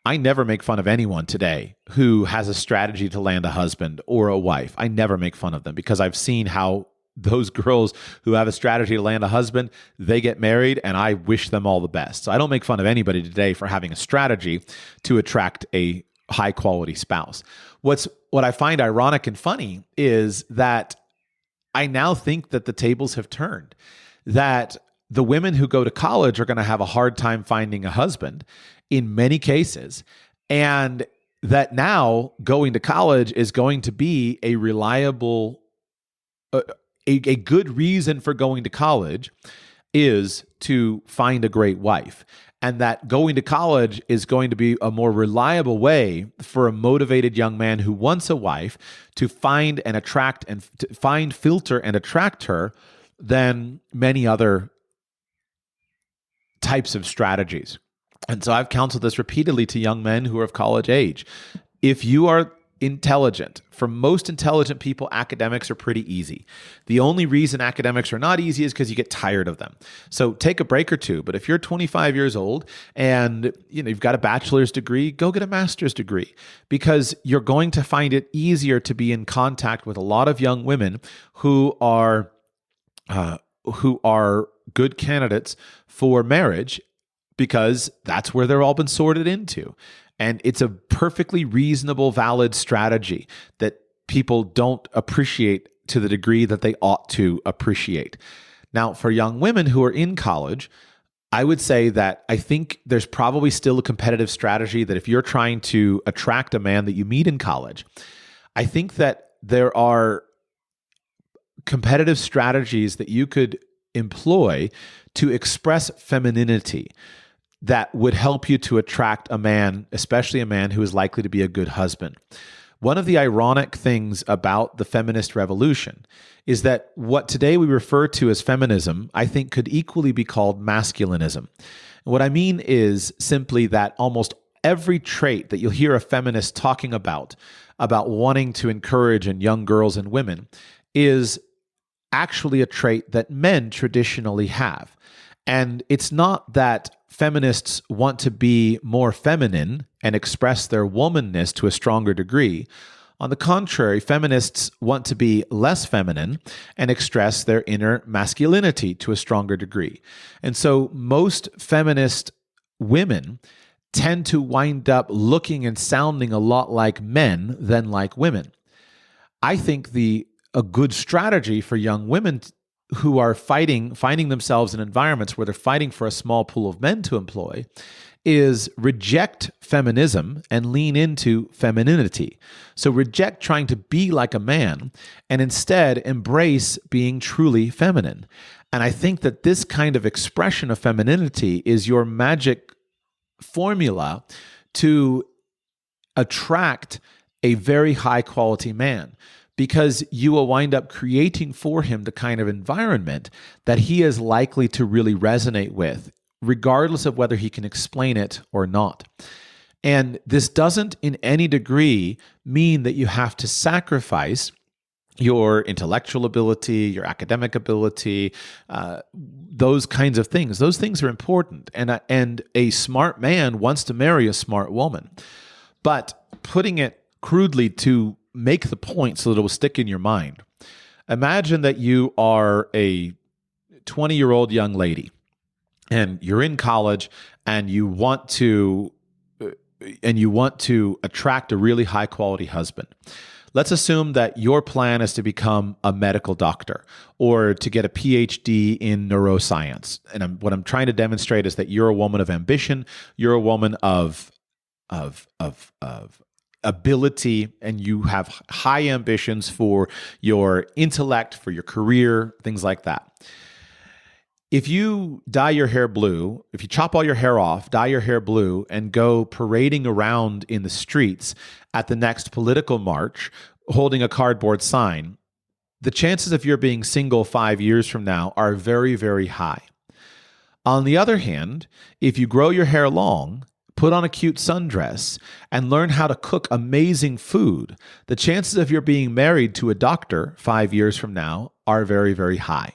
I never make fun of anyone today who has a strategy to land a husband or a wife. I never make fun of them because I've seen how those girls who have a strategy to land a husband, they get married, and I wish them all the best. So I don't make fun of anybody today for having a strategy to attract a high-quality spouse. What I find ironic and funny is that I now think that the tables have turned, that the women who go to college are going to have a hard time finding a husband in many cases, and that now going to college is going to be a reliable a good reason for going to college is to find a great wife, and that going to college is going to be a more reliable way for a motivated young man who wants a wife to find and attract and to find, filter, and attract her than many other types of strategies. And so I've counseled this repeatedly to young men who are of college age. If you are intelligent, for most intelligent people, academics are pretty easy. The only reason academics are not easy is because you get tired of them. So take a break or two. But if you're 25 years old and you've got a bachelor's degree, go get a master's degree, because you're going to find it easier to be in contact with a lot of young women who are good candidates for marriage, because that's where they're all been sorted into. And it's a perfectly reasonable, valid strategy that people don't appreciate to the degree that they ought to appreciate. Now, for young women who are in college, I would say that I think there's probably still a competitive strategy that if you're trying to attract a man that you meet in college, I think that there are competitive strategies that you could employ to express femininity that would help you to attract a man, especially a man who is likely to be a good husband. One of the ironic things about the feminist revolution is that what today we refer to as feminism, I think could equally be called masculinism. And what I mean is simply that almost every trait that you'll hear a feminist talking about wanting to encourage in young girls and women, is actually a trait that men traditionally have. And it's not that feminists want to be more feminine and express their womanness to a stronger degree. On the contrary, feminists want to be less feminine and express their inner masculinity to a stronger degree. And so most feminist women tend to wind up looking and sounding a lot like men than like women. I think a good strategy for young women who are finding themselves in environments where they're fighting for a small pool of men to employ is reject feminism and lean into femininity. So reject trying to be like a man and instead embrace being truly feminine. And I think that this kind of expression of femininity is your magic formula to attract a very high quality man, because you will wind up creating for him the kind of environment that he is likely to really resonate with, regardless of whether he can explain it or not. And this doesn't in any degree mean that you have to sacrifice your intellectual ability, your academic ability, those kinds of things. Those things are important. And a smart man wants to marry a smart woman. But putting it crudely to make the point so that it will stick in your mind. Imagine that you are a 20-year-old young lady and you're in college and you want to you want to attract a really high quality husband. Let's assume that your plan is to become a medical doctor or to get a PhD in neuroscience. And what I'm trying to demonstrate is that you're a woman of ambition, you're a woman of ability, and you have high ambitions for your intellect, for your career, things like that. If you dye your hair blue, if you chop all your hair off, dye your hair blue, and go parading around in the streets at the next political march holding a cardboard sign, the chances of your being single 5 years from now are very, very high. On the other hand, if you grow your hair long, put on a cute sundress, and learn how to cook amazing food, the chances of your being married to a doctor 5 years from now are very, very high.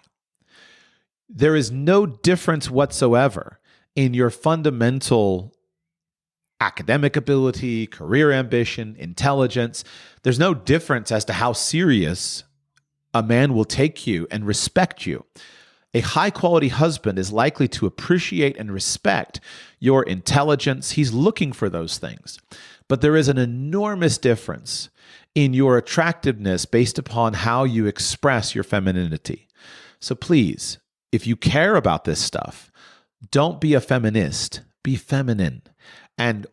There is no difference whatsoever in your fundamental academic ability, career ambition, intelligence. There's no difference as to how serious a man will take you and respect you. A high-quality husband is likely to appreciate and respect your intelligence. He's looking for those things. But there is an enormous difference in your attractiveness based upon how you express your femininity. So please, if you care about this stuff, don't be a feminist, be feminine. And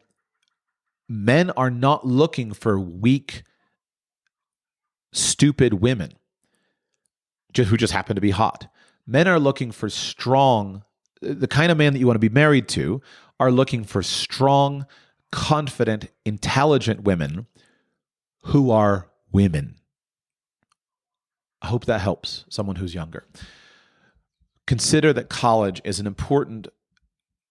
men are not looking for weak, stupid women who just happen to be hot. Men are looking for strong, the kind of man that you want to be married to are looking for strong, confident, intelligent women who are women. I hope that helps someone who's younger. Consider that college is an important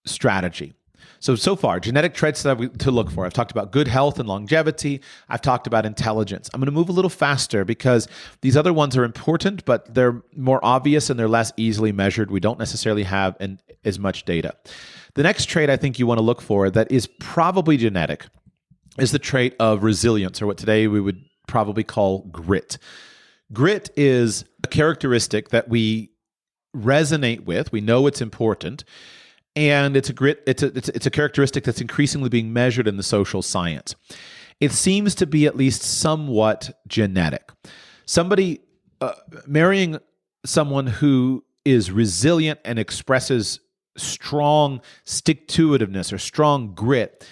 strategy. So far, genetic traits to look for. I've talked about good health and longevity. I've talked about intelligence. I'm going to move a little faster because these other ones are important, but they're more obvious and they're less easily measured. We don't necessarily have as much data. The next trait I think you want to look for that is probably genetic is the trait of resilience, or what today we would probably call grit. Grit is a characteristic that we resonate with. We know it's important. And it's a characteristic that's increasingly being measured in the social science. It seems to be at least somewhat genetic. Somebody marrying someone who is resilient and expresses strong stick-to-itiveness or strong grit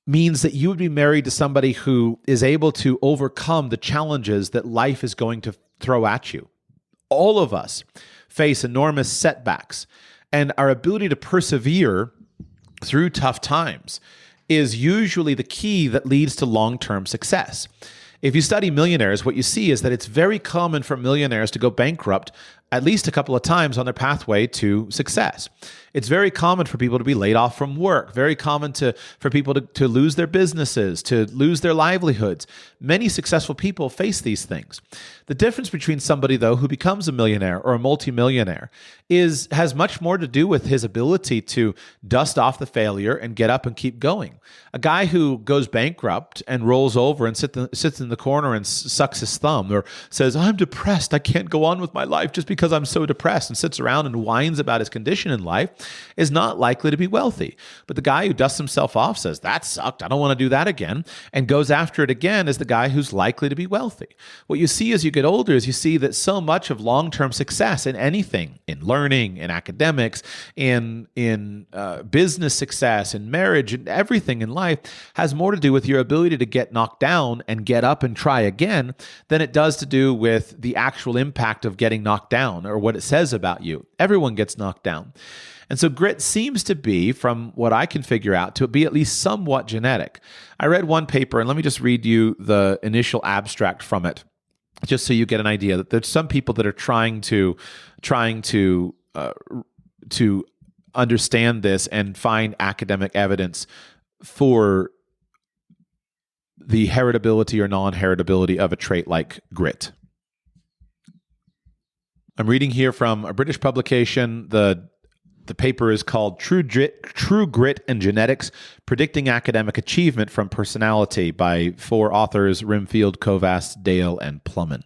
means that you would be married to somebody who is able to overcome the challenges that life is going to throw at you. All of us face enormous setbacks. And our ability to persevere through tough times is usually the key that leads to long-term success. If you study millionaires, what you see is that it's very common for millionaires to go bankrupt at least a couple of times on their pathway to success. It's very common for people to be laid off from work, very common for people to lose their businesses, to lose their livelihoods. Many successful people face these things. The difference between somebody, though, who becomes a millionaire or a multimillionaire has much more to do with his ability to dust off the failure and get up and keep going. A guy who goes bankrupt and rolls over and sits in the corner and sucks his thumb or says, "I'm depressed, I can't go on with my life just because I'm so depressed," and sits around and whines about his condition in life, is not likely to be wealthy. But the guy who dusts himself off, says, "That sucked, I don't want to do that again," and goes after it again, is the guy who's likely to be wealthy. What you see as you get older is you see that so much of long-term success in anything, in learning, in academics, in business success, in marriage, and everything in life has more to do with your ability to get knocked down and get up and try again than it does to do with the actual impact of getting knocked down or what it says about you. Everyone gets knocked down. And so grit seems to be, from what I can figure out, to be at least somewhat genetic. I read one paper, and let me just read you the initial abstract from it, just so you get an idea that there's some people that are trying to understand this and find academic evidence for the heritability or non-heritability of a trait like grit. I'm reading here from a British publication. The paper is called True Grit and Genetics, Predicting Academic Achievement from Personality by 4 authors, Rimfield, Kovas, Dale, and Plumman.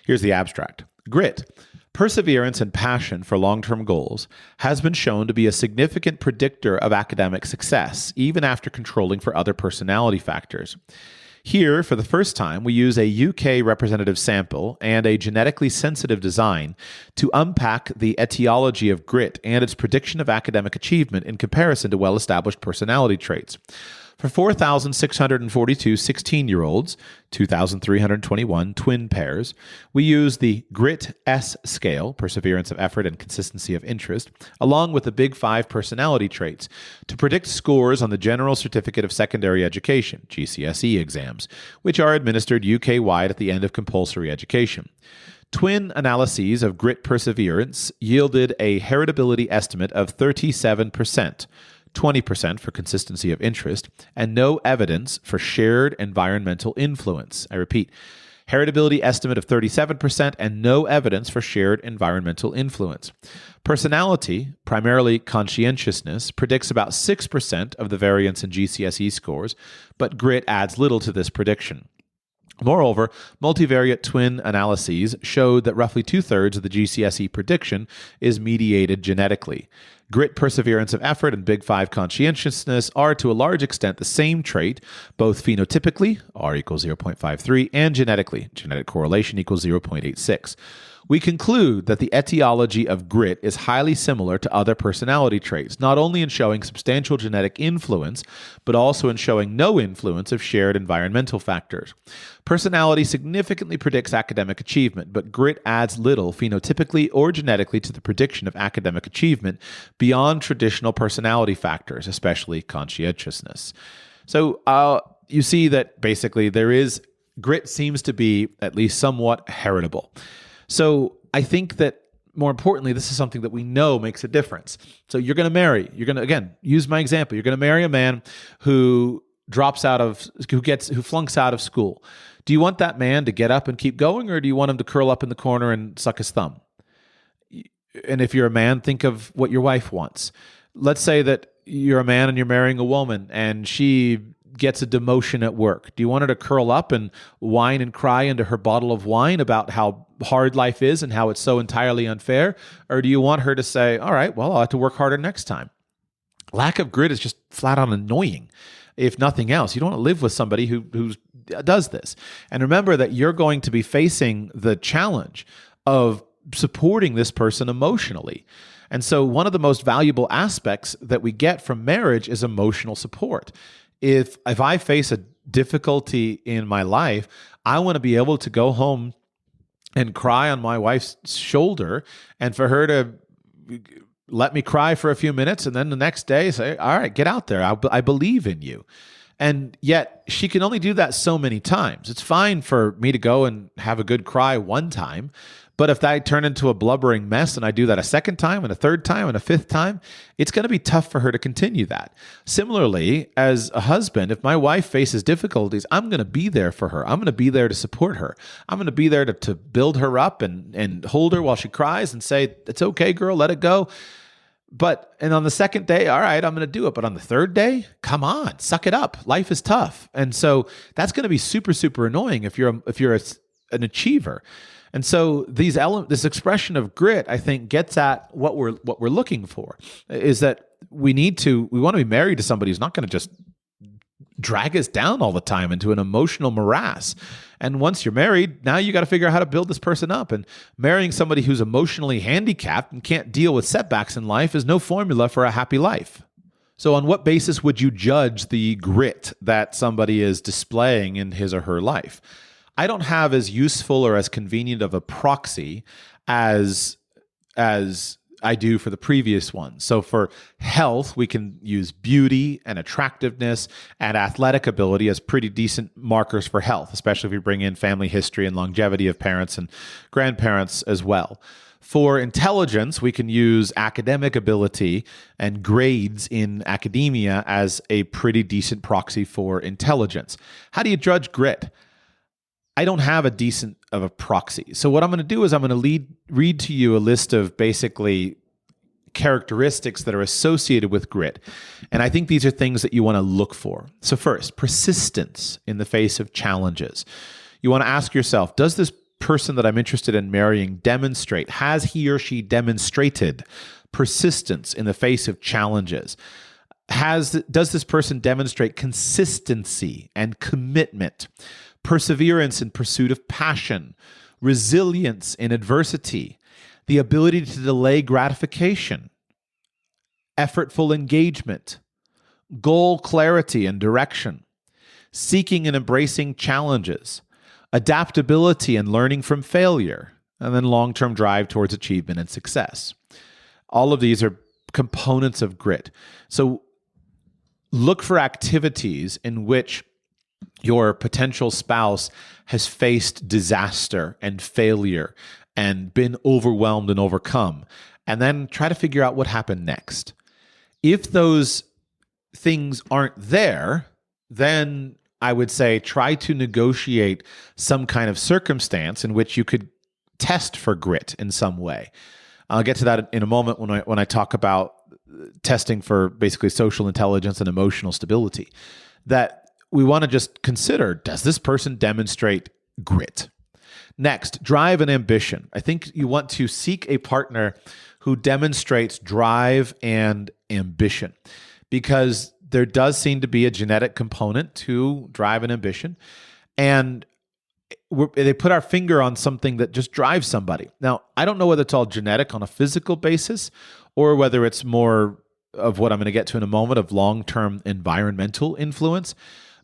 Here's the abstract. Grit, Perseverance and passion for long-term goals has been shown to be a significant predictor of academic success, even after controlling for other personality factors. Here, for the first time, we use a UK representative sample and a genetically sensitive design to unpack the etiology of grit and its prediction of academic achievement in comparison to well-established personality traits. For 4,642 16-year-olds, 2,321 twin pairs, we use the GRIT S scale, perseverance of effort and consistency of interest, along with the Big Five personality traits to predict scores on the General Certificate of Secondary Education, GCSE exams, which are administered UK-wide at the end of compulsory education. Twin analyses of grit perseverance yielded a heritability estimate of 37%. 20% for consistency of interest, and no evidence for shared environmental influence. I repeat, heritability estimate of 37% and no evidence for shared environmental influence. Personality, primarily conscientiousness, predicts about 6% of the variance in GCSE scores, but grit adds little to this prediction. Moreover, multivariate twin analyses showed that roughly two-thirds of the GCSE prediction is mediated genetically. Grit, perseverance of effort, and Big Five conscientiousness are to a large extent the same trait, both phenotypically, R equals 0.53, and genetically, genetic correlation equals 0.86. We conclude that the etiology of grit is highly similar to other personality traits, not only in showing substantial genetic influence, but also in showing no influence of shared environmental factors. Personality significantly predicts academic achievement, but grit adds little phenotypically or genetically to the prediction of academic achievement beyond traditional personality factors, especially conscientiousness. So you see that basically grit seems to be at least somewhat heritable. So I think that more importantly, this is something that we know makes a difference. So you're going to marry, again, use my example. You're going to marry a man who flunks out of school. Do you want that man to get up and keep going, or do you want him to curl up in the corner and suck his thumb? And if you're a man, think of what your wife wants. Let's say that you're a man and you're marrying a woman and she gets a demotion at work. Do you want her to curl up and whine and cry into her bottle of wine about how hard life is and how it's so entirely unfair? Or do you want her to say, all right, well, I'll have to work harder next time? Lack of grit is just flat out annoying, if nothing else. You don't want to live with somebody who does this. And remember that you're going to be facing the challenge of supporting this person emotionally. And so one of the most valuable aspects that we get from marriage is emotional support. If I face a difficulty in my life, I want to be able to go home and cry on my wife's shoulder and for her to let me cry for a few minutes and then the next day say, all right, get out there. I believe in you. And yet she can only do that so many times. It's fine for me to go and have a good cry one time, but if I turn into a blubbering mess and I do that a second time and a third time and a fifth time, it's going to be tough for her to continue that. Similarly, as a husband, if my wife faces difficulties, I'm going to be there for her. I'm going to be there to support her. I'm going to be there to build her up and hold her while she cries and say, it's okay, girl, let it go. And on the second day, all right, I'm going to do it. But on the third day, come on, suck it up. Life is tough. And so that's going to be super, super annoying if you're an achiever. And so this expression of grit, I think, gets at what we're looking for, is that we want to be married to somebody who's not going to just drag us down all the time into an emotional morass. And once you're married, now you got to figure out how to build this person up. And marrying somebody who's emotionally handicapped and can't deal with setbacks in life is no formula for a happy life. So on what basis would you judge the grit that somebody is displaying in his or her life? I don't have as useful or as convenient of a proxy as I do for the previous one. So for health, we can use beauty and attractiveness and athletic ability as pretty decent markers for health, especially if you bring in family history and longevity of parents and grandparents as well. For intelligence, we can use academic ability and grades in academia as a pretty decent proxy for intelligence. How do you judge grit? I don't have a decent of a proxy. So what I'm going to do is I'm going to read to you a list of basically characteristics that are associated with grit. And I think these are things that you want to look for. So first, persistence in the face of challenges. You want to ask yourself, does this person that I'm interested in marrying demonstrate? Has he or she demonstrated persistence in the face of challenges? Does this person demonstrate consistency and commitment, perseverance in pursuit of passion, resilience in adversity, the ability to delay gratification, effortful engagement, goal clarity and direction, seeking and embracing challenges, adaptability and learning from failure, and then long-term drive towards achievement and success. All of these are components of grit. So look for activities in which your potential spouse has faced disaster and failure and been overwhelmed and overcome, and then try to figure out what happened next. If those things aren't there, then I would say try to negotiate some kind of circumstance in which you could test for grit in some way. I'll get to that in a moment when I talk about testing for basically social intelligence and emotional stability. That we want to just consider, does this person demonstrate grit? Next, drive and ambition. I think you want to seek a partner who demonstrates drive and ambition, because there does seem to be a genetic component to drive and ambition. And they put our finger on something that just drives somebody. Now, I don't know whether it's all genetic on a physical basis or whether it's more of what I'm going to get to in a moment of long-term environmental influence.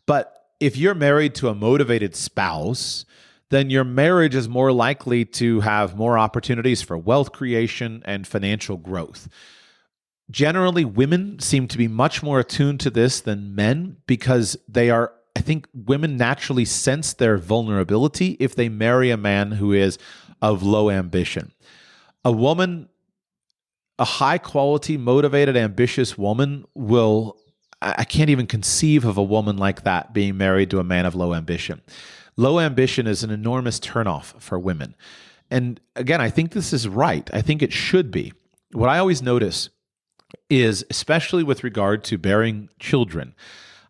But if you're married to a motivated spouse, then your marriage is more likely to have more opportunities for wealth creation and financial growth. Generally, women seem to be much more attuned to this than men because I think women naturally sense their vulnerability if they marry a man who is of low ambition. A high quality, motivated, ambitious woman I can't even conceive of a woman like that being married to a man of low ambition. Low ambition is an enormous turnoff for women. And again, I think this is right. I think it should be. What I always notice is, especially with regard to bearing children,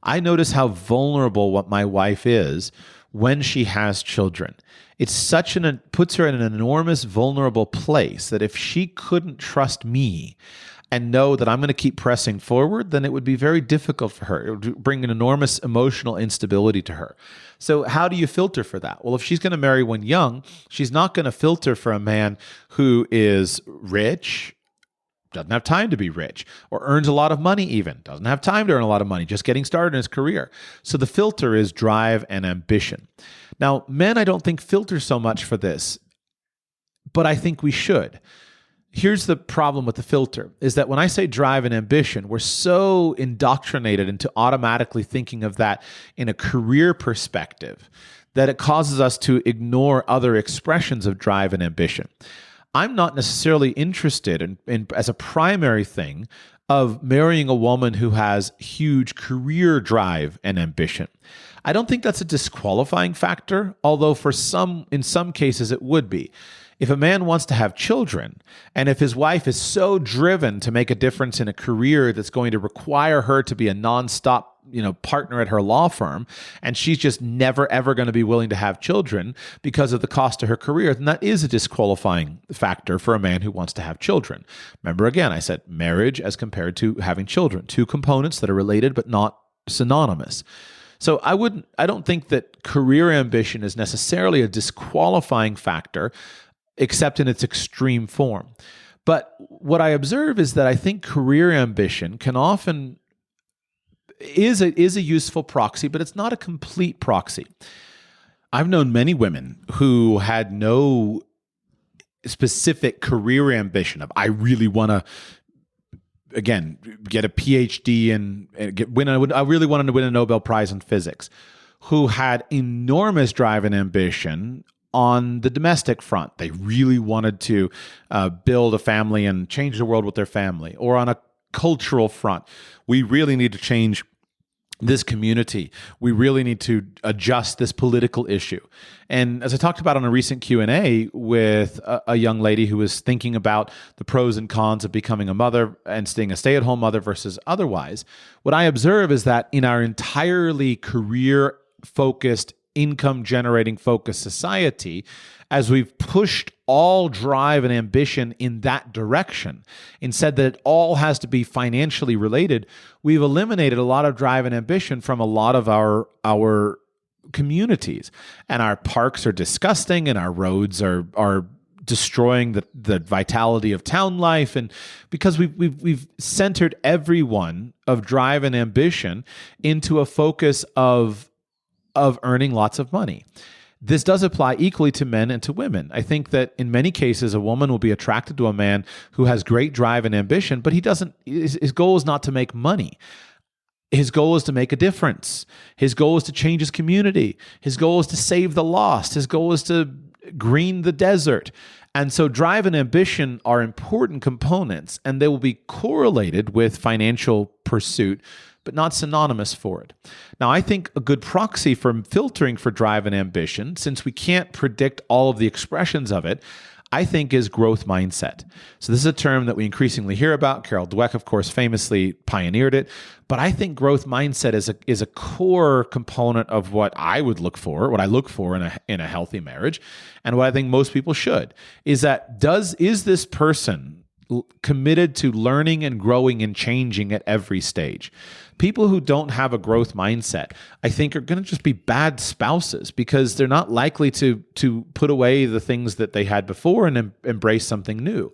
I notice how vulnerable what my wife is when she has children. It's puts her in an enormous vulnerable place that if she couldn't trust me and know that I'm going to keep pressing forward, then it would be very difficult for her. It would bring an enormous emotional instability to her. So how do you filter for that? Well, if she's going to marry when young, she's not going to filter for a man who is rich, doesn't have time to be rich, or earns a lot of money even, doesn't have time to earn a lot of money, just getting started in his career. So the filter is drive and ambition. Now, men, I don't think filter so much for this, but I think we should. Here's the problem with the filter, is that when I say drive and ambition, we're so indoctrinated into automatically thinking of that in a career perspective that it causes us to ignore other expressions of drive and ambition. I'm not necessarily interested in as a primary thing of marrying a woman who has huge career drive and ambition. I don't think that's a disqualifying factor, although in some cases it would be. If a man wants to have children, and if his wife is so driven to make a difference in a career that's going to require her to be a nonstop, partner at her law firm, and she's just never, ever going to be willing to have children because of the cost to her career, then that is a disqualifying factor for a man who wants to have children. Remember, again, I said marriage as compared to having children, two components that are related but not synonymous. So I don't think that career ambition is necessarily a disqualifying factor, except in its extreme form. But what I observe is that I think career ambition can often is a useful proxy, but it's not a complete proxy. I've known many women who had no specific career ambition of, I really want to, again, get a PhD and I really wanted to win a Nobel Prize in physics, who had enormous drive and ambition on the domestic front. They really wanted to build a family and change the world with their family. Or on a cultural front, we really need to change this community. We really need to adjust this political issue. And as I talked about on a recent Q&A with a young lady who was thinking about the pros and cons of becoming a mother and staying a stay-at-home mother versus otherwise, what I observe is that in our entirely career-focused income-generating focused society, as we've pushed all drive and ambition in that direction and said that it all has to be financially related, we've eliminated a lot of drive and ambition from a lot of our communities. And our parks are disgusting, and our roads are destroying the vitality of town life. And because we've centered everyone of drive and ambition into a focus of earning lots of money. This does apply equally to men and to women. I think that in many cases, a woman will be attracted to a man who has great drive and ambition, but his goal is not to make money. His goal is to make a difference. His goal is to change his community. His goal is to save the lost. His goal is to green the desert. And so drive and ambition are important components, and they will be correlated with financial pursuit, but not synonymous for it. Now, I think a good proxy for filtering for drive and ambition, since we can't predict all of the expressions of it, I think is growth mindset. So this is a term that we increasingly hear about. Carol Dweck, of course, famously pioneered it. But I think growth mindset is a core component of what I would look for, what I look for in a healthy marriage, and what I think most people should, is this person committed to learning and growing and changing at every stage? People who don't have a growth mindset, I think, are going to just be bad spouses because they're not likely to put away the things that they had before and embrace something new.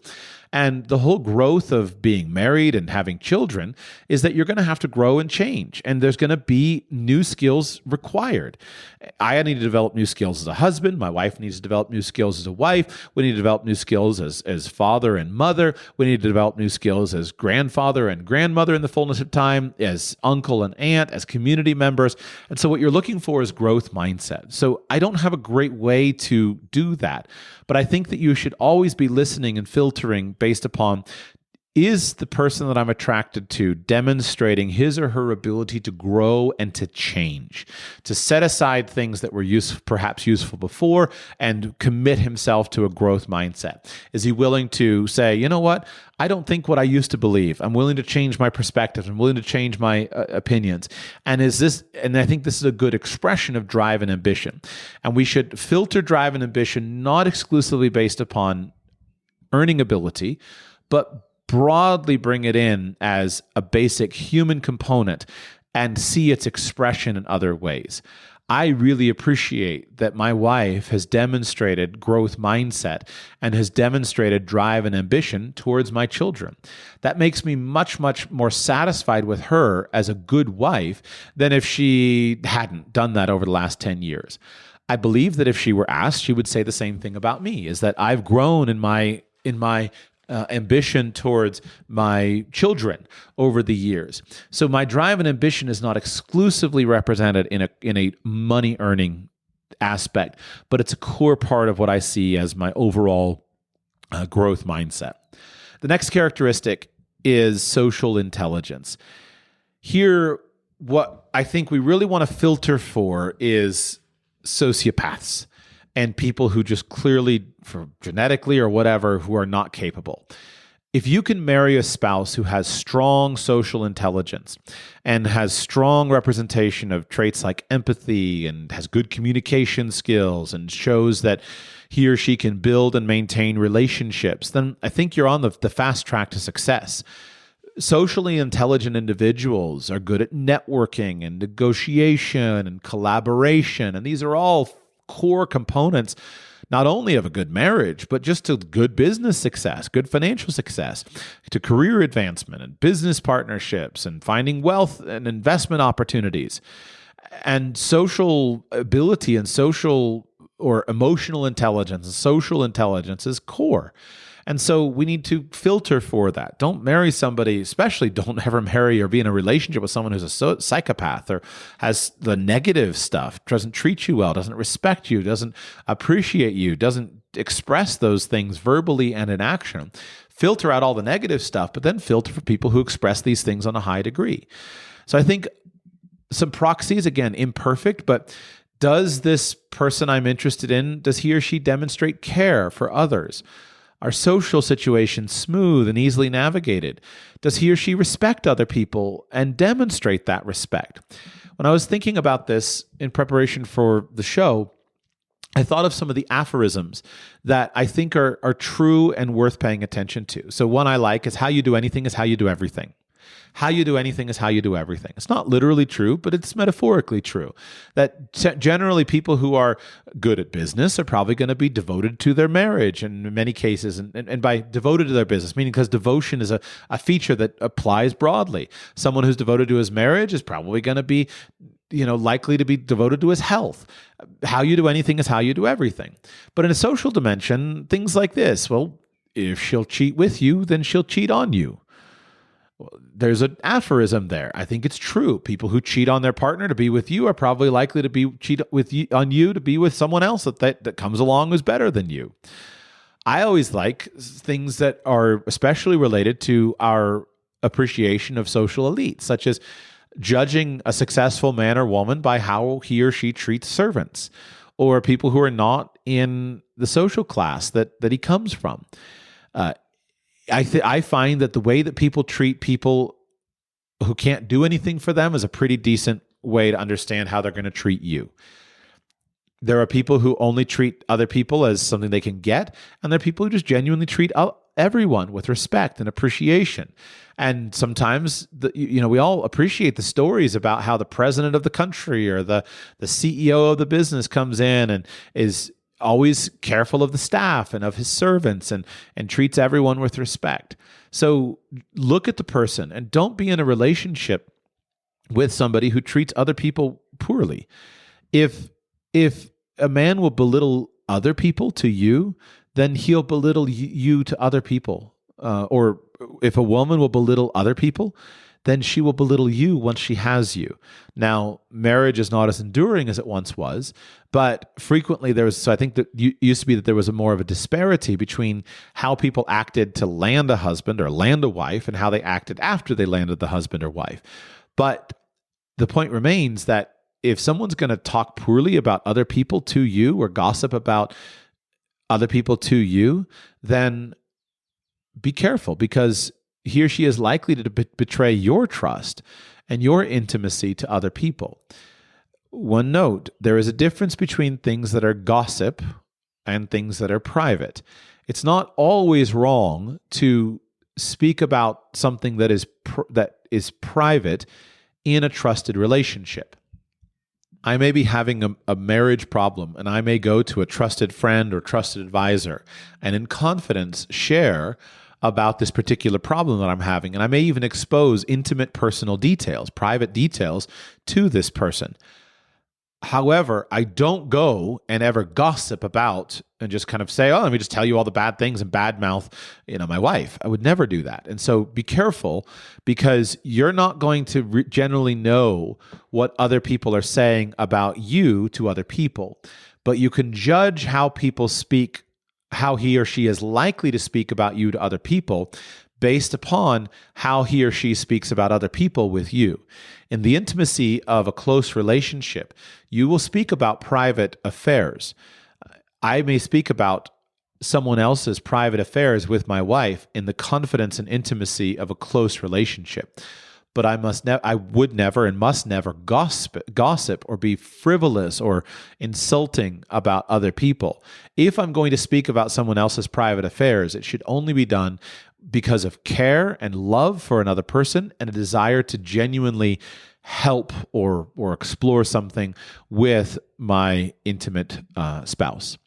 And the whole growth of being married and having children is that you're going to have to grow and change, and there's going to be new skills required. I need to develop new skills as a husband. My wife needs to develop new skills as a wife. We need to develop new skills as father and mother. We need to develop new skills as grandfather and grandmother in the fullness of time, as uncle and aunt, as community members. And so what you're looking for is growth mindset. So I don't have a great way to do that, but I think that you should always be listening and filtering based upon, is the person that I'm attracted to demonstrating his or her ability to grow and to change, to set aside things that were perhaps useful before and commit himself to a growth mindset? Is he willing to say, you know what, I don't think what I used to believe. I'm willing to change my perspective. I'm willing to change my opinions. And I think this is a good expression of drive and ambition. And we should filter drive and ambition not exclusively based upon earning ability, but broadly bring it in as a basic human component and see its expression in other ways. I really appreciate that my wife has demonstrated growth mindset and has demonstrated drive and ambition towards my children. That makes me much, much more satisfied with her as a good wife than if she hadn't done that over the last 10 years. I believe that if she were asked, she would say the same thing about me, is that I've grown in my ambition towards my children over the years. So my drive and ambition is not exclusively represented in a money earning aspect, but it's a core part of what I see as my overall growth mindset. The next characteristic is social intelligence. Here, what I think we really want to filter for is sociopaths and people who just clearly, for genetically or whatever, who are not capable. If you can marry a spouse who has strong social intelligence and has strong representation of traits like empathy and has good communication skills and shows that he or she can build and maintain relationships, then I think you're on the fast track to success. Socially intelligent individuals are good at networking and negotiation and collaboration, and these are all core components not only of a good marriage, but just to good business success, good financial success, to career advancement and business partnerships and finding wealth and investment opportunities. And social ability and social or emotional intelligence and social intelligence is core. And so we need to filter for that. Don't marry somebody, especially don't ever marry or be in a relationship with someone who's a psychopath or has the negative stuff, doesn't treat you well, doesn't respect you, doesn't appreciate you, doesn't express those things verbally and in action. Filter out all the negative stuff, but then filter for people who express these things on a high degree. So I think some proxies, again, imperfect, but does this person I'm interested in, does he or she demonstrate care for others? Are social situations smooth and easily navigated? Does he or she respect other people and demonstrate that respect? When I was thinking about this in preparation for the show, I thought of some of the aphorisms that I think are true and worth paying attention to. So one I like is how you do anything is how you do everything. How you do anything is how you do everything. It's not literally true, but it's metaphorically true. That generally people who are good at business are probably going to be devoted to their marriage in many cases. And by devoted to their business, meaning because devotion is a feature that applies broadly. Someone who's devoted to his marriage is probably going to be likely to be devoted to his health. How you do anything is how you do everything. But in a social dimension, things like this, well, if she'll cheat with you, then she'll cheat on you. Well, there's an aphorism there. I think it's true. People who cheat on their partner to be with you are probably likely to cheat on you to be with someone else that comes along who's better than you. I always like things that are especially related to our appreciation of social elites, such as judging a successful man or woman by how he or she treats servants, or people who are not in the social class that he comes from. I find that the way that people treat people who can't do anything for them is a pretty decent way to understand how they're going to treat you. There are people who only treat other people as something they can get, and there are people who just genuinely treat everyone with respect and appreciation. And sometimes, we all appreciate the stories about how the president of the country or the CEO of the business comes in and is always careful of the staff and of his servants and treats everyone with respect. So look at the person and don't be in a relationship with somebody who treats other people poorly. If a man will belittle other people to you, then he'll belittle you to other people. Or if a woman will belittle other people, then she will belittle you once she has you. Now, marriage is not as enduring as it once was, but frequently so I think that used to be that there was more of a disparity between how people acted to land a husband or land a wife and how they acted after they landed the husband or wife. But the point remains that if someone's going to talk poorly about other people to you or gossip about other people to you, then be careful, because he or she is likely to betray your trust and your intimacy to other people. One note, there is a difference between things that are gossip and things that are private. It's not always wrong to speak about something that is private in a trusted relationship. I may be having a marriage problem, and I may go to a trusted friend or trusted advisor and in confidence share about this particular problem that I'm having. And I may even expose intimate personal details, private details to this person. However, I don't go and ever gossip about and just kind of say, oh, let me just tell you all the bad things and badmouth, my wife. I would never do that. And so be careful, because you're not going to generally know what other people are saying about you to other people, but you can judge how people speak, how he or she is likely to speak about you to other people based upon how he or she speaks about other people with you. In the intimacy of a close relationship, you will speak about private affairs. I may speak about someone else's private affairs with my wife in the confidence and intimacy of a close relationship. But I would never and must never gossip or be frivolous or insulting about other people. If I'm going to speak about someone else's private affairs, it should only be done because of care and love for another person and a desire to genuinely help or explore something with my intimate spouse.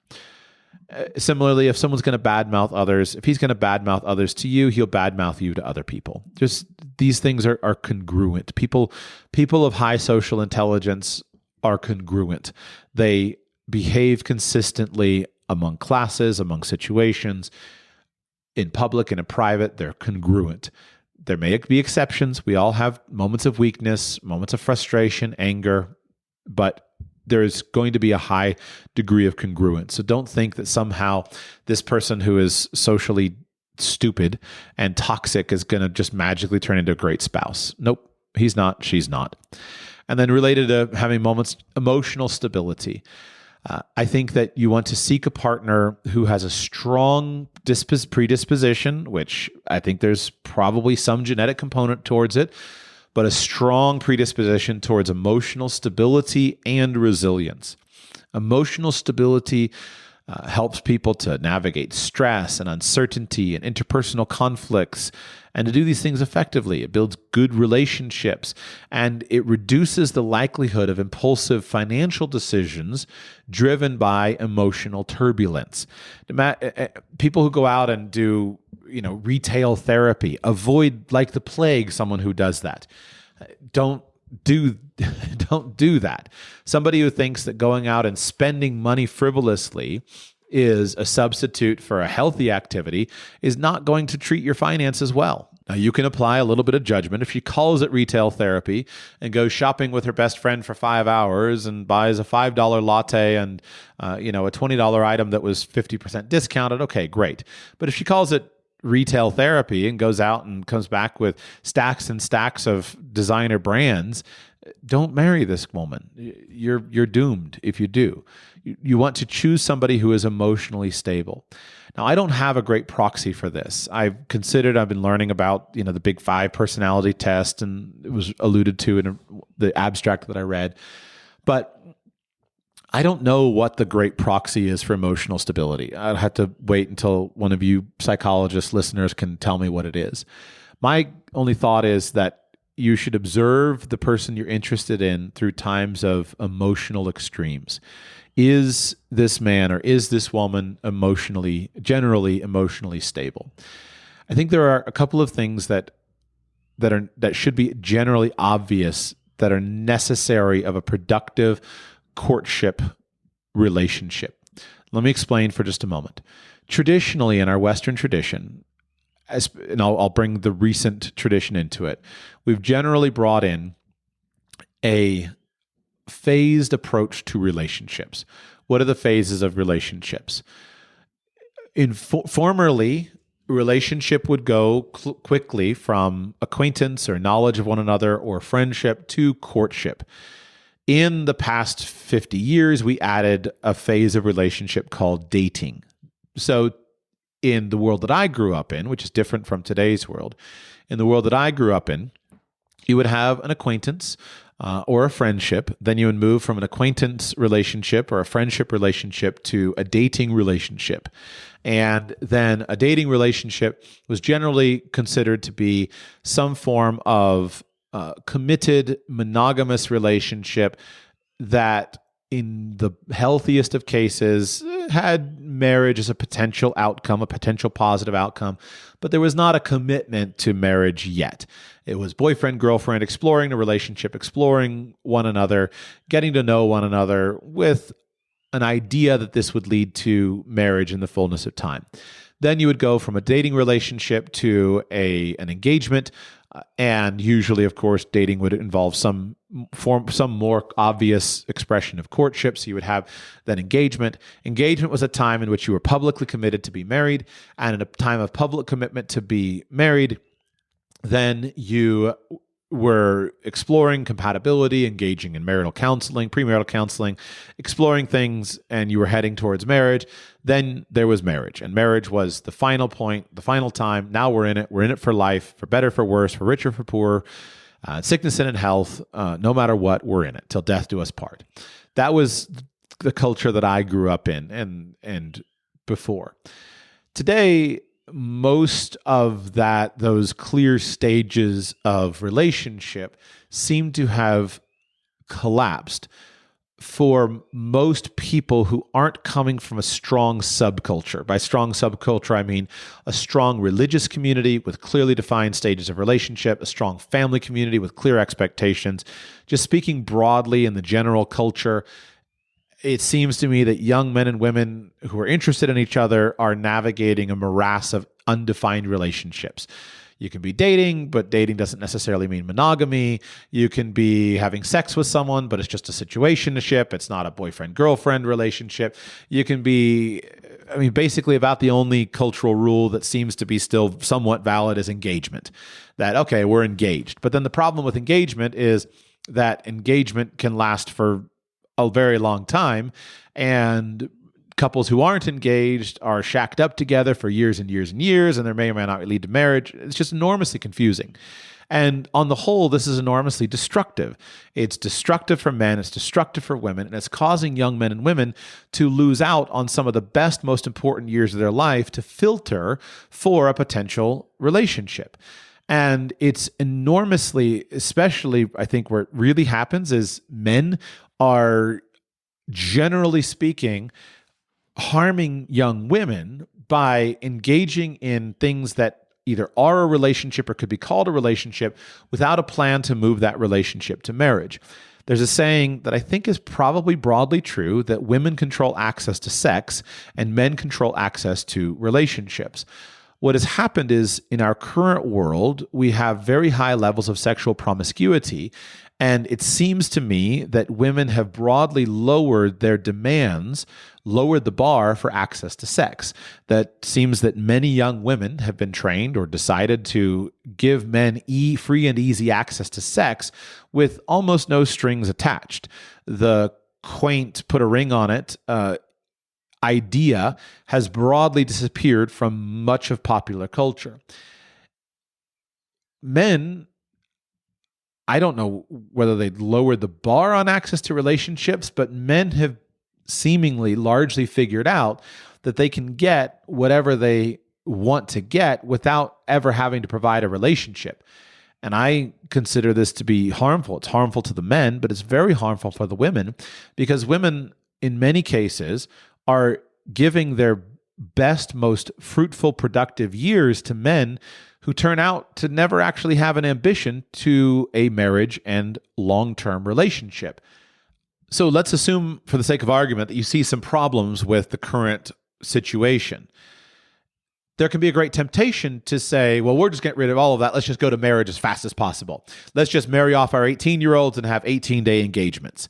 Similarly, if someone's going to badmouth others, if he's going to badmouth others to you, he'll badmouth you to other people. Just these things are congruent. People of high social intelligence are congruent. They behave consistently among classes, among situations, in public and in private. They're congruent. There may be exceptions. We all have moments of weakness, moments of frustration, anger, but there's going to be a high degree of congruence. So don't think that somehow this person who is socially stupid and toxic is going to just magically turn into a great spouse. Nope, he's not, she's not. And then related to having moments, emotional stability. I think that you want to seek a partner who has a strong predisposition, which I think there's probably some genetic component towards it, but a strong predisposition towards emotional stability and resilience. Emotional stability helps people to navigate stress and uncertainty and interpersonal conflicts and to do these things effectively. It builds good relationships and it reduces the likelihood of impulsive financial decisions driven by emotional turbulence. People who go out and do, retail therapy, avoid like the plague someone who does that. Don't do that. Somebody who thinks that going out and spending money frivolously is a substitute for a healthy activity is not going to treat your finances well. Now, you can apply a little bit of judgment. If she calls it retail therapy and goes shopping with her best friend for 5 hours and buys a $5 latte and a $20 item that was 50% discounted, okay, great. But if she calls it retail therapy and goes out and comes back with stacks and stacks of designer brands, don't marry this woman. You're doomed if you do. You want to choose somebody who is emotionally stable. Now, I don't have a great proxy for this. I've been learning about, the Big Five personality test, and it was alluded to in the abstract that I read. But I don't know what the great proxy is for emotional stability. I'd have to wait until one of you psychologist listeners can tell me what it is. My only thought is that you should observe the person you're interested in through times of emotional extremes. Is this man or is this woman generally emotionally stable? I think there are a couple of things that should be generally obvious that are necessary of a productive courtship relationship. Let me explain for just a moment. Traditionally, in our Western tradition, and I'll bring the recent tradition into it, we've generally brought in a phased approach to relationships. What are the phases of relationships? Formerly, relationship would go quickly from acquaintance or knowledge of one another or friendship to courtship. In the past 50 years, we added a phase of relationship called dating. So in the world that I grew up in, which is different from today's world, in the world that I grew up in, you would have an acquaintance or a friendship. Then you would move from an acquaintance relationship or a friendship relationship to a dating relationship. And then a dating relationship was generally considered to be some form of committed monogamous relationship that in the healthiest of cases had marriage as a potential outcome, a potential positive outcome, but there was not a commitment to marriage yet. It was boyfriend, girlfriend, exploring the relationship, exploring one another, getting to know one another with an idea that this would lead to marriage in the fullness of time. Then you would go from a dating relationship to an engagement, and usually, of course, dating would involve some more obvious expression of courtship. So you would have then engagement. Engagement was a time in which you were publicly committed to be married, and in a time of public commitment to be married, then you were exploring compatibility, engaging in marital counseling, premarital counseling, exploring things, and you were heading towards marriage. Then there was marriage, and marriage was the final point, the final time. Now we're in it. We're in it for life, for better, for worse, for richer, for poorer, sickness and in health. No matter what, we're in it till death do us part. That was the culture that I grew up in and before. Today, most of those clear stages of relationship seem to have collapsed for most people who aren't coming from a strong subculture. By strong subculture, I mean a strong religious community with clearly defined stages of relationship, a strong family community with clear expectations. Just speaking broadly in the general culture, it seems to me that young men and women who are interested in each other are navigating a morass of undefined relationships. You can be dating, but dating doesn't necessarily mean monogamy. You can be having sex with someone, but it's just a situationship. It's not a boyfriend-girlfriend relationship. You can be, basically about the only cultural rule that seems to be still somewhat valid is engagement. That, okay, we're engaged. But then the problem with engagement is that engagement can last for a very long time, and couples who aren't engaged are shacked up together for years and years and years, and there may or may not lead to marriage. It's just enormously confusing. And on the whole, this is enormously destructive. It's destructive for men, it's destructive for women, and it's causing young men and women to lose out on some of the best, most important years of their life to filter for a potential relationship. And it's enormously, especially I think where it really happens is men are, generally speaking, harming young women by engaging in things that either are a relationship or could be called a relationship without a plan to move that relationship to marriage. There's a saying that I think is probably broadly true that women control access to sex and men control access to relationships. What has happened is in our current world, we have very high levels of sexual promiscuity. And it seems to me that women have broadly lowered their demands, lowered the bar for access to sex. That seems that many young women have been trained or decided to give men free and easy access to sex with almost no strings attached. The quaint, put a ring on it, idea has broadly disappeared from much of popular culture. Men, I don't know whether they lowered the bar on access to relationships, but men have seemingly largely figured out that they can get whatever they want to get without ever having to provide a relationship. And I consider this to be harmful. It's harmful to the men, but it's very harmful for the women because women, in many cases, are giving their best, most fruitful, productive years to men who turn out to never actually have an ambition to a marriage and long-term relationship. So let's assume, for the sake of argument, that you see some problems with the current situation. There can be a great temptation to say, well, we're just getting rid of all of that. Let's just go to marriage as fast as possible. Let's just marry off our 18-year-olds and have 18-day engagements.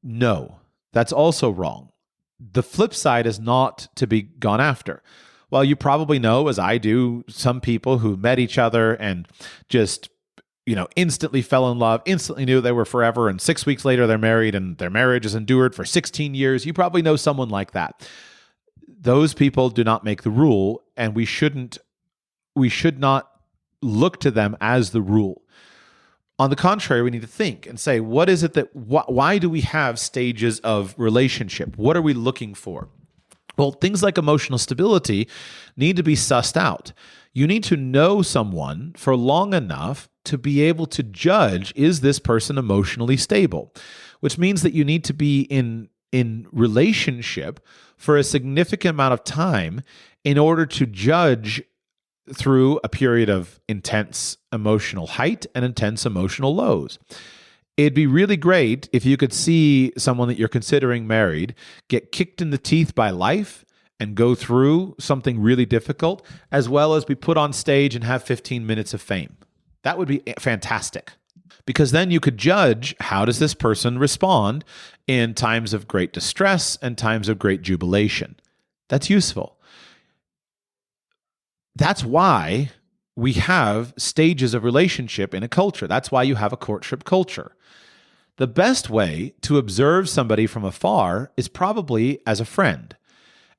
No, that's also wrong. The flip side is not to be gone after. Well, you probably know, as I do, some people who met each other and just, instantly fell in love, instantly knew they were forever, and 6 weeks later they're married and their marriage has endured for 16 years. You probably know someone like that. Those people do not make the rule, and we should not look to them as the rule. On the contrary, we need to think and say, what is it why do we have stages of relationship? What are we looking for? Well, things like emotional stability need to be sussed out. You need to know someone for long enough to be able to judge, is this person emotionally stable? Which means that you need to be in relationship for a significant amount of time in order to judge through a period of intense emotional height and intense emotional lows. It'd be really great if you could see someone that you're considering married get kicked in the teeth by life and go through something really difficult, as well as be put on stage and have 15 minutes of fame. That would be fantastic, because then you could judge, how does this person respond in times of great distress and times of great jubilation? That's useful. That's why we have stages of relationship in a culture. That's why you have a courtship culture. The best way to observe somebody from afar is probably as a friend.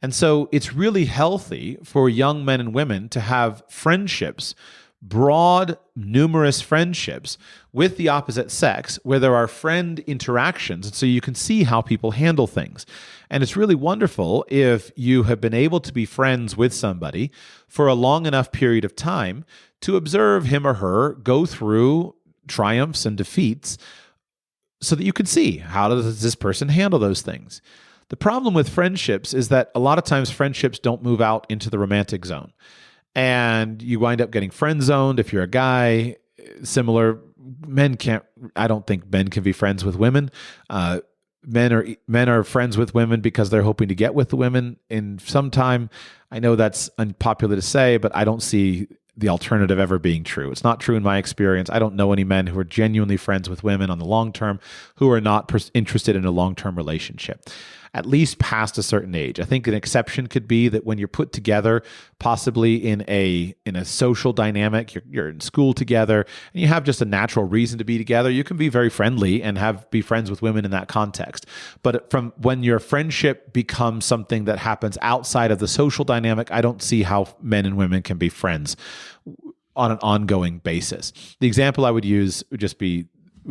And so it's really healthy for young men and women to have friendships, broad, numerous friendships with the opposite sex where there are friend interactions. And so you can see how people handle things. And it's really wonderful if you have been able to be friends with somebody for a long enough period of time to observe him or her go through triumphs and defeats so that you can see, how does this person handle those things? The problem with friendships is that a lot of times friendships don't move out into the romantic zone. And you wind up getting friend zoned if you're a guy. Similar, I don't think men can be friends with women. Men are friends with women because they're hoping to get with the women in some time. I know that's unpopular to say, but I don't see the alternative ever being true. It's not true in my experience. I don't know any men who are genuinely friends with women on the long term who are not interested in a long-term relationship, at least past a certain age. I think an exception could be that when you're put together, possibly in a social dynamic, you're in school together, and you have just a natural reason to be together, you can be very friendly and be friends with women in that context. But from when your friendship becomes something that happens outside of the social dynamic, I don't see how men and women can be friends. on an ongoing basis. The example I would use would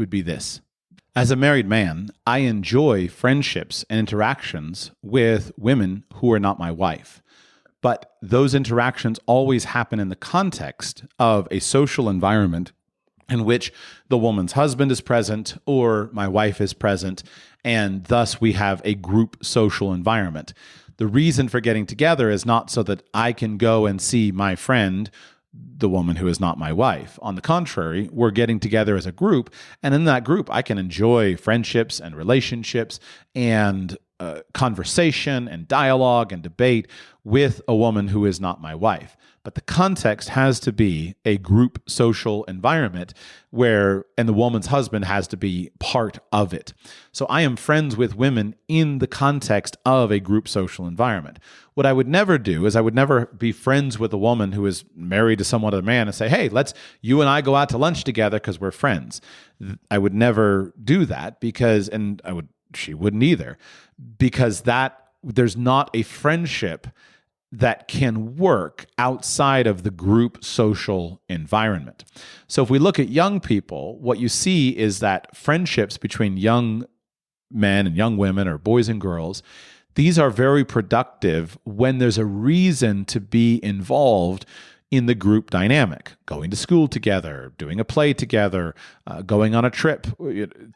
be this. As a married man, I enjoy friendships and interactions with women who are not my wife. But those interactions always happen in the context of a social environment in which the woman's husband is present or my wife is present, and thus we have a group social environment. The reason for getting together is not so that I can go and see my friend, the woman who is not my wife. On the contrary, we're getting together as a group, and in that group, I can enjoy friendships and relationships and conversation and dialogue and debate with a woman who is not my wife. But the context has to be a group social environment and the woman's husband has to be part of it. So I am friends with women in the context of a group social environment. What I would never do is I would never be friends with a woman who is married to some other man and say, hey, you and I go out to lunch together because we're friends. I would never do that she wouldn't either, because there's not a friendship that can work outside of the group social environment. So if we look at young people, what you see is that friendships between young men and young women or boys and girls, these are very productive when there's a reason to be involved in the group dynamic, going to school together, doing a play together, going on a trip,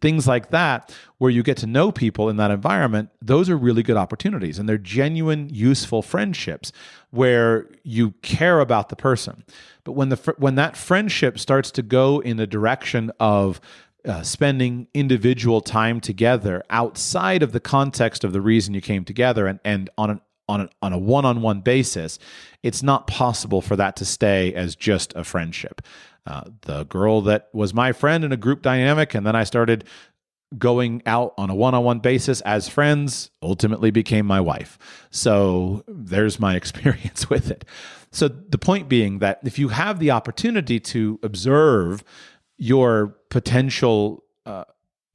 things like that, where you get to know people in that environment. Those are really good opportunities, and they're genuine, useful friendships where you care about the person. But when that friendship starts to go in the direction of spending individual time together outside of the context of the reason you came together and on a one-on-one basis, it's not possible for that to stay as just a friendship. The girl that was my friend in a group dynamic, and then I started going out on a one-on-one basis as friends, ultimately became my wife. So there's my experience with it. So the point being that if you have the opportunity to observe your potential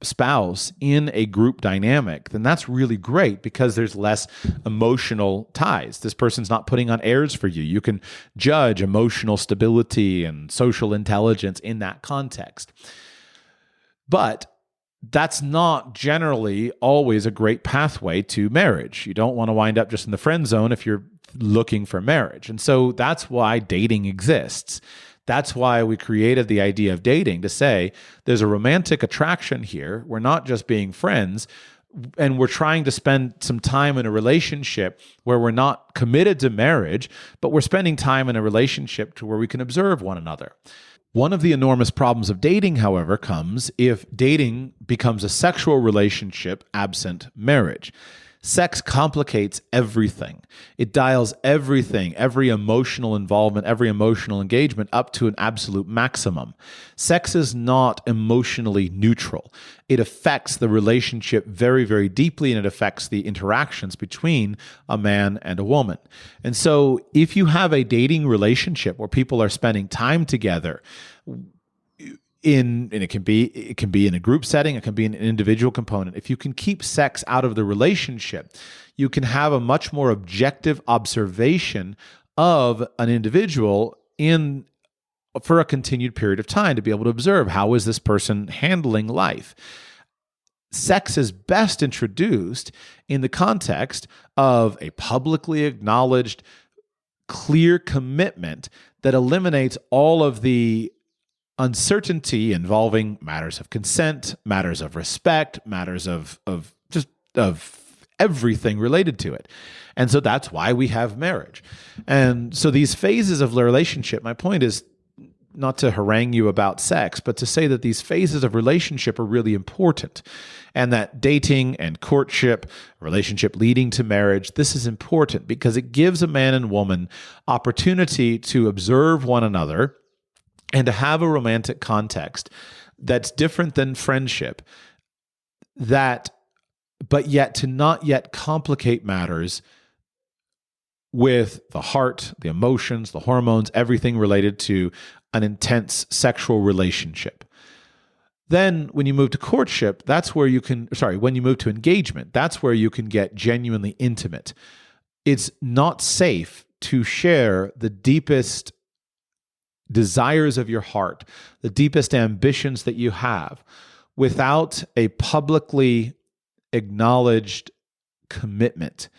spouse in a group dynamic, then that's really great because there's less emotional ties. This person's not putting on airs for you. You can judge emotional stability and social intelligence in that context. But that's not generally always a great pathway to marriage. You don't want to wind up just in the friend zone if you're looking for marriage. And so that's why dating exists. That's why we created the idea of dating, to say there's a romantic attraction here. We're not just being friends, and we're trying to spend some time in a relationship where we're not committed to marriage, but we're spending time in a relationship to where we can observe one another. One of the enormous problems of dating, however, comes if dating becomes a sexual relationship absent marriage. Sex complicates everything. It dials everything, every emotional involvement, every emotional engagement up to an absolute maximum. Sex is not emotionally neutral. It affects the relationship very, very deeply, and it affects the interactions between a man and a woman. And so if you have a dating relationship where people are spending time together, and it can be in a group setting, it can be an individual component. If you can keep sex out of the relationship, you can have a much more objective observation of an individual for a continued period of time, to be able to observe, how is this person handling life? Sex is best introduced in the context of a publicly acknowledged, clear commitment that eliminates all of the uncertainty involving matters of consent, matters of respect, matters of everything related to it. And so that's why we have marriage. And so these phases of the relationship, my point is not to harangue you about sex, but to say that these phases of relationship are really important, and that dating and courtship, relationship leading to marriage, this is important because it gives a man and woman opportunity to observe one another and to have a romantic context that's different than friendship, but yet to not yet complicate matters with the heart, the emotions, the hormones, everything related to an intense sexual relationship. Then when you move to courtship, when you move to engagement, that's where you can get genuinely intimate. It's not safe to share the deepest desires of your heart, the deepest ambitions that you have, without a publicly acknowledged commitment.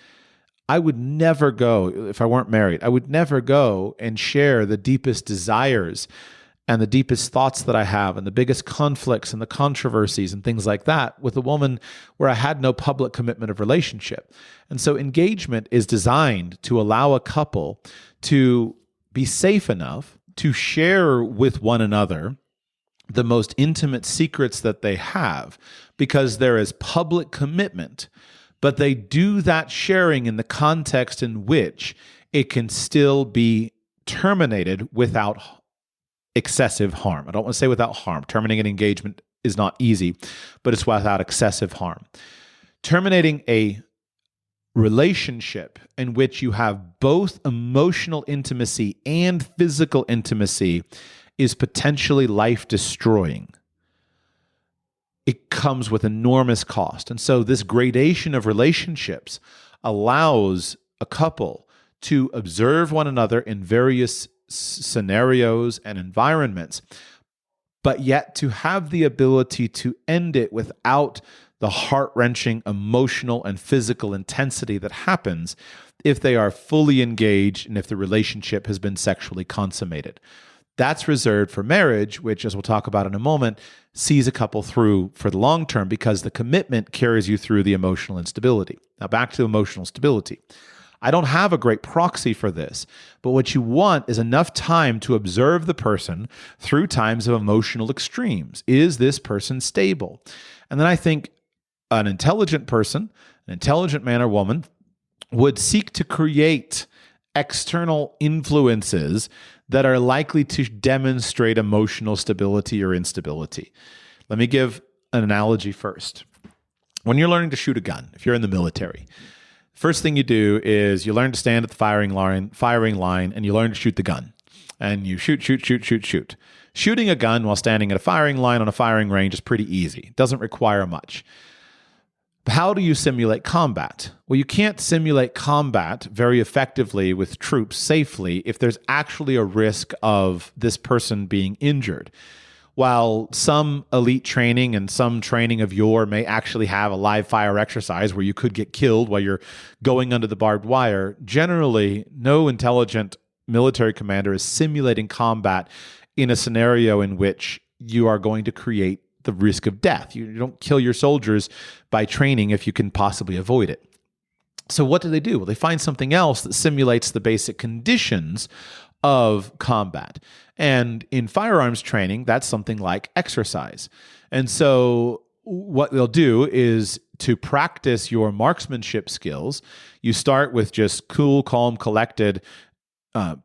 I would never go, if I weren't married, I would never go and share the deepest desires and the deepest thoughts that I have and the biggest conflicts and the controversies and things like that with a woman where I had no public commitment of relationship. And so engagement is designed to allow a couple to be safe enough to share with one another the most intimate secrets that they have, because there is public commitment, but they do that sharing in the context in which it can still be terminated without excessive harm. I don't want to say without harm. Terminating an engagement is not easy, but it's without excessive harm. Terminating a relationship in which you have both emotional intimacy and physical intimacy is potentially life-destroying. It comes with enormous cost. And so this gradation of relationships allows a couple to observe one another in various scenarios and environments, but yet to have the ability to end it without the heart-wrenching emotional and physical intensity that happens if they are fully engaged and if the relationship has been sexually consummated. That's reserved for marriage, which, as we'll talk about in a moment, sees a couple through for the long term because the commitment carries you through the emotional instability. Now, back to emotional stability. I don't have a great proxy for this, but what you want is enough time to observe the person through times of emotional extremes. Is this person stable? And then I think an intelligent person, an intelligent man or woman, would seek to create external influences that are likely to demonstrate emotional stability or instability. Let me give an analogy first. When you're learning to shoot a gun, if you're in the military, first thing you do is you learn to stand at the firing line, and you learn to shoot the gun. And you shoot. Shooting a gun while standing at a firing line on a firing range is pretty easy. It doesn't require much. But how do you simulate combat? Well, you can't simulate combat very effectively with troops safely if there's actually a risk of this person being injured. While some elite training and some training of yore may actually have a live fire exercise where you could get killed while you're going under the barbed wire, generally, no intelligent military commander is simulating combat in a scenario in which you are going to create the risk of death. You don't kill your soldiers by training if you can possibly avoid it. So what do? Well, they find something else that simulates the basic conditions of combat. And in firearms training, that's something like exercise. And so what they'll do is to practice your marksmanship skills, you start with just cool, calm, collected,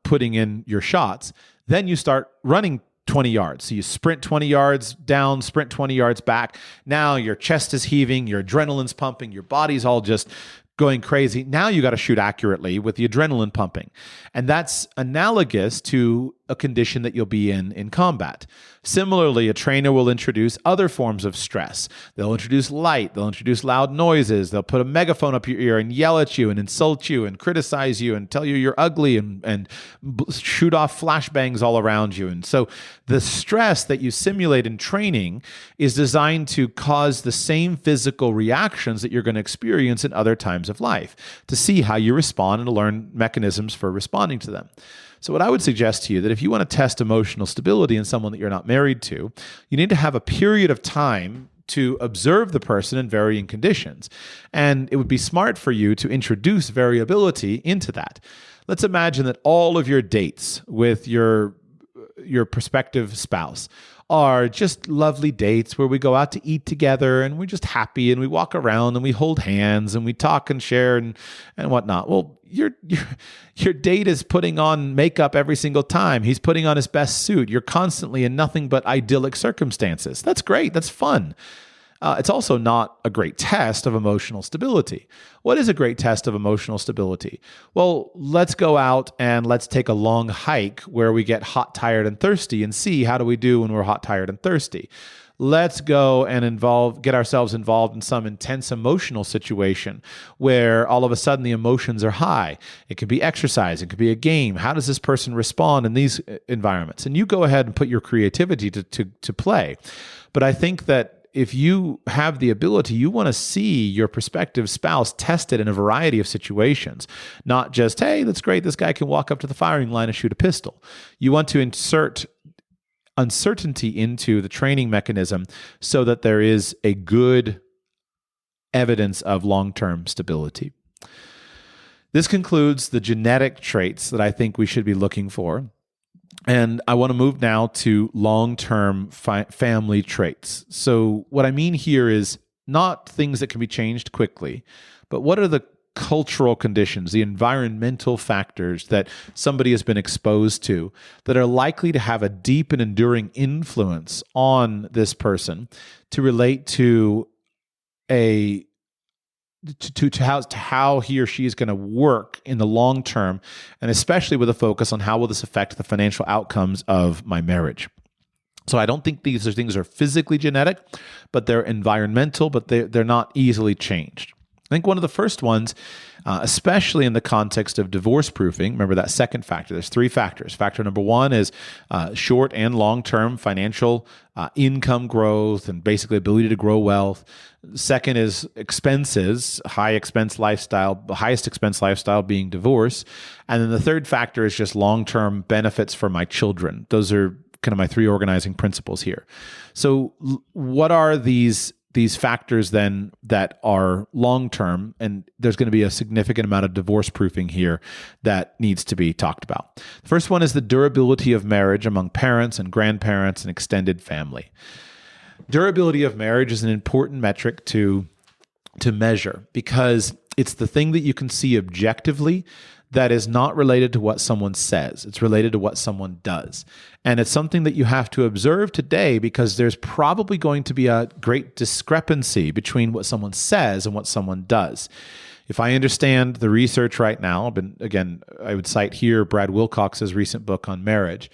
putting in your shots. Then you start running 20 yards. So you sprint 20 yards down, sprint 20 yards back. Now your chest is heaving, your adrenaline's pumping, your body's all just going crazy. Now you got to shoot accurately with the adrenaline pumping. And that's analogous to a condition that you'll be in combat. Similarly, a trainer will introduce other forms of stress. They'll introduce light. They'll introduce loud noises. They'll put a megaphone up your ear and yell at you and insult you and criticize you and tell you you're ugly and shoot off flashbangs all around you. And so the stress that you simulate in training is designed to cause the same physical reactions that you're going to experience in other times of life, to see how you respond and to learn mechanisms for responding to them. So what I would suggest to you that if you want to test emotional stability in someone that you're not married to, you need to have a period of time to observe the person in varying conditions. And it would be smart for you to introduce variability into that. Let's imagine that all of your dates with your prospective spouse are just lovely dates where we go out to eat together and we're just happy and we walk around and we hold hands and we talk and share and whatnot. Well, your date is putting on makeup every single time. He's putting on his best suit. You're constantly in nothing but idyllic circumstances. That's great. That's fun. It's also not a great test of emotional stability. What is a great test of emotional stability? Well, let's go out and let's take a long hike where we get hot, tired, and thirsty and see how do we do when we're hot, tired, and thirsty. let's go and get ourselves involved in some intense emotional situation where all of a sudden the emotions are high. It could be exercise. It could be a game. How does this person respond in these environments? And you go ahead and put your creativity to play. But I think that if you have the ability, you want to see your prospective spouse tested in a variety of situations, not just, hey, that's great, this guy can walk up to the firing line and shoot a pistol. You want to insert uncertainty into the training mechanism so that there is a good evidence of long-term stability. This concludes the genetic traits that I think we should be looking for. And I want to move now to long-term family traits. So what I mean here is not things that can be changed quickly, but what are the cultural conditions, the environmental factors that somebody has been exposed to that are likely to have a deep and enduring influence on this person to relate to how he or she is going to work in the long term, and especially with a focus on how will this affect the financial outcomes of my marriage. So I don't think these things are physically genetic, but they're environmental, but they're not easily changed. I think one of the first ones, especially in the context of divorce proofing, remember that second factor, there's three factors. Factor number one is short and long-term financial income growth and basically ability to grow wealth. Second is expenses, high expense lifestyle, the highest expense lifestyle being divorce. And then the third factor is just long-term benefits for my children. Those are kind of my three organizing principles here. So what are these factors then that are long-term, and there's going to be a significant amount of divorce proofing here that needs to be talked about. The first one is the durability of marriage among parents and grandparents and extended family. Durability of marriage is an important metric to measure because it's the thing that you can see objectively that is not related to what someone says. It's related to what someone does. And it's something that you have to observe today because there's probably going to be a great discrepancy between what someone says and what someone does. If I understand the research right now, I would cite here Brad Wilcox's recent book on marriage.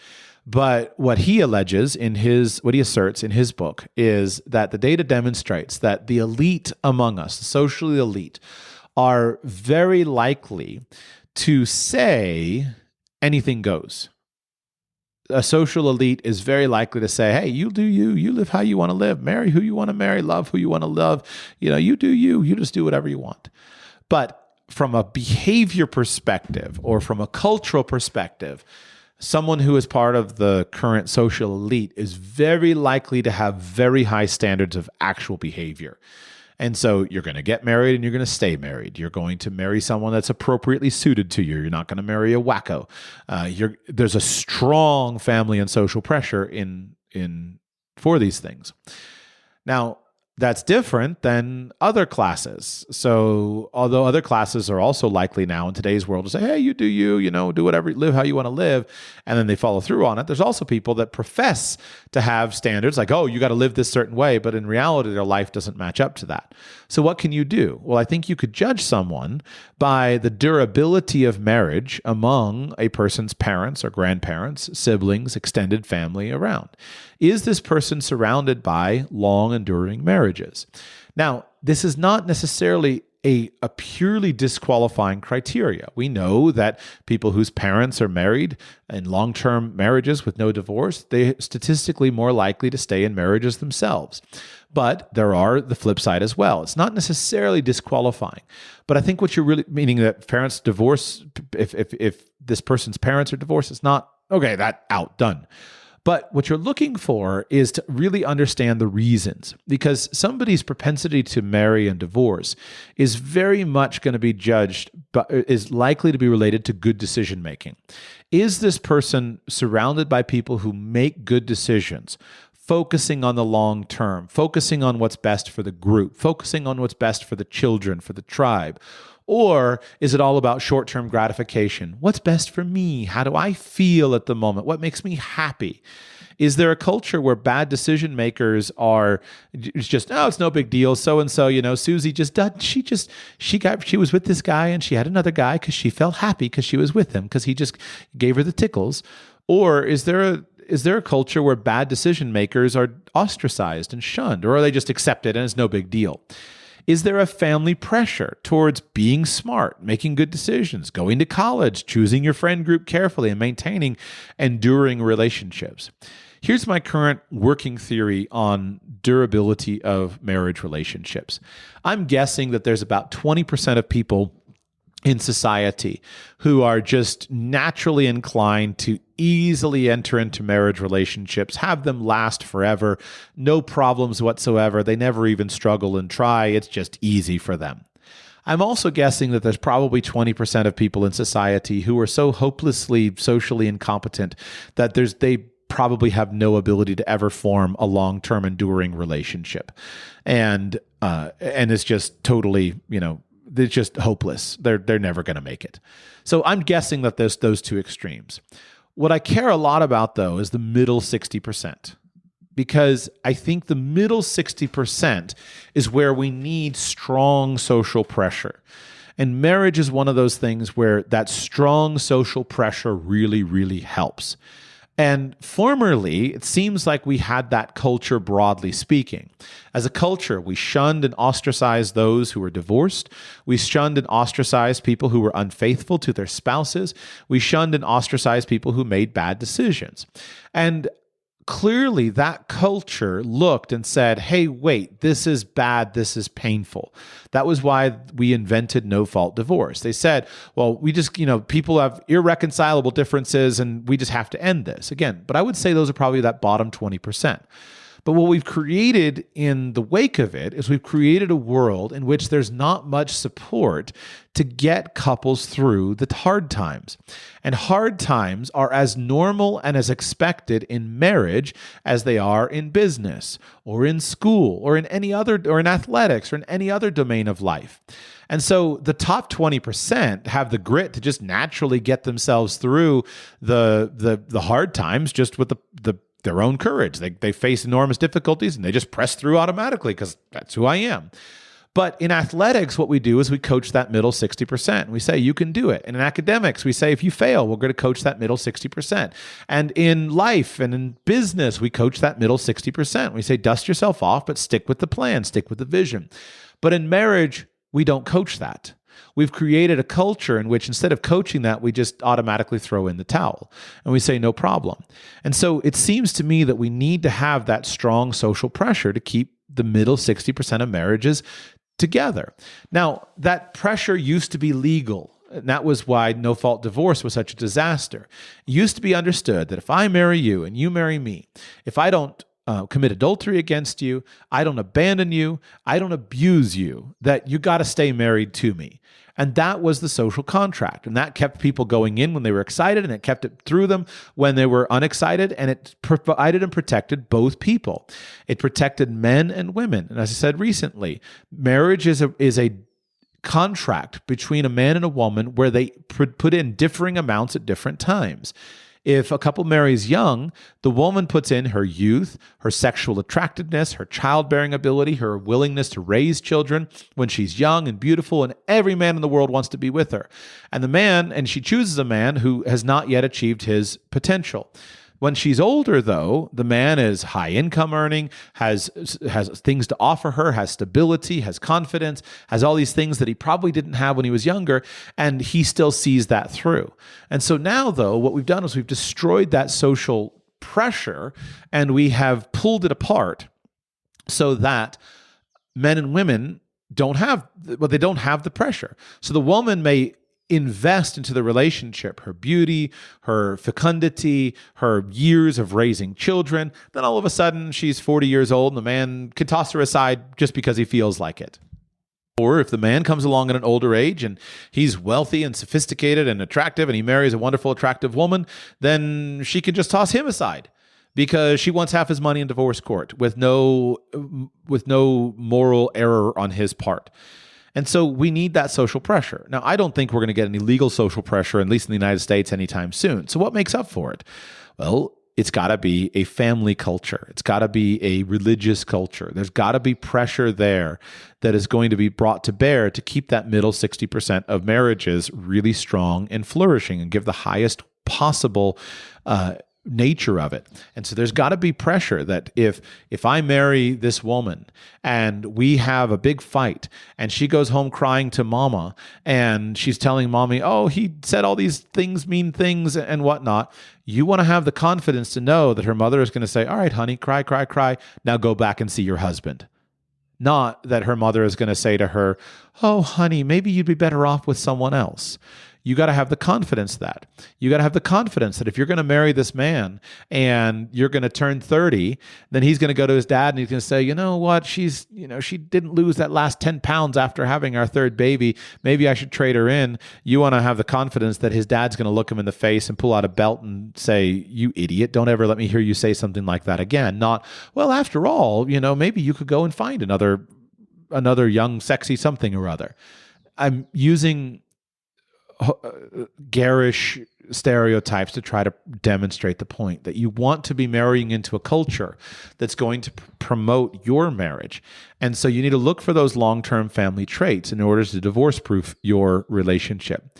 But what he asserts in his book is that the data demonstrates that the elite among us, the socially elite, are very likely to say anything goes. A social elite is very likely to say, hey, you do you live how you want to live, marry who you want to marry, love who you want to love, you do you just do whatever you want. But from a behavior perspective or from a cultural perspective, someone who is part of the current social elite is very likely to have very high standards of actual behavior. And so you're going to get married and you're going to stay married. You're going to marry someone that's appropriately suited to you. You're not going to marry a wacko. There's a strong family and social pressure for these things. Now, that's different than other classes. So although other classes are also likely now in today's world to say, hey, you do do whatever, live how you want to live, and then they follow through on it. There's also people that profess to have standards like, oh, you got to live this certain way, but in reality, their life doesn't match up to that. So what can you do? Well, I think you could judge someone by the durability of marriage among a person's parents or grandparents, siblings, extended family around. Is this person surrounded by long enduring marriages? Now, this is not necessarily a purely disqualifying criteria. We know that people whose parents are married in long-term marriages with no divorce, they're statistically more likely to stay in marriages themselves. But there are the flip side as well. It's not necessarily disqualifying. But I think what you're really meaning that parents divorce, if this person's parents are divorced, it's not, okay, that out, done. But what you're looking for is to really understand the reasons, because somebody's propensity to marry and divorce is very much going to be judged, but is likely to be related to good decision making. Is this person surrounded by people who make good decisions, focusing on the long term, focusing on what's best for the group, focusing on what's best for the children, for the tribe? Or is it all about short-term gratification? What's best for me? How do I feel at the moment? What makes me happy? Is there a culture where bad decision makers are just, oh, it's no big deal. So-and-so, Susie she was with this guy and she had another guy because she felt happy because she was with him because he just gave her the tickles? Or is there there a culture where bad decision makers are ostracized and shunned, or are they just accepted and it's no big deal? Is there a family pressure towards being smart, making good decisions, going to college, choosing your friend group carefully, and maintaining enduring relationships? Here's my current working theory on durability of marriage relationships. I'm guessing that there's about 20% of people in society who are just naturally inclined to easily enter into marriage relationships, have them last forever, no problems whatsoever. They never even struggle and try. It's just easy for them. I'm also guessing that there's probably 20% of people in society who are so hopelessly socially incompetent that they probably have no ability to ever form a long-term enduring relationship. And it's just totally, they're just hopeless. They're never going to make it. So I'm guessing that there's those two extremes. What I care a lot about, though, is the middle 60%, because I think the middle 60% is where we need strong social pressure. And marriage is one of those things where that strong social pressure really, really helps. And formerly, it seems like we had that culture, broadly speaking. As a culture, we shunned and ostracized those who were divorced. We shunned and ostracized people who were unfaithful to their spouses. We shunned and ostracized people who made bad decisions. And clearly, that culture looked and said, hey, wait, this is bad, this is painful. That was why we invented no-fault divorce. They said, well, we just, people have irreconcilable differences and we just have to end this. Again, but I would say those are probably that bottom 20%. But what we've created in the wake of it is we've created a world in which there's not much support to get couples through the hard times. And hard times are as normal and as expected in marriage as they are in business or in school or in any other, or in athletics or in any other domain of life. And so the top 20% have the grit to just naturally get themselves through the hard times just with their own courage. They face enormous difficulties and they just press through automatically because that's who I am. But in athletics, what we do is we coach that middle 60%. We say, you can do it. And in academics, we say, if you fail, we're going to coach that middle 60%. And in life and in business, we coach that middle 60%. We say, dust yourself off, but stick with the plan, stick with the vision. But in marriage, we don't coach that. We've created a culture in which instead of coaching that, we just automatically throw in the towel and we say, no problem. And so it seems to me that we need to have that strong social pressure to keep the middle 60% of marriages together. Now, that pressure used to be legal. And that was why no-fault divorce was such a disaster. It used to be understood that if I marry you and you marry me, if I don't commit adultery against you, I don't abandon you, I don't abuse you, that you got to stay married to me. And that was the social contract. And that kept people going in when they were excited, and it kept it through them when they were unexcited, and it provided and protected both people. It protected men and women. And as I said recently, marriage is a contract between a man and a woman where they put in differing amounts at different times. If a couple marries young, the woman puts in her youth, her sexual attractiveness, her childbearing ability, her willingness to raise children when she's young and beautiful, and every man in the world wants to be with her. And she chooses a man who has not yet achieved his potential. When she's older, though, the man is high income earning, has things to offer her, has stability, has confidence, has all these things that he probably didn't have when he was younger, and he still sees that through. And so now, though, what we've done is we've destroyed that social pressure and we have pulled it apart so that men and women don't have the pressure. So the woman may invest into the relationship, her beauty, her fecundity, her years of raising children. Then all of a sudden she's 40 years old and the man can toss her aside just because he feels like it. Or if the man comes along at an older age and he's wealthy and sophisticated and attractive and he marries a wonderful, attractive woman, then she can just toss him aside because she wants half his money in divorce court with no moral error on his part. And so we need that social pressure. Now, I don't think we're going to get any legal social pressure, at least in the United States, anytime soon. So what makes up for it? Well, it's got to be a family culture. It's got to be a religious culture. There's got to be pressure there that is going to be brought to bear to keep that middle 60% of marriages really strong and flourishing and give the highest possible nature of it. And so there's got to be pressure that if I marry this woman and we have a big fight and she goes home crying to mama and she's telling mommy, oh, he said all these things, mean things and whatnot, you want to have the confidence to know that her mother is going to say, all right, honey, cry, cry, cry. Now go back and see your husband. Not that her mother is going to say to her, oh, honey, maybe you'd be better off with someone else. You got to have the confidence that. You got to have the confidence that if you're going to marry this man and you're going to turn 30, then he's going to go to his dad and he's going to say, you know what, she didn't lose that last 10 pounds after having our third baby. Maybe I should trade her in. You want to have the confidence that his dad's going to look him in the face and pull out a belt and say, you idiot, don't ever let me hear you say something like that again. Not, well, after all, maybe you could go and find another young, sexy something or other. I'm using garish stereotypes to try to demonstrate the point that you want to be marrying into a culture that's going to promote your marriage. And so you need to look for those long-term family traits in order to divorce-proof your relationship.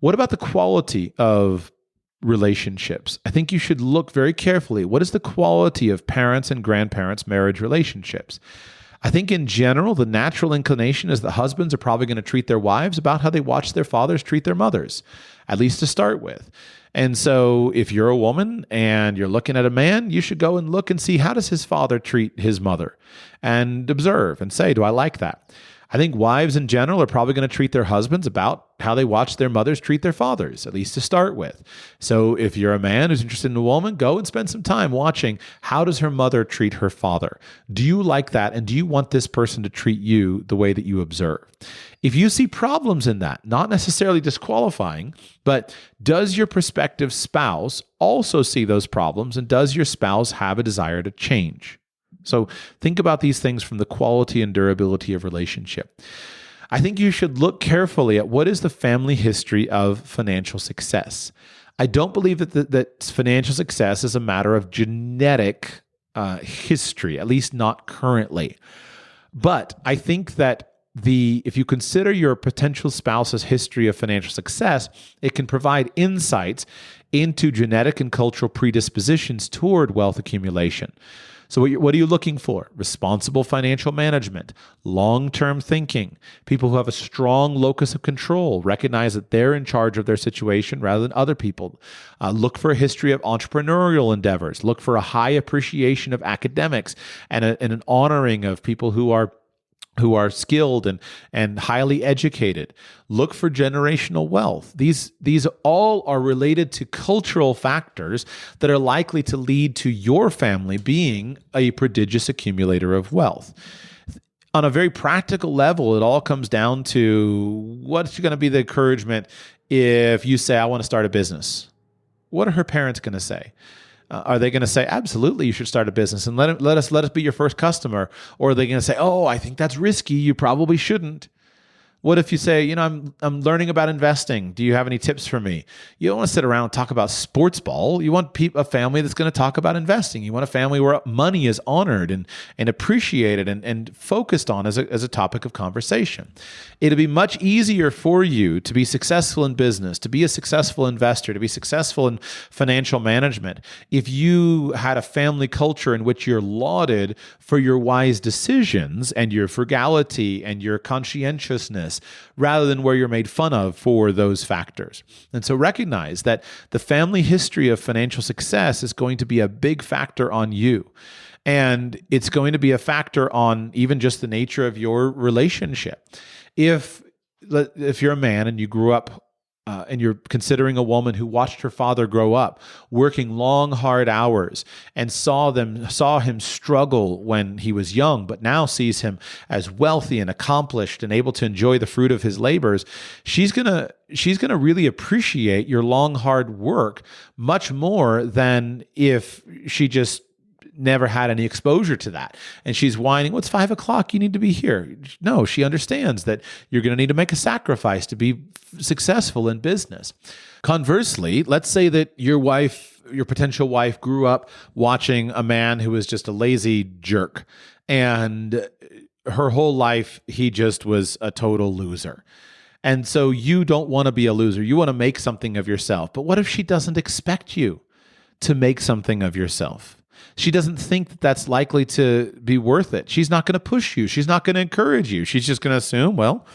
What about the quality of relationships? I think you should look very carefully. What is the quality of parents' and grandparents' marriage relationships? I think in general, the natural inclination is that husbands are probably going to treat their wives about how they watch their fathers treat their mothers, at least to start with. And so if you're a woman and you're looking at a man, you should go and look and see, how does his father treat his mother, and observe and say, do I like that? I think wives in general are probably going to treat their husbands about how they watch their mothers treat their fathers, at least to start with. So if you're a man who's interested in a woman, go and spend some time watching, how does her mother treat her father? Do you like that? And do you want this person to treat you the way that you observe? If you see problems in that, not necessarily disqualifying, but does your prospective spouse also see those problems? And does your spouse have a desire to change? So think about these things from the quality and durability of relationship. I think you should look carefully at what is the family history of financial success. I don't believe that financial success is a matter of genetic history, at least not currently. But I think that if you consider your potential spouse's history of financial success, it can provide insights into genetic and cultural predispositions toward wealth accumulation. So what are you looking for? Responsible financial management, long-term thinking, people who have a strong locus of control, recognize that they're in charge of their situation rather than other people. Look for a history of entrepreneurial endeavors. Look for a high appreciation of academics and an honoring of people who are skilled and highly educated. Look for generational wealth. These all are related to cultural factors that are likely to lead to your family being a prodigious accumulator of wealth. On a very practical level, it all comes down to what's going to be the encouragement if you say, I want to start a business. What are her parents going to say? Are they going to say, absolutely, you should start a business and let us be your first customer? Or are they going to say, oh, I think that's risky, you probably shouldn't? What if you say, I'm learning about investing. Do you have any tips for me? You don't want to sit around and talk about sports ball. You want a family that's going to talk about investing. You want a family where money is honored and appreciated and focused on as a topic of conversation. It'll be much easier for you to be successful in business, to be a successful investor, to be successful in financial management if you had a family culture in which you're lauded for your wise decisions and your frugality and your conscientiousness, rather than where you're made fun of for those factors. And so recognize that the family history of financial success is going to be a big factor on you. And it's going to be a factor on even just the nature of your relationship. If you're a man and you grew up and you're considering a woman who watched her father grow up, working long, hard hours, and saw him struggle when he was young, but now sees him as wealthy and accomplished and able to enjoy the fruit of his labors, she's gonna really appreciate your long, hard work much more than if she just never had any exposure to that. And she's whining, well, it's 5 o'clock, you need to be here. No, she understands that you're going to need to make a sacrifice to be successful in business. Conversely, let's say that your potential wife grew up watching a man who was just a lazy jerk, and her whole life he just was a total loser. And so you don't want to be a loser. You want to make something of yourself. But what if she doesn't expect you to make something of yourself. She doesn't think that that's likely to be worth it. She's not going to push you. She's not going to encourage you. She's just going to assume, well,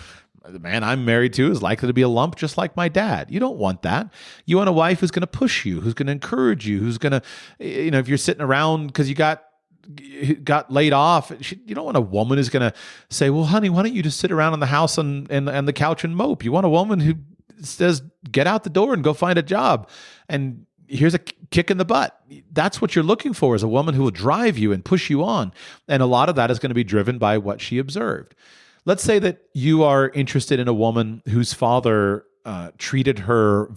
the man I'm married to is likely to be a lump just like my dad. You don't want that. You want a wife who's going to push you, who's going to encourage you, who's going to, if you're sitting around because you got laid off, you don't want a woman who's going to say, well, honey, why don't you just sit around in the house and the couch and mope? You want a woman who says, get out the door and go find a job. And here's a kick in the butt. That's what you're looking for, is a woman who will drive you and push you on. And a lot of that is going to be driven by what she observed. Let's say that you are interested in a woman whose father treated her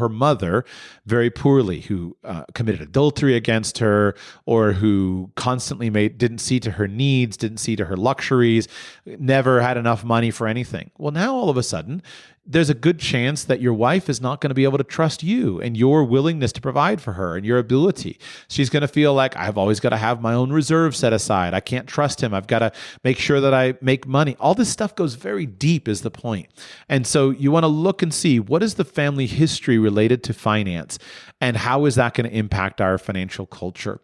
mother very poorly, who committed adultery against her, or who constantly didn't see to her needs, didn't see to her luxuries, never had enough money for anything. Well, now all of a sudden, there's a good chance that your wife is not going to be able to trust you and your willingness to provide for her and your ability. She's going to feel like, I've always got to have my own reserve set aside. I can't trust him. I've got to make sure that I make money. All this stuff goes very deep, is the point. And so you want to look and see, what is the family history related to finance, and how is that going to impact our financial culture?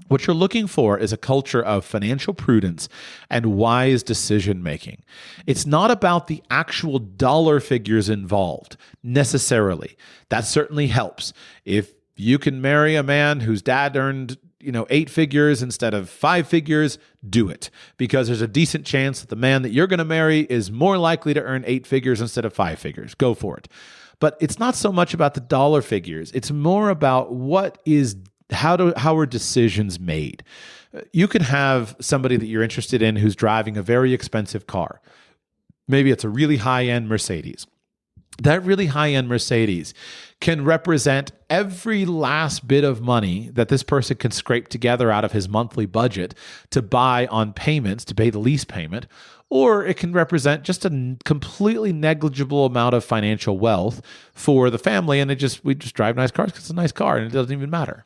What you're looking for is a culture of financial prudence and wise decision-making. It's not about the actual dollar figures involved necessarily. That certainly helps. If you can marry a man whose dad earned 8 figures instead of 5 figures, do it. Because there's a decent chance that the man that you're going to marry is more likely to earn 8 figures instead of 5 figures. Go for it. But it's not so much about the dollar figures. It's more about how are decisions made. You could have somebody that you're interested in who's driving a very expensive car. Maybe it's a really high-end Mercedes. That really high-end Mercedes can represent every last bit of money that this person can scrape together out of his monthly budget to buy on payments, to pay the lease payment, or it can represent just a completely negligible amount of financial wealth for the family, and we just drive nice cars because it's a nice car and it doesn't even matter.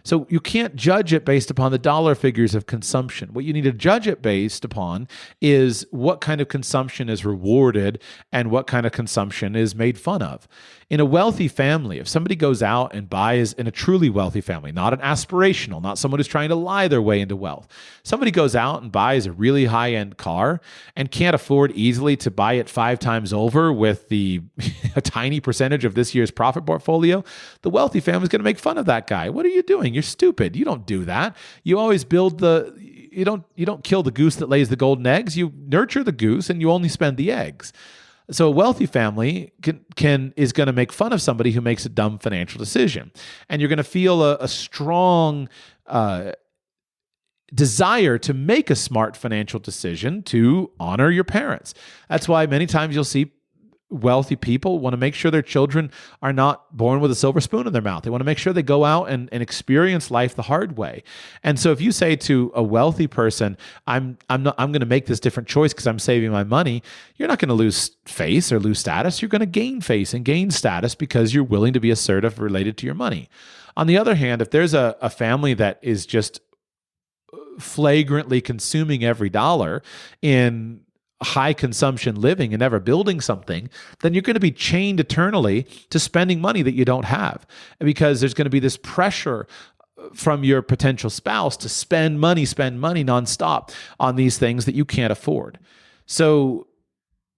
So you can't judge it based upon the dollar figures of consumption. What you need to judge it based upon is what kind of consumption is rewarded and what kind of consumption is made fun of. In a wealthy family, if somebody goes out and buys, in a truly wealthy family, not an aspirational, not someone who's trying to lie their way into wealth, somebody goes out and buys a really high-end car and can't afford easily to buy it 5 times over with a tiny percentage of this year's profit portfolio, the wealthy family is going to make fun of that guy. What are you doing? You're stupid. You don't do that. You always you don't kill the goose that lays the golden eggs. You nurture the goose and you only spend the eggs. So a wealthy family is going to make fun of somebody who makes a dumb financial decision. And you're going to feel a strong desire to make a smart financial decision to honor your parents. That's why many times you'll see wealthy people want to make sure their children are not born with a silver spoon in their mouth. They want to make sure they go out and experience life the hard way. And so if you say to a wealthy person, I'm going to make this different choice because I'm saving my money, you're not going to lose face or lose status. You're going to gain face and gain status because you're willing to be assertive related to your money. On the other hand, if there's a family that is just flagrantly consuming every dollar in high consumption living and never building something, then you're going to be chained eternally to spending money that you don't have, because there's going to be this pressure from your potential spouse to spend money nonstop on these things that you can't afford. So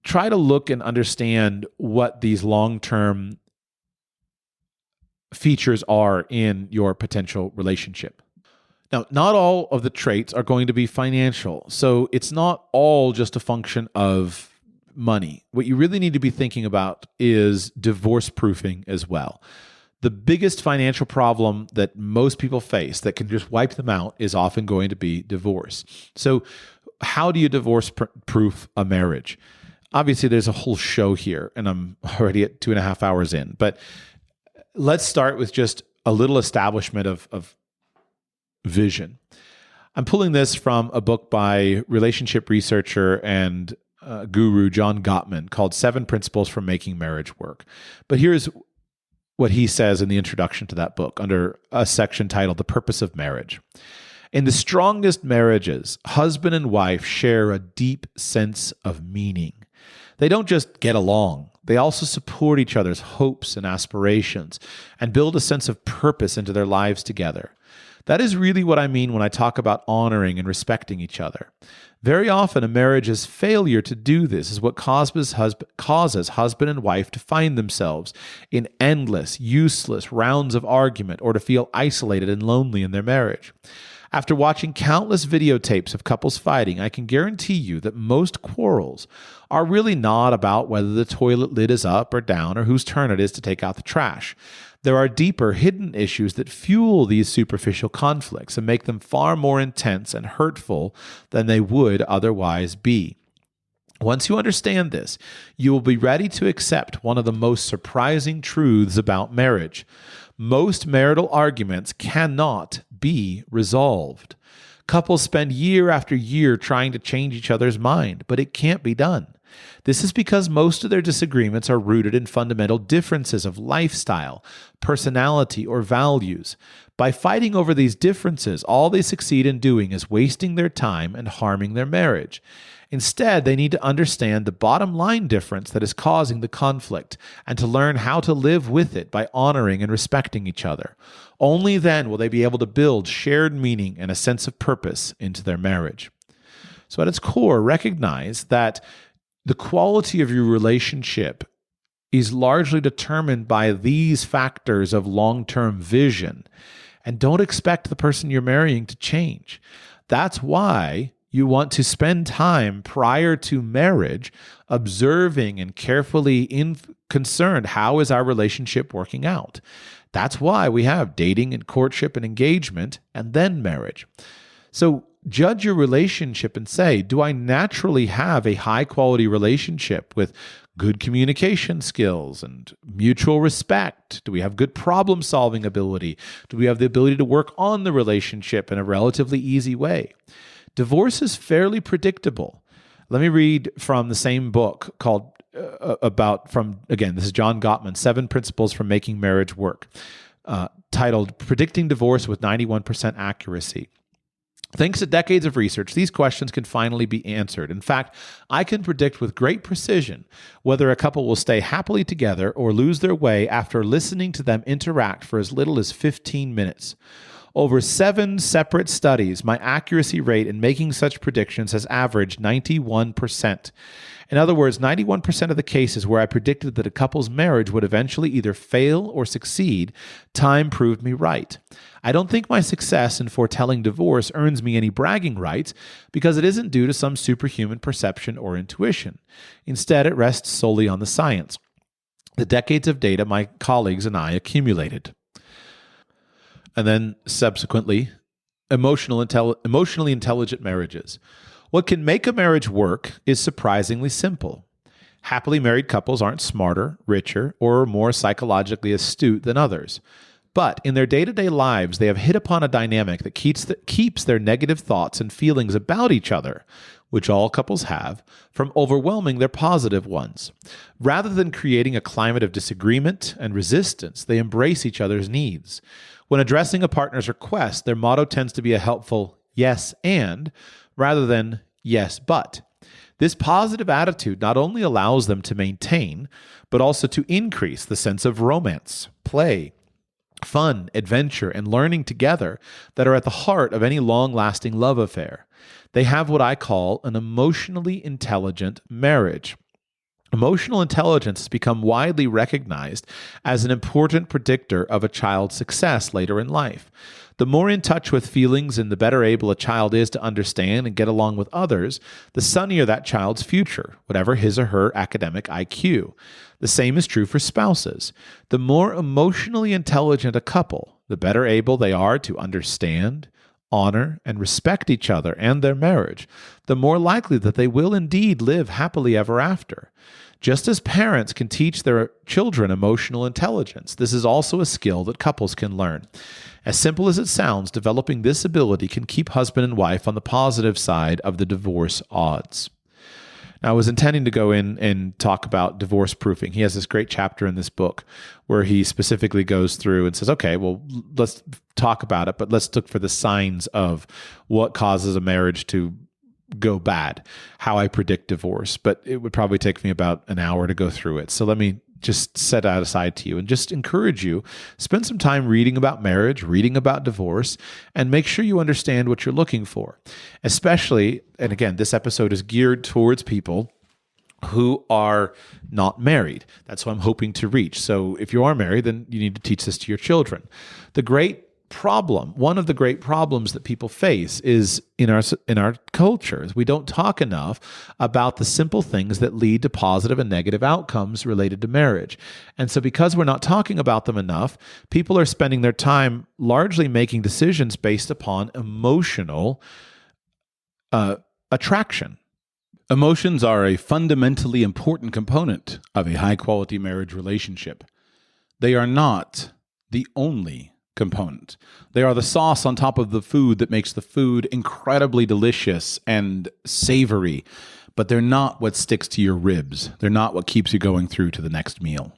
try to look and understand what these long-term features are in your potential relationship. Now, not all of the traits are going to be financial, so it's not all just a function of money. What you really need to be thinking about is divorce proofing as well. The biggest financial problem that most people face that can just wipe them out is often going to be divorce. So how do you divorce proof a marriage? Obviously, there's a whole show here, and I'm already at 2.5 hours in, but let's start with just a little establishment of vision. I'm pulling this from a book by relationship researcher and guru John Gottman called 7 Principles for Making Marriage Work. But here's what he says in the introduction to that book under a section titled The Purpose of Marriage. In the strongest marriages, husband and wife share a deep sense of meaning. They don't just get along. They also support each other's hopes and aspirations and build a sense of purpose into their lives together. That is really what I mean when I talk about honoring and respecting each other. Very often, a marriage's failure to do this is what causes husband and wife to find themselves in endless, useless rounds of argument or to feel isolated and lonely in their marriage. After watching countless videotapes of couples fighting, I can guarantee you that most quarrels are really not about whether the toilet lid is up or down or whose turn it is to take out the trash. There are deeper, hidden issues that fuel these superficial conflicts and make them far more intense and hurtful than they would otherwise be. Once you understand this, you will be ready to accept one of the most surprising truths about marriage. Most marital arguments cannot be resolved. Couples spend year after year trying to change each other's mind, but it can't be done. This is because most of their disagreements are rooted in fundamental differences of lifestyle, personality, or values. By fighting over these differences, all they succeed in doing is wasting their time and harming their marriage. Instead, they need to understand the bottom line difference that is causing the conflict and to learn how to live with it by honoring and respecting each other. Only then will they be able to build shared meaning and a sense of purpose into their marriage. So at its core, recognize that the quality of your relationship is largely determined by these factors of long-term vision. And don't expect the person you're marrying to change. That's why you want to spend time prior to marriage observing and carefully concerned, how is our relationship working out? That's why we have dating and courtship and engagement and then marriage. So judge your relationship and say, do I naturally have a high-quality relationship with good communication skills and mutual respect? Do we have good problem-solving ability? Do we have the ability to work on the relationship in a relatively easy way? Divorce is fairly predictable. Let me read from the same book called this is John Gottman, 7 Principles for Making Marriage Work, titled Predicting Divorce with 91% Accuracy. Thanks to decades of research, these questions can finally be answered. In fact, I can predict with great precision whether a couple will stay happily together or lose their way after listening to them interact for as little as 15 minutes. Over 7 separate studies, my accuracy rate in making such predictions has averaged 91%. In other words, 91% of the cases where I predicted that a couple's marriage would eventually either fail or succeed, time proved me right. I don't think my success in foretelling divorce earns me any bragging rights because it isn't due to some superhuman perception or intuition. Instead, it rests solely on the science, the decades of data my colleagues and I accumulated. And then subsequently, emotionally intelligent marriages. What can make a marriage work is surprisingly simple. Happily married couples aren't smarter, richer, or more psychologically astute than others. But in their day-to-day lives, they have hit upon a dynamic that keeps their negative thoughts and feelings about each other, which all couples have, from overwhelming their positive ones. Rather than creating a climate of disagreement and resistance, they embrace each other's needs. When addressing a partner's request, their motto tends to be a helpful yes and rather than yes but. This positive attitude not only allows them to maintain, but also to increase the sense of romance, play, fun, adventure, and learning together that are at the heart of any long-lasting love affair. They have what I call an emotionally intelligent marriage. Emotional intelligence has become widely recognized as an important predictor of a child's success later in life. The more in touch with feelings and the better able a child is to understand and get along with others, the sunnier that child's future, whatever his or her academic IQ. The same is true for spouses. The more emotionally intelligent a couple, the better able they are to understand, honor, and respect each other and their marriage, the more likely that they will indeed live happily ever after. Just as parents can teach their children emotional intelligence, this is also a skill that couples can learn. As simple as it sounds, developing this ability can keep husband and wife on the positive side of the divorce odds. Now, I was intending to go in and talk about divorce proofing. He has this great chapter in this book where he specifically goes through and says, okay, well, let's talk about it, but let's look for the signs of what causes a marriage to go bad, how I predict divorce, but it would probably take me about an hour to go through it. So let me just set that aside to you and just encourage you, spend some time reading about marriage, reading about divorce, and make sure you understand what you're looking for. Especially, and again, this episode is geared towards people who are not married. That's what I'm hoping to reach. So if you are married, then you need to teach this to your children. One of the great problems that people face is in our culture is we don't talk enough about the simple things that lead to positive and negative outcomes related to marriage. And so because we're not talking about them enough, people are spending their time largely making decisions based upon emotional attraction. Emotions are a fundamentally important component of a high-quality marriage relationship. They are not the only component. They are the sauce on top of the food that makes the food incredibly delicious and savory, but they're not what sticks to your ribs. They're not what keeps you going through to the next meal.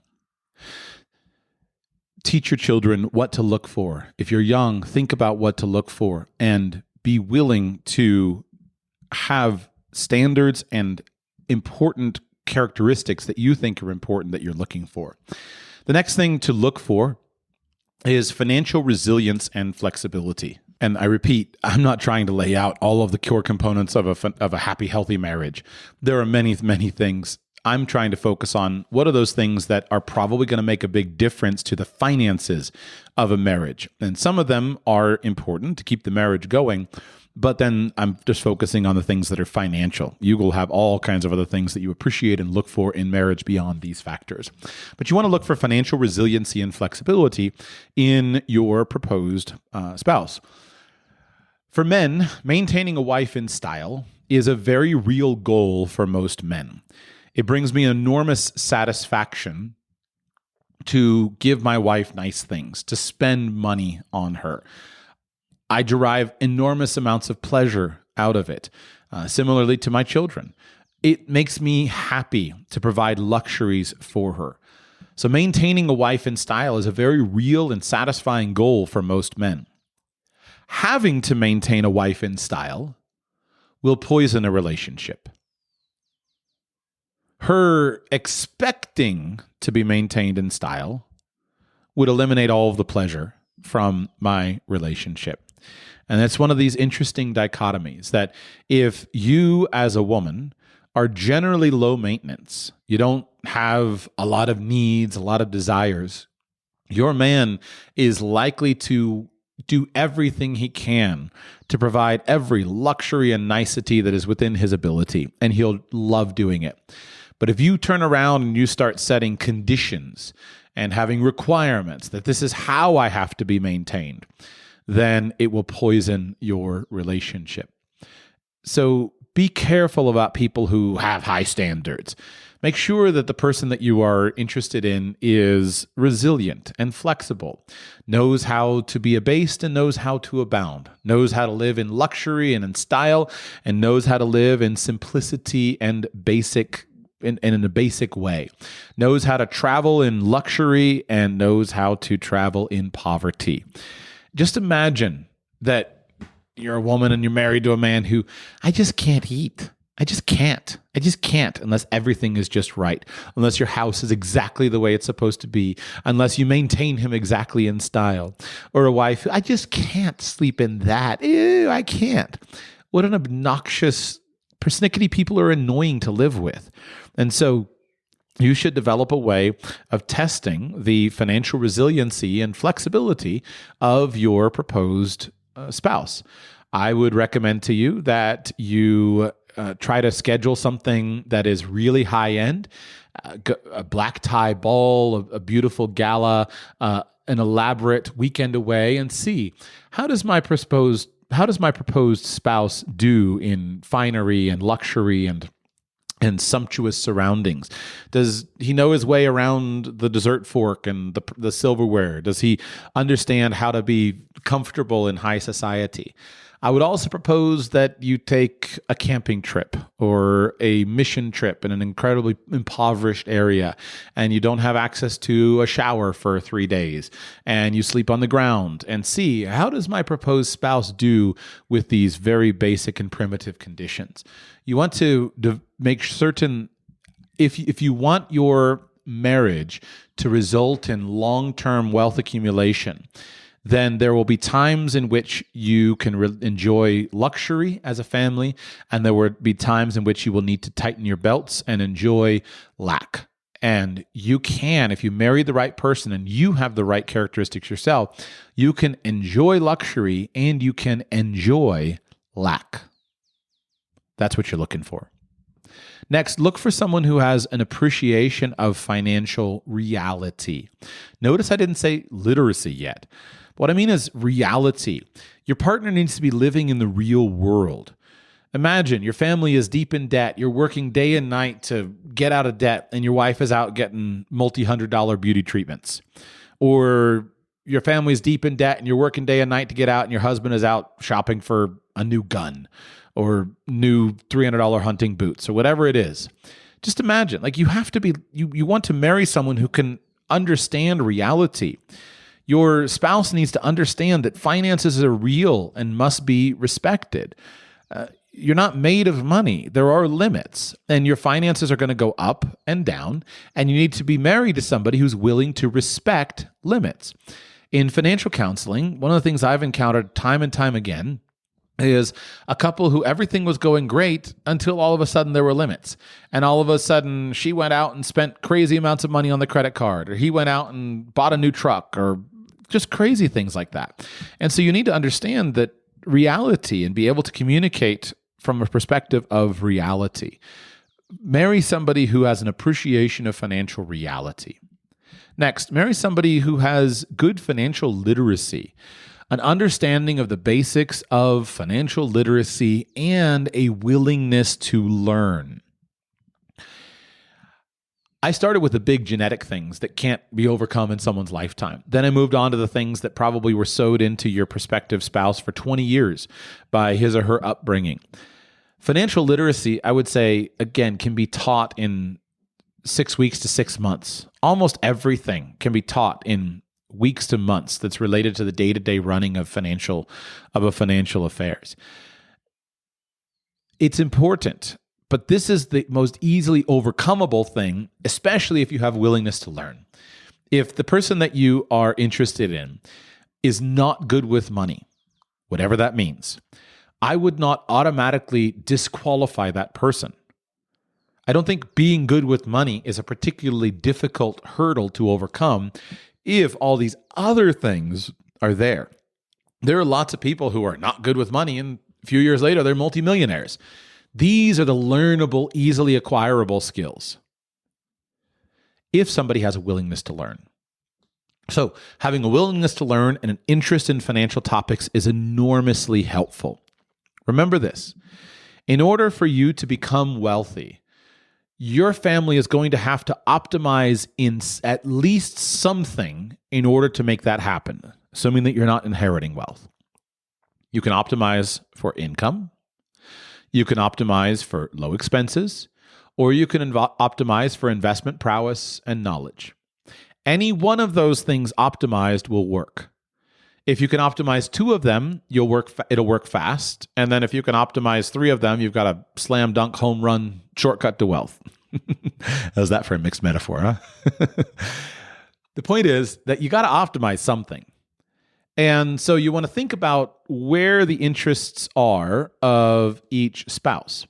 Teach your children what to look for. If you're young, think about what to look for and be willing to have standards and important characteristics that you think are important that you're looking for. The next thing to look for is financial resilience and flexibility. And I repeat, I'm not trying to lay out all of the core components of a happy, healthy marriage. There are many, many things. I'm trying to focus on what are those things that are probably going to make a big difference to the finances of a marriage. And some of them are important to keep the marriage going, but then I'm just focusing on the things that are financial. You will have all kinds of other things that you appreciate and look for in marriage beyond these factors. But you want to look for financial resiliency and flexibility in your proposed spouse. For men, maintaining a wife in style is a very real goal for most men. It brings me enormous satisfaction to give my wife nice things, to spend money on her. I derive enormous amounts of pleasure out of it. Similarly to my children, it makes me happy to provide luxuries for her. So maintaining a wife in style is a very real and satisfying goal for most men. Having to maintain a wife in style will poison a relationship. Her expecting to be maintained in style would eliminate all of the pleasure from my relationship. And that's one of these interesting dichotomies that if you as a woman are generally low maintenance, you don't have a lot of needs, a lot of desires, your man is likely to do everything he can to provide every luxury and nicety that is within his ability, and he'll love doing it. But if you turn around and you start setting conditions and having requirements that this is how I have to be maintained, then it will poison your relationship. So be careful about people who have high standards. Make sure that the person that you are interested in is resilient and flexible, knows how to be abased and knows how to abound, knows how to live in luxury and in style, and knows how to live in simplicity and in a basic way, knows how to travel in luxury and knows how to travel in poverty. Just imagine that you're a woman and you're married to a man who, I just can't eat. I just can't unless everything is just right, unless your house is exactly the way it's supposed to be, unless you maintain him exactly in style. Or a wife who, I just can't sleep in that. Ew, I can't. What an obnoxious, persnickety people are annoying to live with. And so you should develop a way of testing the financial resiliency and flexibility of your proposed spouse. I would recommend to you that you try to schedule something that is really high end, a black tie ball, a beautiful gala, an elaborate weekend away, and see how does my proposed spouse do in finery and luxury and sumptuous surroundings? Does he know his way around the dessert fork and the silverware? Does he understand how to be comfortable in high society? I would also propose that you take a camping trip or a mission trip in an incredibly impoverished area, and you don't have access to a shower for 3 days, and you sleep on the ground, and see, how does my proposed spouse do with these very basic and primitive conditions? You want to make certain, if you want your marriage to result in long-term wealth accumulation, then there will be times in which you can enjoy luxury as a family, and there will be times in which you will need to tighten your belts and enjoy lack. And you can, if you marry the right person and you have the right characteristics yourself, you can enjoy luxury and you can enjoy lack. That's what you're looking for. Next, look for someone who has an appreciation of financial reality. Notice I didn't say literacy yet. What I mean is reality. Your partner needs to be living in the real world. Imagine your family is deep in debt. You're working day and night to get out of debt, and your wife is out getting multi-$100 beauty treatments. Or your family is deep in debt, and you're working day and night to get out, and your husband is out shopping for a new gun or new $300 hunting boots or whatever it is. Just imagine, like, you have to be, you want to marry someone who can understand reality. Your spouse needs to understand that finances are real and must be respected. You're not made of money. There are limits, and your finances are going to go up and down, and you need to be married to somebody who's willing to respect limits. In financial counseling, one of the things I've encountered time and time again is a couple who everything was going great until all of a sudden there were limits. And all of a sudden she went out and spent crazy amounts of money on the credit card, or he went out and bought a new truck, or just crazy things like that. And so you need to understand that reality and be able to communicate from a perspective of reality. Marry somebody who has an appreciation of financial reality. Next, marry somebody who has good financial literacy, an understanding of the basics of financial literacy, and a willingness to learn. I started with the big genetic things that can't be overcome in someone's lifetime. Then I moved on to the things that probably were sewed into your prospective spouse for 20 years by his or her upbringing. Financial literacy, I would say, again, can be taught in 6 weeks to 6 months. Almost everything can be taught in weeks to months that's related to the day-to-day running of financial affairs. It's important, but this is the most easily overcomable thing, especially if you have willingness to learn. If the person that you are interested in is not good with money, whatever that means, I would not automatically disqualify that person. I don't think being good with money is a particularly difficult hurdle to overcome if all these other things are there. There are lots of people who are not good with money, and a few years later, they're multimillionaires. These are the learnable, easily acquirable skills, if somebody has a willingness to learn. So having a willingness to learn and an interest in financial topics is enormously helpful. Remember this: in order for you to become wealthy, your family is going to have to optimize in at least something in order to make that happen, assuming that you're not inheriting wealth. You can optimize for income, you can optimize for low expenses, or you can optimize for investment prowess and knowledge. Any one of those things optimized will work. If you can optimize 2 of them, it'll work fast. And then if you can optimize 3 of them, you've got a slam dunk home run shortcut to wealth. How's that for a mixed metaphor, huh? The point is that you got to optimize something. And so you want to think about where the interests are of each spouse.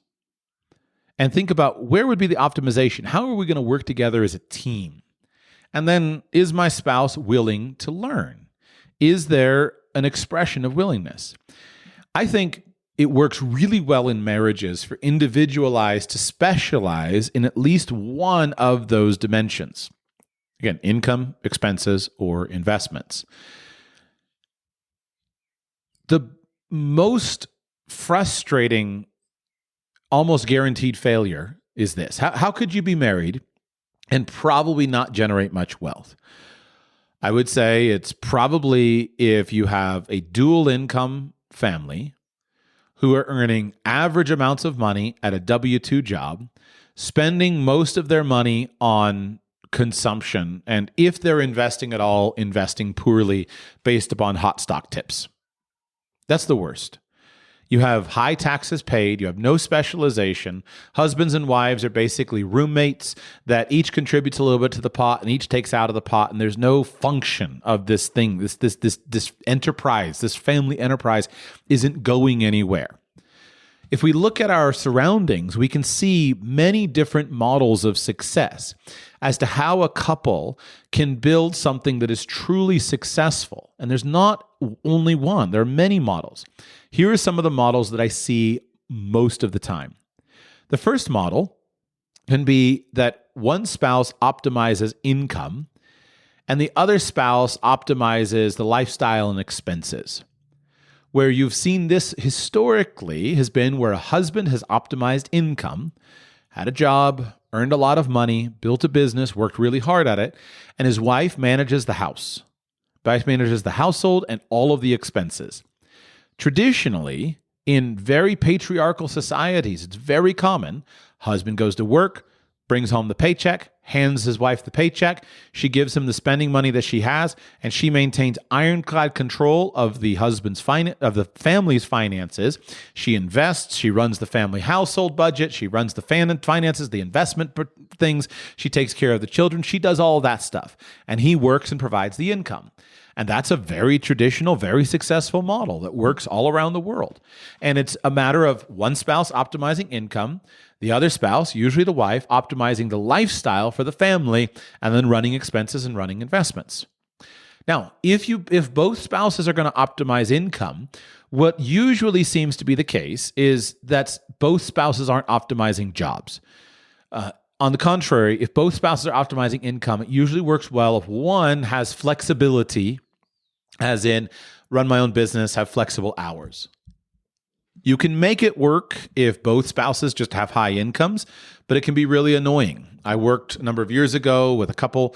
And think about where would be the optimization? How are we going to work together as a team? And then, is my spouse willing to learn? Is there an expression of willingness? I think it works really well in marriages for individualized to specialize in at least one of those dimensions. Again, income, expenses, or investments. The most frustrating, almost guaranteed failure is this. How could you be married and probably not generate much wealth? I would say it's probably if you have a dual income family who are earning average amounts of money at a W-2 job, spending most of their money on consumption, and if they're investing at all, investing poorly based upon hot stock tips. That's the worst. You have high taxes paid. You have no specialization. Husbands and wives are basically roommates that each contributes a little bit to the pot and each takes out of the pot. And there's no function of this thing. This enterprise, this family enterprise isn't going anywhere. If we look at our surroundings, we can see many different models of success as to how a couple can build something that is truly successful. And there's not only one, there are many models. Here are some of the models that I see most of the time. The first model can be that one spouse optimizes income and the other spouse optimizes the lifestyle and expenses. Where you've seen this historically has been where a husband has optimized income, had a job, earned a lot of money, built a business, worked really hard at it, and his wife manages the house. Wife manages the household and all of the expenses. Traditionally, in very patriarchal societies, it's very common. Husband goes to work, brings home the paycheck, hands his wife the paycheck. She gives him the spending money that she has, and she maintains ironclad control of the family's finances. She invests. She runs the family household budget. She runs the finances, the investment things. She takes care of the children. She does all that stuff, and he works and provides the income. And that's a very traditional, very successful model that works all around the world. And it's a matter of one spouse optimizing income, the other spouse, usually the wife, optimizing the lifestyle for the family, and then running expenses and running investments. Now, if both spouses are going to optimize income, what usually seems to be the case is that both spouses aren't optimizing jobs. On the contrary, if both spouses are optimizing income, it usually works well if one has flexibility, as in run my own business, have flexible hours. You can make it work if both spouses just have high incomes, but it can be really annoying. I worked a number of years ago with a couple,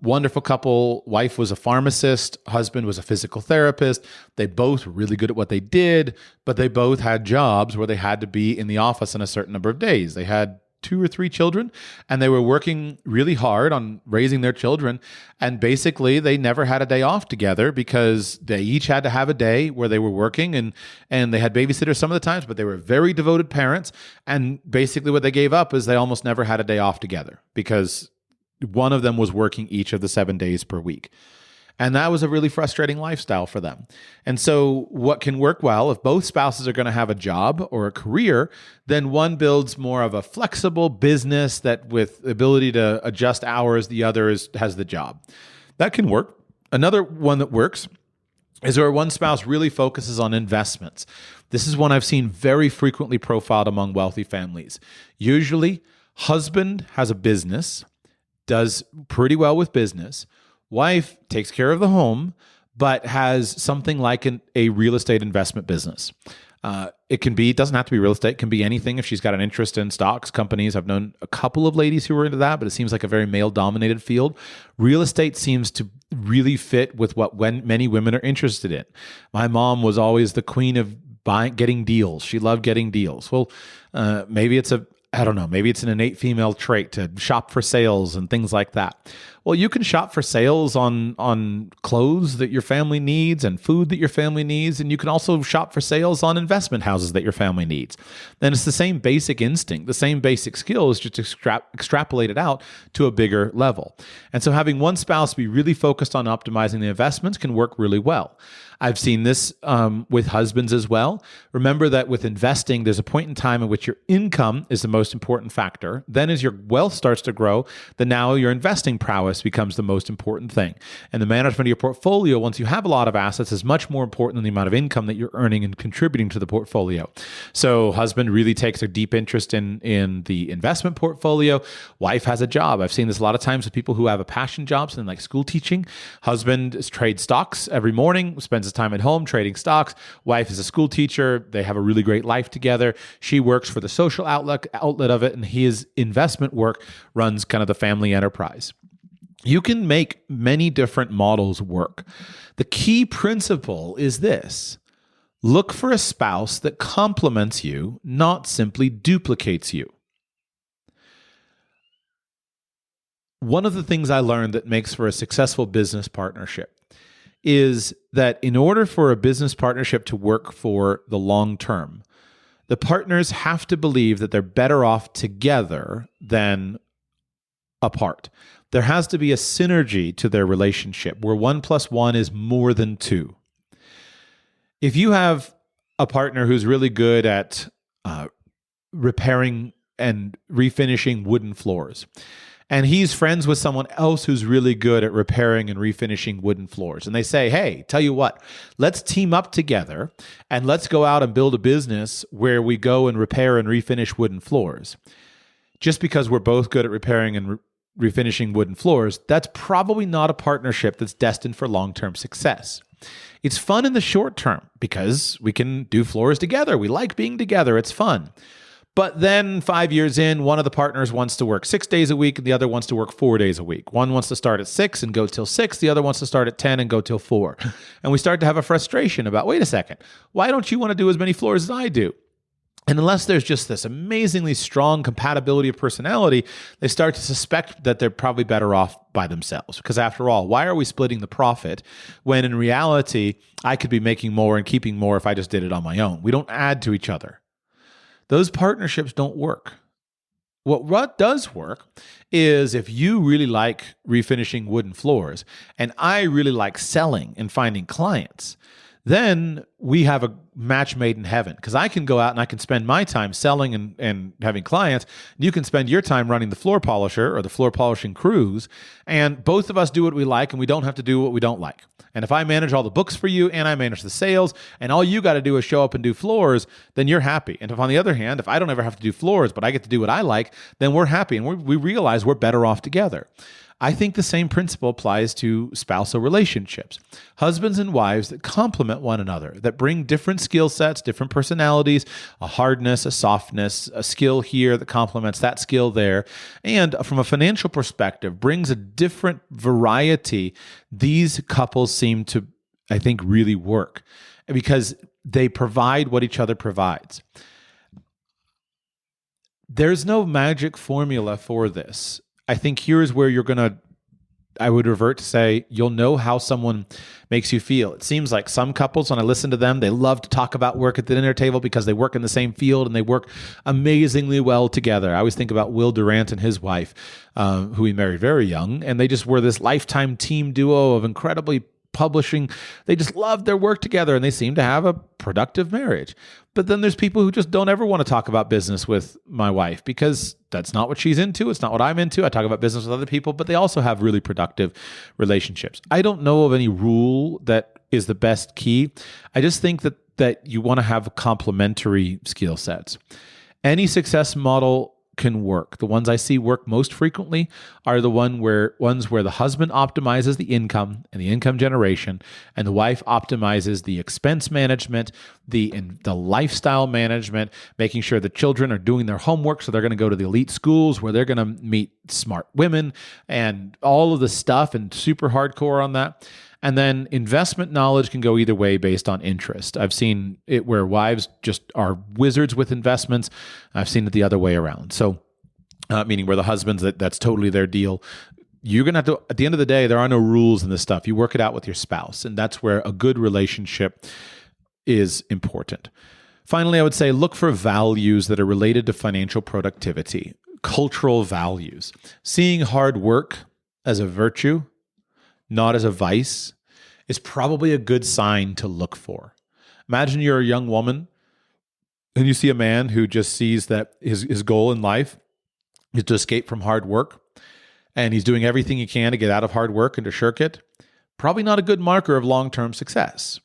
wonderful couple. Wife was a pharmacist, husband was a physical therapist. They both were really good at what they did, but they both had jobs where they had to be in the office on a certain number of days. They had 2 or 3 children, and they were working really hard on raising their children. And basically, they never had a day off together because they each had to have a day where they were working, and they had babysitters some of the times, but they were very devoted parents. And basically, what they gave up is they almost never had a day off together because one of them was working each of the 7 days per week. And that was a really frustrating lifestyle for them. And so what can work well, if both spouses are going to have a job or a career, then one builds more of a flexible business that with ability to adjust hours, the other has the job. That can work. Another one that works is where one spouse really focuses on investments. This is one I've seen very frequently profiled among wealthy families. Usually, husband has a business, does pretty well with business. Wife takes care of the home, but has something like a real estate investment business. It doesn't have to be real estate. It can be anything if she's got an interest in stocks, companies. I've known a couple of ladies who were into that, but it seems like a very male-dominated field. Real estate seems to really fit with what many women are interested in. My mom was always the queen of getting deals. She loved getting deals. Well, maybe it's an innate female trait to shop for sales and things like that. Well, you can shop for sales on clothes that your family needs and food that your family needs, and you can also shop for sales on investment houses that your family needs. Then it's the same basic instinct, the same basic skills, just extrapolated out to a bigger level. And so having one spouse be really focused on optimizing the investments can work really well. I've seen this with husbands as well. Remember that with investing, there's a point in time in which your income is the most important factor. Then as your wealth starts to grow, then now your investing prowess becomes the most important thing. And the management of your portfolio, once you have a lot of assets, is much more important than the amount of income that you're earning and contributing to the portfolio. So husband really takes a deep interest in the investment portfolio. Wife has a job. I've seen this a lot of times with people who have a passion job, something like school teaching. Husband trades stocks every morning, spends his time at home trading stocks. Wife is a school teacher. They have a really great life together. She works for the social outlet of it, and his investment work runs kind of the family enterprise. You can make many different models work. The key principle is this: Look for a spouse that complements you, not simply duplicates you. One of the things I learned that makes for a successful business partnership is that in order for a business partnership to work for the long term, the partners have to believe that they're better off together than apart. There has to be a synergy to their relationship where 1 + 1 is more than 2. If you have a partner who's really good at repairing and refinishing wooden floors, and he's friends with someone else who's really good at repairing and refinishing wooden floors, and they say, hey, tell you what, let's team up together and let's go out and build a business where we go and repair and refinish wooden floors. Just because we're both good at repairing and refinishing wooden floors, that's probably not a partnership that's destined for long-term success. It's fun in the short term because we can do floors together. We like being together. It's fun. But then 5 years in, one of the partners wants to work 6 days a week and the other wants to work 4 days a week. One wants to start at 6 and go till 6. The other wants to start at 10 and go till 4. And we start to have a frustration about, wait a second, why don't you want to do as many floors as I do? And unless there's just this amazingly strong compatibility of personality, they start to suspect that they're probably better off by themselves. Because after all, why are we splitting the profit when in reality, I could be making more and keeping more if I just did it on my own? We don't add to each other. Those partnerships don't work. What does work is if you really like refinishing wooden floors and I really like selling and finding clients, then we have a match made in heaven because I can go out and I can spend my time selling and having clients. You can spend your time running the floor polisher or the floor polishing crews, and both of us do what we like and we don't have to do what we don't like. And if I manage all the books for you and I manage the sales and all you got to do is show up and do floors, then you're happy. And if on the other hand, if I don't ever have to do floors, but I get to do what I like, then we're happy and we realize we're better off together. I think the same principle applies to spousal relationships. Husbands and wives that complement one another, that bring different skill sets, different personalities, a hardness, a softness, a skill here that complements that skill there. And from a financial perspective, brings a different variety. These couples seem to, I think, really work because they provide what each other provides. There's no magic formula for this. I think here's where I would revert to say, you'll know how someone makes you feel. It seems like some couples, when I listen to them, they love to talk about work at the dinner table because they work in the same field and they work amazingly well together. I always think about Will Durant and his wife, who he married very young, and they just were this lifetime team duo of incredibly publishing. They just loved their work together and they seem to have a productive marriage. But then there's people who just don't ever want to talk about business with my wife because that's not what she's into. It's not what I'm into. I talk about business with other people, but they also have really productive relationships. I don't know of any rule that is the best key. I just think that you want to have complementary skill sets. Any success model can work. The ones I see work most frequently are the ones where the husband optimizes the income and the income generation, and the wife optimizes the expense management, the lifestyle management, making sure the children are doing their homework so they're going to go to the elite schools where they're going to meet smart women and all of the stuff, and super hardcore on that. And then investment knowledge can go either way based on interest. I've seen it where wives just are wizards with investments. I've seen it the other way around. So, meaning where the husbands, that's totally their deal. You're going to have to, at the end of the day, there are no rules in this stuff. You work it out with your spouse. And that's where a good relationship is important. Finally, I would say look for values that are related to financial productivity, cultural values. Seeing hard work as a virtue, not as a vice, is probably a good sign to look for. Imagine you're a young woman and you see a man who just sees that his goal in life is to escape from hard work, and he's doing everything he can to get out of hard work and to shirk it. Probably not a good marker of long-term success.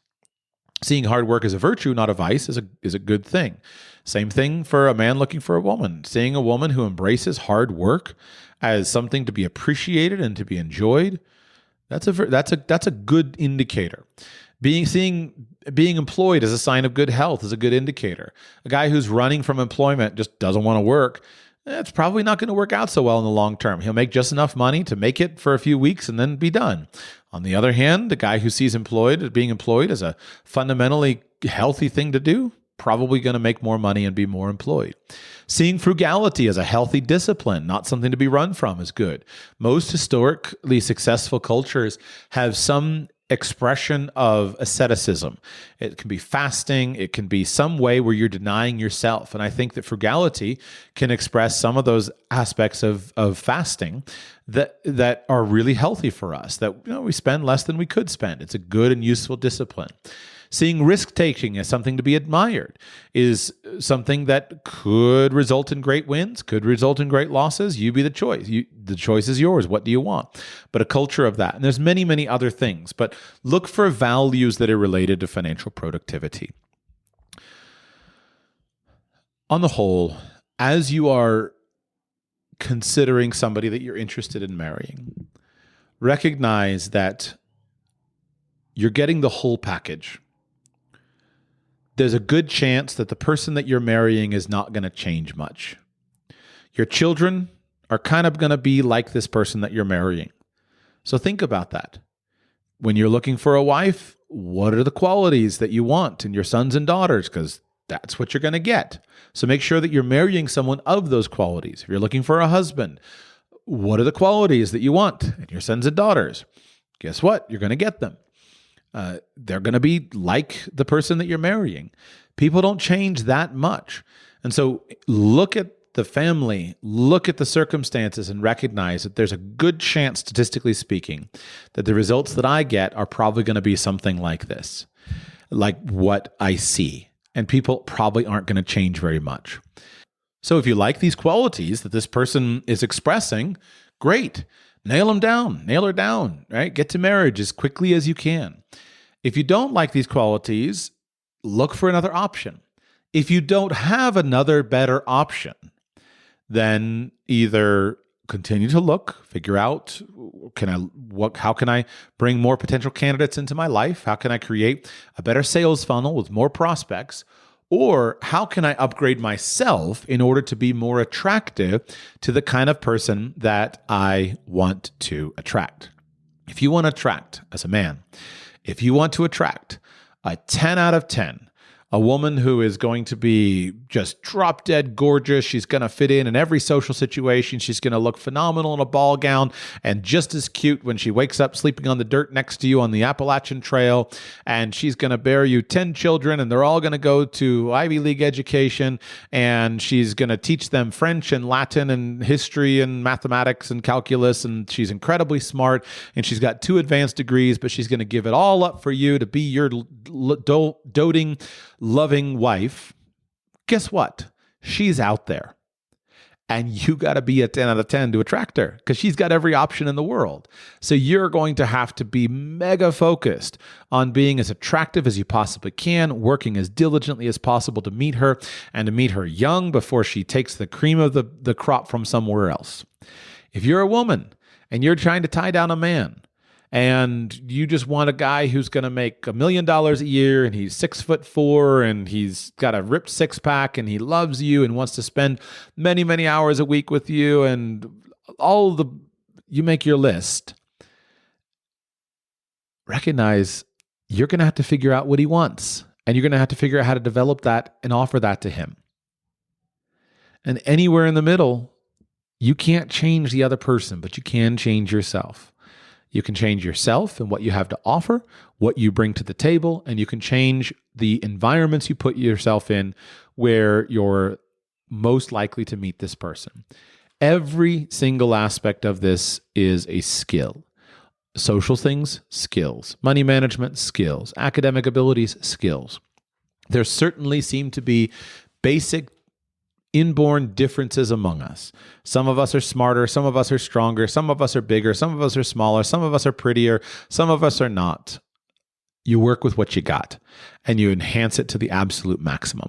Seeing hard work as a virtue, not a vice, is a good thing. Same thing for a man looking for a woman. Seeing a woman who embraces hard work as something to be appreciated and to be enjoyed, that's a good indicator. Being employed as a sign of good health is a good indicator. A guy who's running from employment just doesn't want to work. It's probably not going to work out so well in the long term. He'll make just enough money to make it for a few weeks and then be done. On the other hand, the guy who sees being employed as a fundamentally healthy thing to do, probably going to make more money and be more employed. Seeing frugality as a healthy discipline, not something to be run from, is good. Most historically successful cultures have some expression of asceticism. It can be fasting. It can be some way where you're denying yourself. And I think that frugality can express some of those aspects of fasting that are really healthy for us, that we spend less than we could spend. It's a good and useful discipline. Seeing risk-taking as something to be admired is something that could result in great wins, could result in great losses. You be the choice. The choice is yours. What do you want? But a culture of that. And there's many, many other things. But look for values that are related to financial productivity. On the whole, as you are considering somebody that you're interested in marrying, recognize that you're getting the whole package. There's a good chance that the person that you're marrying is not going to change much. Your children are kind of going to be like this person that you're marrying. So think about that. When you're looking for a wife, what are the qualities that you want in your sons and daughters? Because that's what you're going to get. So make sure that you're marrying someone of those qualities. If you're looking for a husband, what are the qualities that you want in your sons and daughters? Guess what? You're going to get them. They're going to be like the person that you're marrying. People don't change that much. And so look at the family, look at the circumstances, and recognize that there's a good chance, statistically speaking, that the results that I get are probably going to be something like this, like what I see. And people probably aren't going to change very much. So if you like these qualities that this person is expressing, great. Nail them down, nail her down, right? Get to marriage as quickly as you can. If you don't like these qualities, look for another option. If you don't have another better option, then either continue to look, figure out, how can I bring more potential candidates into my life? How can I create a better sales funnel with more prospects? Or how can I upgrade myself in order to be more attractive to the kind of person that I want to attract? If you want to attract, as a man, if you want to attract a 10 out of 10, a woman who is going to be just drop dead gorgeous. She's going to fit in every social situation. She's going to look phenomenal in a ball gown and just as cute when she wakes up sleeping on the dirt next to you on the Appalachian Trail. And she's going to bear you 10 children and they're all going to go to Ivy League education. And she's going to teach them French and Latin and history and mathematics and calculus. And she's incredibly smart and she's got 2 advanced degrees, but she's going to give it all up for you to be your doting, loving wife. Guess what? She's out there. And you got to be a 10 out of 10 to attract her because she's got every option in the world. So you're going to have to be mega focused on being as attractive as you possibly can, working as diligently as possible to meet her and to meet her young before she takes the cream of the crop from somewhere else. If you're a woman and you're trying to tie down a man, and you just want a guy who's going to make $1 million a year and he's 6'4" and he's got a ripped 6-pack and he loves you and wants to spend many, many hours a week with you and you make your list. Recognize you're going to have to figure out what he wants and you're going to have to figure out how to develop that and offer that to him. And anywhere in the middle, you can't change the other person, but you can change yourself. You can change yourself and what you have to offer, what you bring to the table, and you can change the environments you put yourself in where you're most likely to meet this person. Every single aspect of this is a skill. Social things, skills. Money management, skills. Academic abilities, skills. There certainly seem to be basic inborn differences among us. Some of us are smarter, some of us are stronger, some of us are bigger, some of us are smaller, some of us are prettier, some of us are not. You work with what you got and you enhance it to the absolute maximum.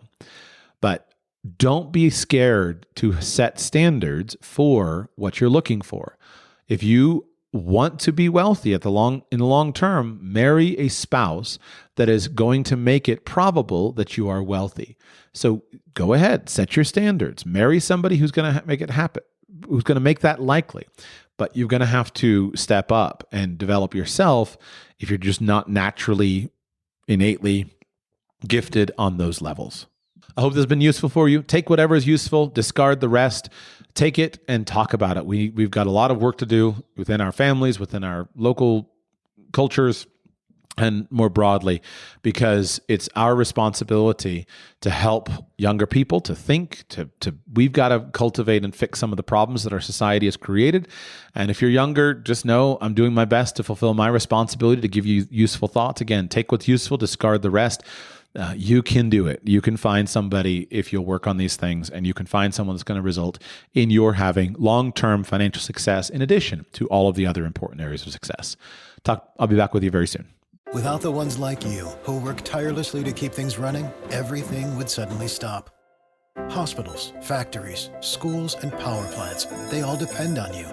But don't be scared to set standards for what you're looking for. If you want to be wealthy in the long term, marry a spouse that is going to make it probable that you are wealthy. So go ahead, set your standards. Marry somebody who's going to make it happen, who's going to make that likely. But you're going to have to step up and develop yourself if you're just not naturally, innately gifted on those levels. I hope this has been useful for you. Take whatever is useful, discard the rest. Take it and talk about it. We've got a lot of work to do within our families, within our local cultures, and more broadly, because it's our responsibility to help younger people to think, we've got to cultivate and fix some of the problems that our society has created. And if you're younger, just know I'm doing my best to fulfill my responsibility to give you useful thoughts. Again, take what's useful, discard the rest. You can do it. You can find somebody if you'll work on these things, and you can find someone that's going to result in your having long-term financial success in addition to all of the other important areas of success. I'll be back with you very soon. Without the ones like you, who work tirelessly to keep things running, everything would suddenly stop. Hospitals, factories, schools, and power plants, they all depend on you.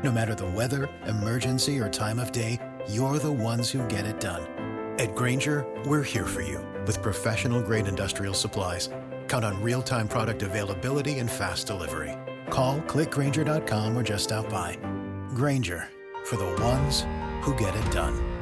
No matter the weather, emergency, or time of day, you're the ones who get it done. At Grainger, we're here for you with professional-grade industrial supplies. Count on real-time product availability and fast delivery. Call, click Grainger.com, or just stop by. Grainger, for the ones who get it done.